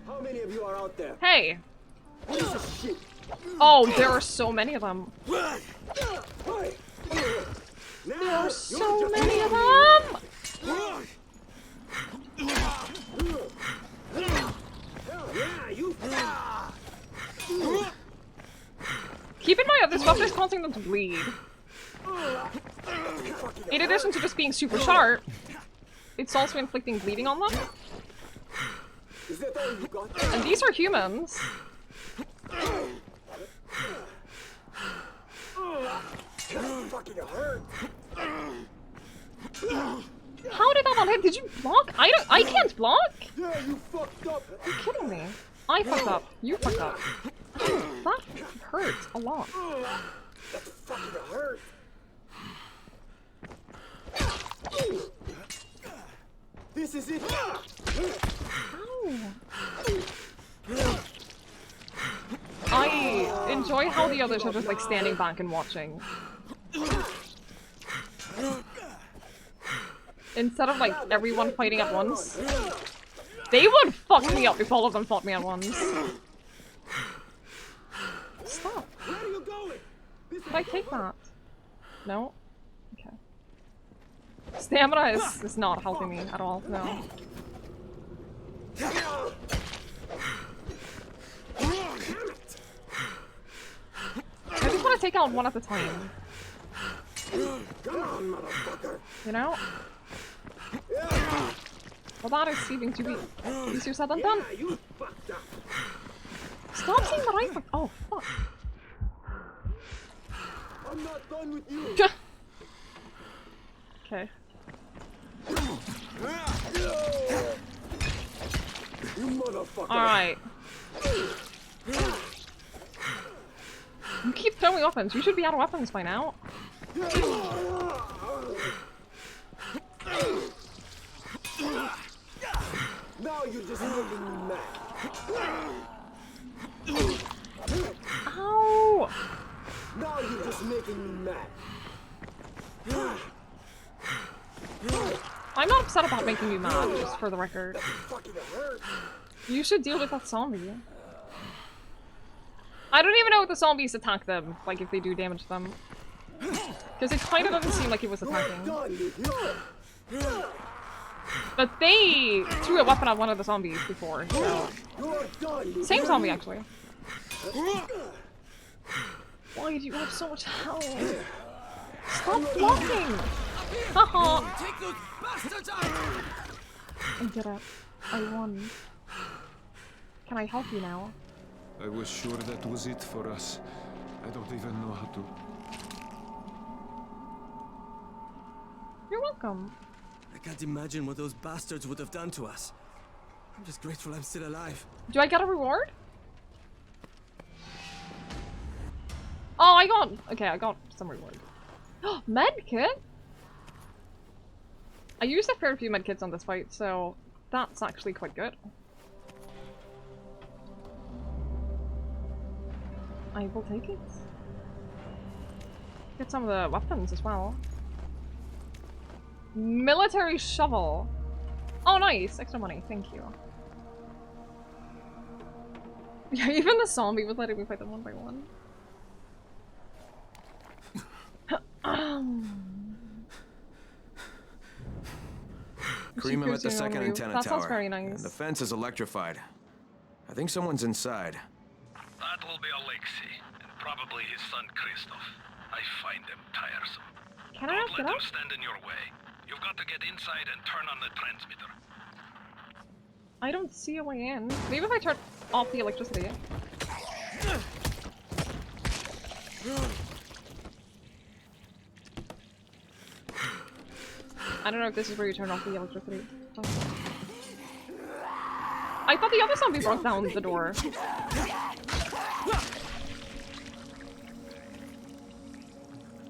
How many of you are out there? Hey! Oh, there are so many of them. There are so many of them! Keep in mind that this weapon is causing them to bleed. In addition to just being super sharp, it's also inflicting bleeding on them. And these are humans. How did that not hit? Did you block? I can't block? Yeah, you fucked up. You're kidding me. I fucked up. You fucked up. That hurts a lot. That fucking hurt. This is it. Ow. I enjoy how the others are just like standing back and watching. Instead of like everyone fighting at once. They would fuck me up if all of them fought me at once. Stop. Did I take that? No? Okay. Stamina is not helping me at all, no. I just want to take out one at a time. Come on, motherfucker. You know? Well, that is seeming to be easier said than done. You fucked up. Stop saying that I fucked. Oh, fuck. I'm not done with you. Okay. You motherfucker. Alright. You keep throwing weapons. You should be out of weapons by now. Now you're just looking I'm not upset about making you mad, just for the record. You should deal with that zombie. I don't even know if the zombies attack them, like if they do damage to them. Because it kind of doesn't seem like it was attacking. But they threw a weapon at one of the zombies before, so... Same zombie, actually. Why do you have so much health? Stop blocking! Haha! I did it. I won. Can I help you now? I was sure that was it for us. I don't even know how to... You're welcome. I can't imagine what those bastards would have done to us. I'm just grateful I'm still alive. Do I get a reward? Oh, I got... Okay, I got some reward. Medkit? I used a fair few medkits on this fight, so that's actually quite good. I will take it. Get some of the weapons as well. Military shovel. Oh, nice. Extra money. Thank you. Yeah, even the zombie was letting me fight them one by one. Cream him at the second antenna that tower. Sounds very nice. And the fence is electrified. I think someone's inside. That will be Alexei, and probably his son Christoph. I find them tiresome. Can I not Don't get let up? them stand in your way. You've got to get inside and turn on the transmitter. I don't see a way in. Maybe if I turn off the electricity. I don't know if this is where you turn off the electricity. Oh. I thought the other zombie broke down the door.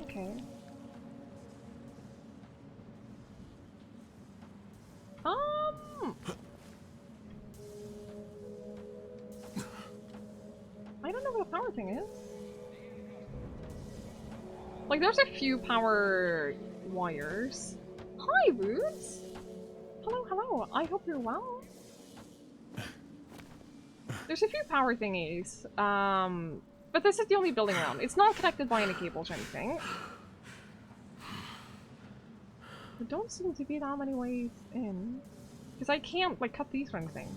Okay. I don't know what the power thing is. Like, there's a few power wires. Hi, Roots! Hello, hello. I hope you're well. There's a few power thingies. But this is the only building around. It's not connected by any cables or anything. There don't seem to be that many ways in. Because I can't, like, cut these or anything.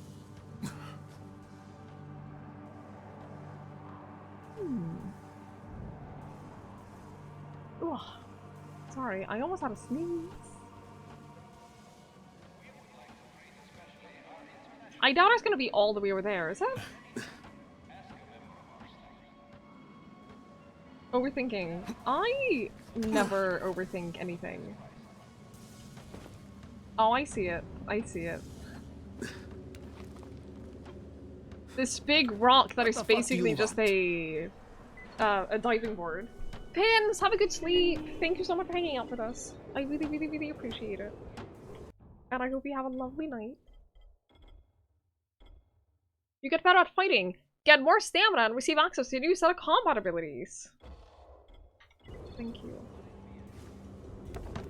Ugh. Sorry, I almost had a sneeze. I doubt it's gonna be all the way over there, is it? Overthinking. I never overthink anything. Oh, I see it. I see it. This big rock that is basically just a diving board. Pins, have a good sleep. Thank you so much for hanging out with us. I really, really, really appreciate it. And I hope you have a lovely night. You get better at fighting, get more stamina, and receive access to a new set of combat abilities. Thank you.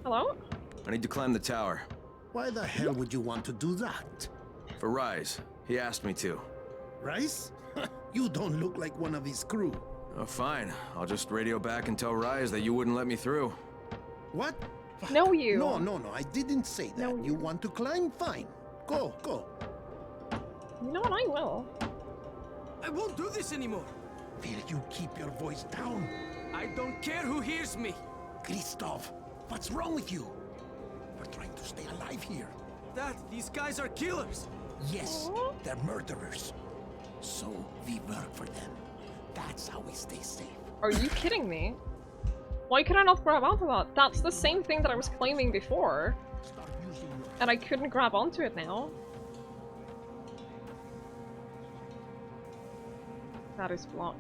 Hello? I need to climb the tower. Why the hell would you want to do that? For Rise. He asked me to. Rice? You don't look like one of his crew. Oh, fine. I'll just radio back and tell Rise that you wouldn't let me through. What? No, you. No, I didn't say that. No, you want to climb? Fine. Go. You know what? I will. I won't do this anymore. Will you keep your voice down? I don't care who hears me. Christoph, what's wrong with you? We're trying to stay alive here. Dad, these guys are killers. Yes, they're murderers. So we work for them. That's how we stay safe. Are you kidding me? Why could I not grab onto that? That's the same thing that I was claiming before. And I couldn't grab onto it now. That is blocked.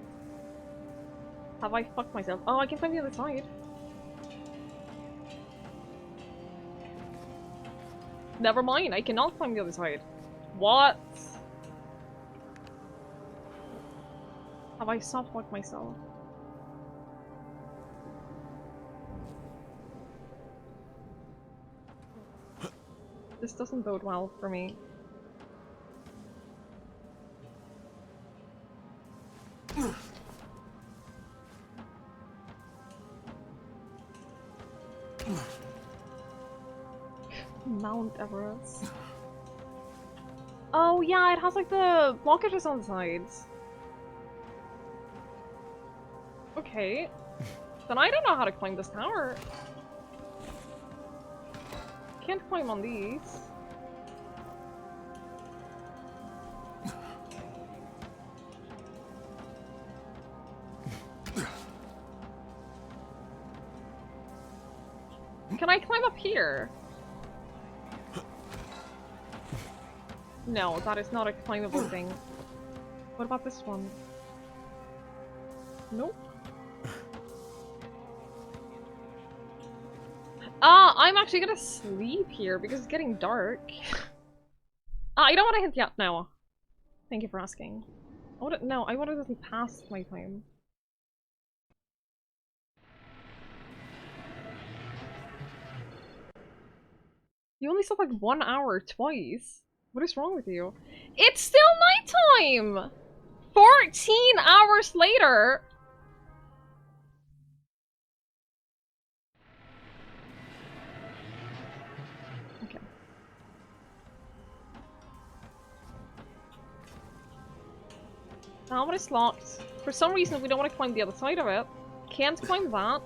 Have I fucked myself? Oh, I can climb the other side. Never mind, I cannot climb the other side. What? Have I soft-locked myself? This doesn't bode well for me. Mount Everest. Oh yeah, it has like the blockages on the sides. Okay. Then I don't know how to climb this tower. Can't climb on these. Can I climb up here? No, that is not a climbable thing. What about this one? Nope. I'm actually gonna sleep here because it's getting dark. I don't want to hit the no. Thank you for asking. No, I wanted to be past my time. You only slept like 1 hour twice. What is wrong with you? It's still nighttime! 14 hours later! Okay. That one is locked. For some reason, we don't want to climb the other side of it. Can't climb that.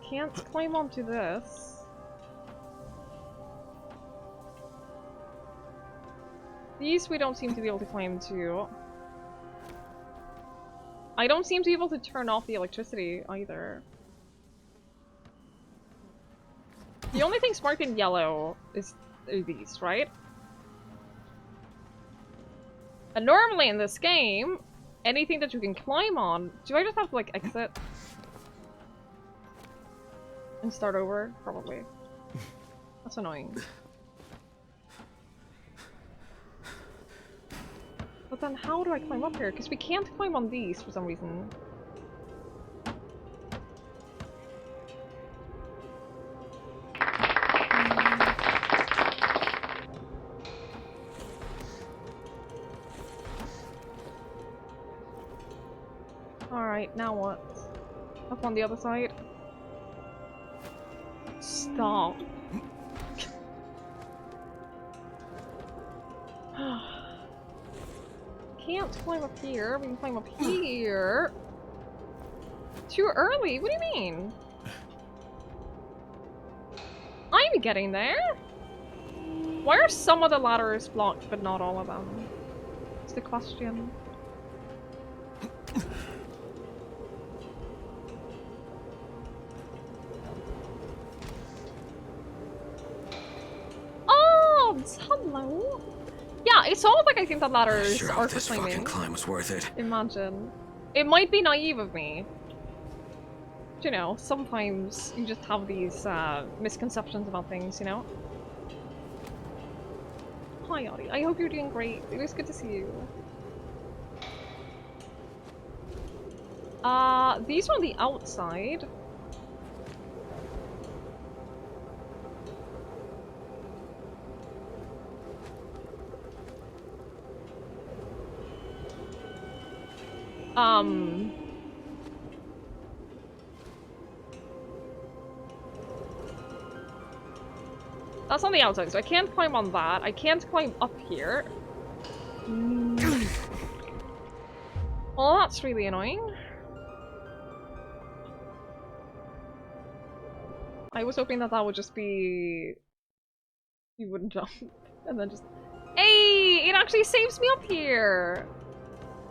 Can't climb onto this. These we don't seem to be able to climb to. I don't seem to be able to turn off the electricity either. The only things marked in yellow are these, right? And normally in this game, anything that you can climb on... Do I just have to, like, exit? And start over? Probably. That's annoying. But then how do I climb up here? Because we can't climb on these for some reason. Alright, now what? Up on the other side? Stop. Can't climb up here. We can climb up here. Too early? What do you mean? I'm getting there. Why are some of the ladders blocked but not all of them? It's the question. Oh, hello. Yeah, it's almost like I think that ladders Sure, are for this climbing. fucking climb was worth it. Imagine. It might be naive of me. But, you know, sometimes you just have these misconceptions about things, you know? Hi, Audie. I hope you're doing great. It was good to see you. These are on the outside. That's on the outside, so I can't climb on that. I can't climb up here. Oh, that's really annoying. I was hoping that that would just be... You wouldn't jump, and then just... Hey! It actually saves me up here!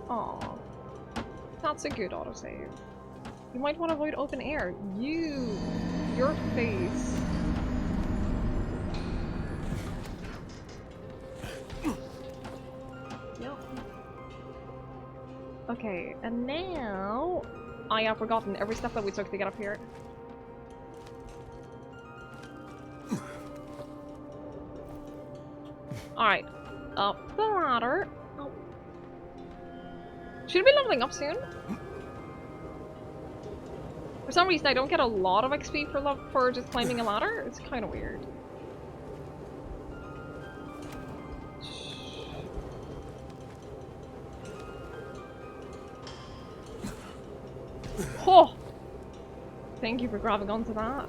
Aw. That's a good autosave. You might want to avoid open air. Your face. Yep. Okay, and now... I have forgotten every step that we took to get up here. Alright. Up the ladder. Oh. Should we be leveling up soon? For some reason, I don't get a lot of XP for just climbing a ladder. It's kind of weird. Oh! Thank you for grabbing onto that.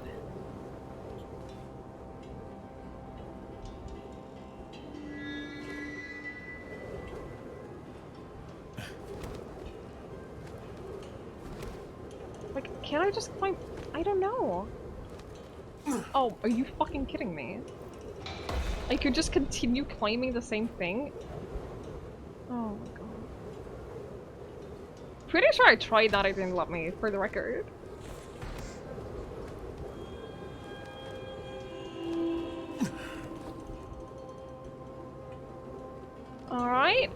Like, can I just climb? I don't know. Oh, are you fucking kidding me? I could just continue climbing the same thing? Oh my god. Pretty sure I tried that, it didn't let me, for the record. Alright.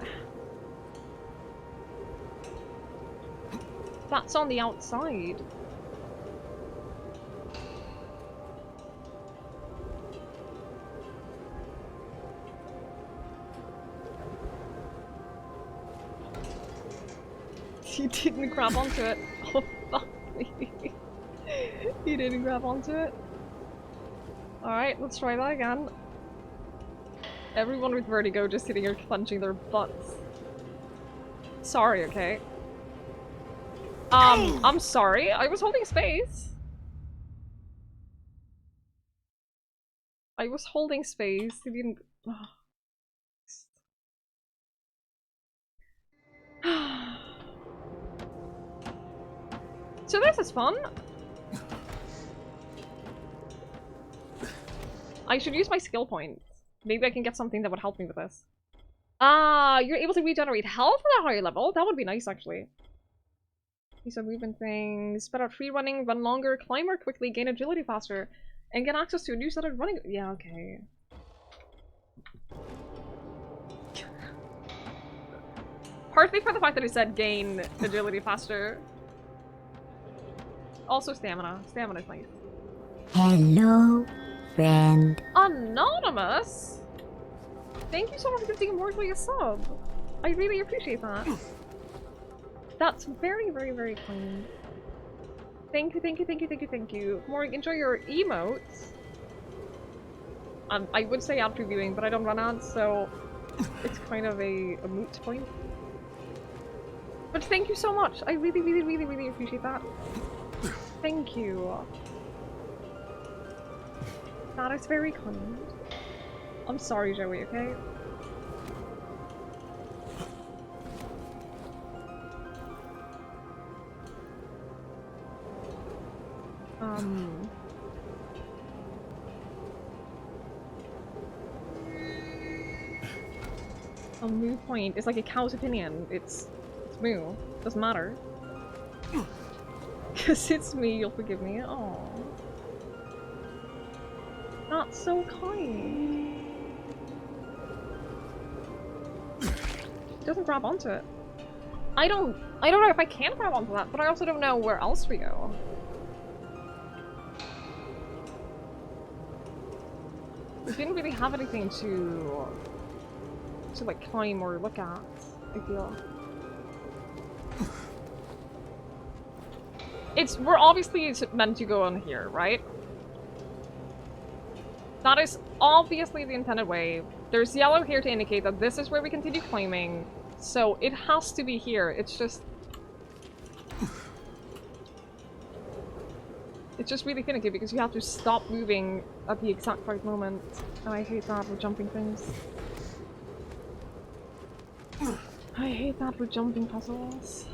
That's on the outside. He didn't grab onto it. Oh, fuck me. He didn't grab onto it. Alright, let's try that again. Everyone with vertigo just sitting here clenching their butts. Sorry, okay? I'm sorry. I was holding space. I was holding space. He didn't... So this is fun. I should use my skill points. Maybe I can get something that would help me with this. You're able to regenerate health at a higher level. That would be nice, actually. These are movement things. Better free running, run longer, climb more quickly, gain agility faster, and get access to a new set of running. Yeah, okay. Partly for the fact that it said gain agility faster. Also stamina. Stamina is nice. Hello, friend. Anonymous? Thank you so much for giving Morgly a sub. I really appreciate that. That's very, very, very kind. Thank you, thank you, thank you, thank you, thank you. Morg, enjoy your emotes. I would say ad previewing, but I don't run ads, so it's kind of a moot point. But thank you so much. I really, really, really, really appreciate that. Thank you. That is very kind. I'm sorry, Joey, okay? A moo point is like a cow's opinion. It's moo. Doesn't matter. Cause it's me, you'll forgive me. Aww. That's so kind. It doesn't grab onto it. I don't know if I can grab onto that, but I also don't know where else we go. We didn't really have anything to like climb or look at, I feel. We're obviously meant to go on here, right? That is obviously the intended way. There's yellow here to indicate that this is where we continue climbing, so it has to be here. It's just really finicky because you have to stop moving at the exact right moment. And I hate that with jumping things. I hate that with jumping puzzles.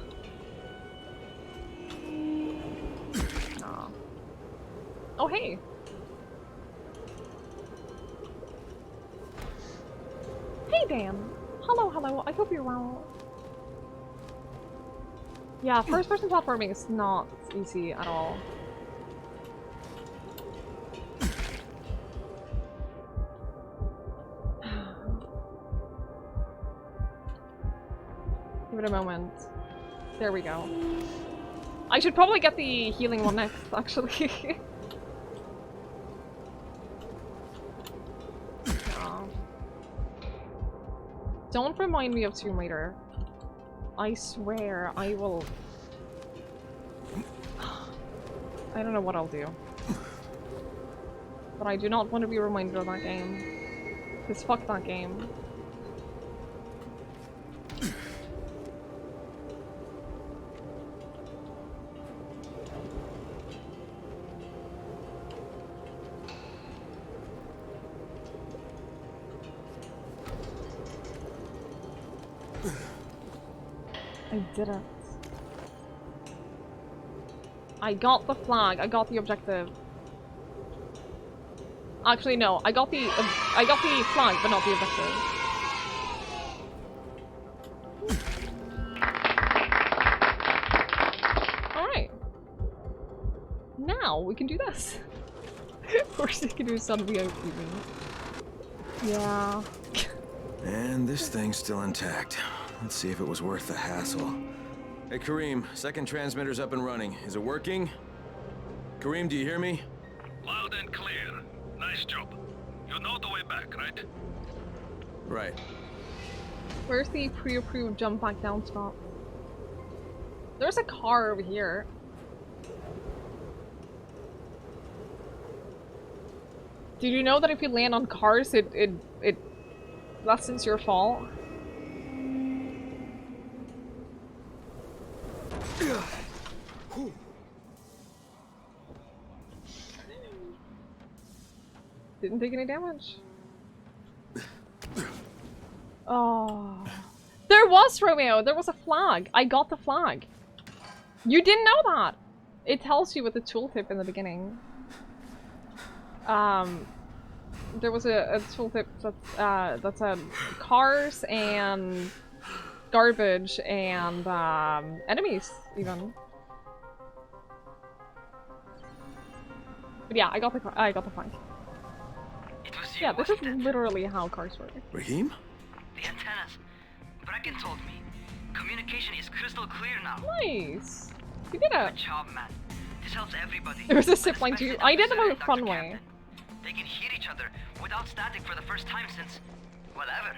Aw. Oh, hey! Hey, Dan! Hello, hello, I hope you're well. Yeah, first-person platforming is not easy at all. Give it a moment. There we go. I should probably get the healing one next, actually. Oh. Don't remind me of Tomb Raider. I swear I will... I don't know what I'll do. But I do not want to be reminded of that game. Because fuck that game. I didn't. I got the flag. I got the objective. Actually, no. I got the flag, but not the objective. All right. Now we can do this. Of course, we can do some VIP. Yeah. And this thing's still intact. Let's see if it was worth the hassle. Hey, Kareem, second transmitter's up and running. Is it working? Kareem, do you hear me? Loud and clear. Nice job. You know the way back, right? Right. Where's the pre-approved jump back down spot? There's a car over here. Did you know that if you land on cars, it lessens your fall? Didn't take any damage. Oh. There was, Romeo! There was a flag! I got the flag! You didn't know that! It tells you with the tooltip in the beginning. There was a tooltip that said cars and garbage and enemies, even. But yeah, I got the flag. Yeah, this is literally how cars work. Raheem? The antennas. Brecken told me. Communication is crystal clear now. Nice! You did it! Good job, man. This helps everybody. There was a zipline too. I did the fun way. They can hear each other without static for the first time since, well, ever.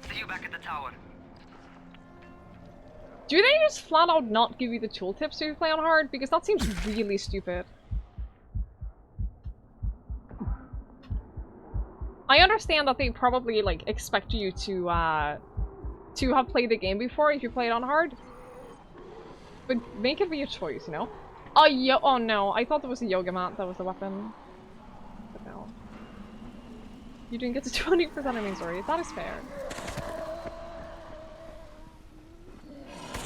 See you back at the tower. Do they just flat out not give you the tooltips so you play on hard? Because that seems really stupid. I understand that they probably, like, expect you to have played the game before if you play it on hard. But make it be a choice, you know? Oh no, I thought there was a yoga mat that was the weapon. But no. You didn't get to 20% of inventory. That is fair.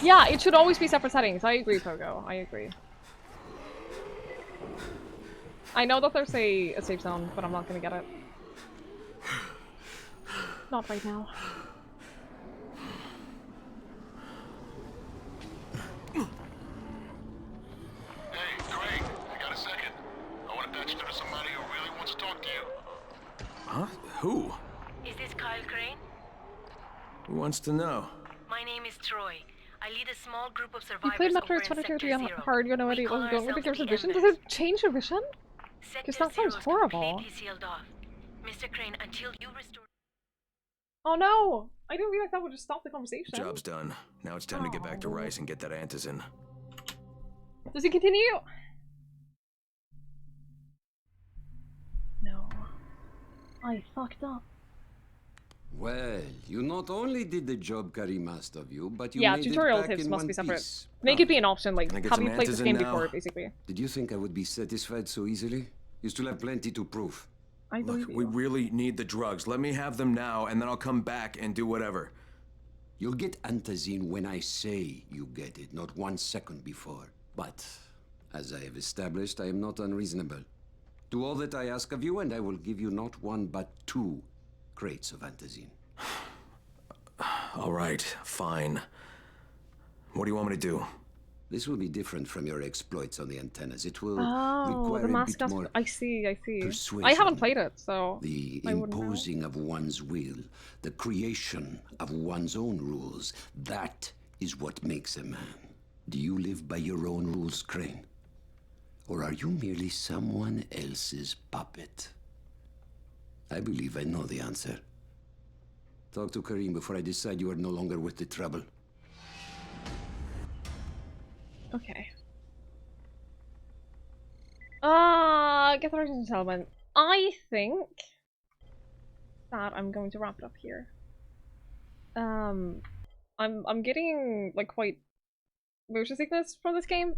Yeah, it should always be separate settings. I agree, Pogo. I agree. I know that there's a safe zone, but I'm not gonna get it. Not right now. Hey, Craig, I got a second. I want to patch through to somebody who really wants to talk to you. Huh? Who? Is this Kyle Crane? Who wants to know? My name is Troy. I lead a small group of You survivors played over Metro in Sector 2033 on Zero. hard, you had no idea what was going with the ourselves game's the vision? Does Embers. it change your vision? Because that sounds horrible. Completely sealed off. Mr. Crane, until you restore... Oh no! I didn't realize that would just stop the conversation. Job's done. Now it's time to get back to Rice and get that antizin. Does he continue? No. I fucked up. Well, you not only did the job Karim asked of you, but you Yeah, made tutorial it back tips in must one be separate. piece. Make it be an option, like, Can I get have some you played this antizin game now? before, basically. Did you think I would be satisfied so easily? You still have plenty to prove. I believe Look, we really need the drugs. Let me have them now, and then I'll come back and do whatever. You'll get antizin when I say you get it, not 1 second before. But, as I have established, I am not unreasonable. Do all that I ask of you, and I will give you not 1 but 2 crates of antizin. All right, fine. What do you want me to do? This will be different from your exploits on the antennas. It will Oh, require the a mask. bit more I see. persuasion. I haven't played it, so The I wouldn't know. imposing of one's will, the creation of one's own rules, that is what makes a man. Do you live by your own rules, Crane? Or are you merely someone else's puppet? I believe I know the answer. Talk to Karim before I decide you are no longer worth the trouble. Okay. Get the right settlement. I think that I'm going to wrap it up here. I'm getting like quite motion sickness from this game,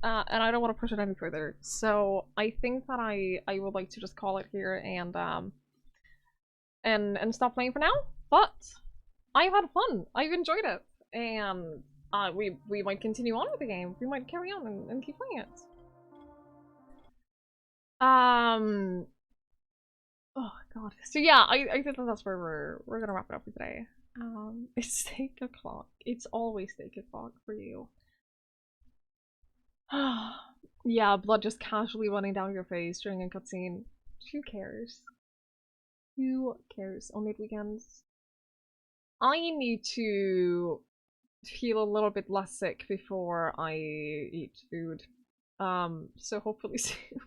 and I don't want to push it any further. So I think that I would like to just call it here and stop playing for now. But I've had fun. I've enjoyed it, and we might continue on with the game. We might carry on and keep playing it. Oh god. So yeah, I think that's where we're gonna wrap it up for today. It's steak o'clock. It's always steak o'clock for you. Yeah, blood just casually running down your face during a cutscene. Who cares? Who cares on weekends? I need to feel a little bit less sick before I eat food. So hopefully soon.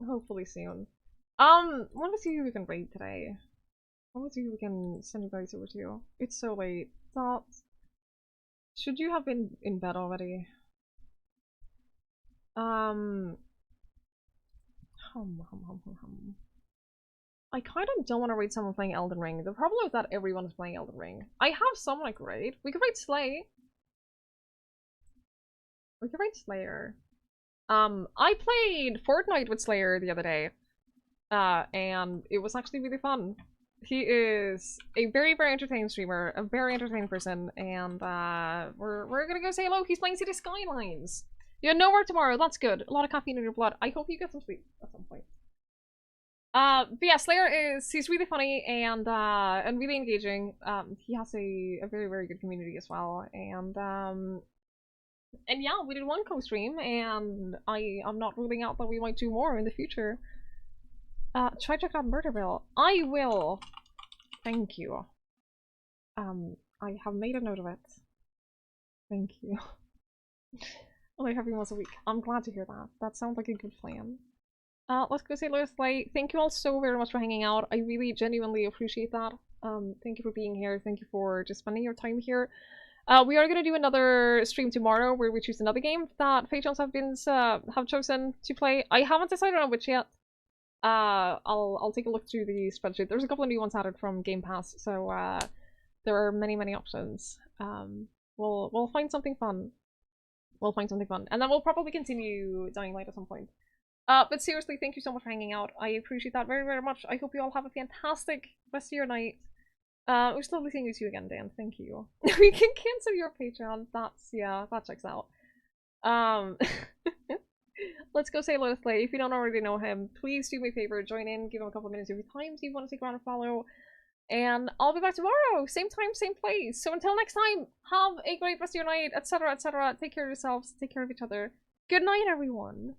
Hopefully soon. Want to see who we can raid today. I want to see who we can send you guys over to. It's so late. That should you have been in bed already? I kind of don't want to raid someone playing Elden Ring. The problem is that everyone is playing Elden Ring. I have someone I could raid. We could raid Slay. We could raid Slayer. I played Fortnite with Slayer the other day. And it was actually really fun. He is a very, very entertaining streamer, a very entertaining person, and we're gonna go say hello. He's playing City Skylines. You have no work tomorrow, that's good. A lot of caffeine in your blood. I hope you get some sleep at some point. But yeah, Slayer he's really funny and really engaging. He has a very, very good community as well, and yeah, we did one co-stream, and I'm not ruling out that we might do more in the future. Try check out Murderville. I will. Thank you. I have made a note of it. Thank you. Only having once a week. I'm glad to hear that. That sounds like a good plan. Let's go say Lois Light. Thank you all so very much for hanging out. I really genuinely appreciate that. Thank you for being here. Thank you for just spending your time here. We are gonna do another stream tomorrow where we choose another game that patrons have chosen to play. I haven't decided on which yet. I'll take a look through the spreadsheet. There's a couple of new ones added from Game Pass, so there are many options. We'll find something fun. We'll find something fun, and then we'll probably continue Dying Light at some point. But seriously, thank you so much for hanging out. I appreciate that very, very much. I hope you all have a fantastic rest of your night. It was lovely seeing you again, Dan. Thank you. We can cancel your Patreon. Yeah, that checks out. Let's go say hello to Slay. If you don't already know him, please do me a favor, join in, give him a couple of minutes of your time if you want to take around and follow. And I'll be back tomorrow, same time, same place. So until next time, have a great rest of your night, etc., etc. Take care of yourselves, take care of each other. Good night, everyone.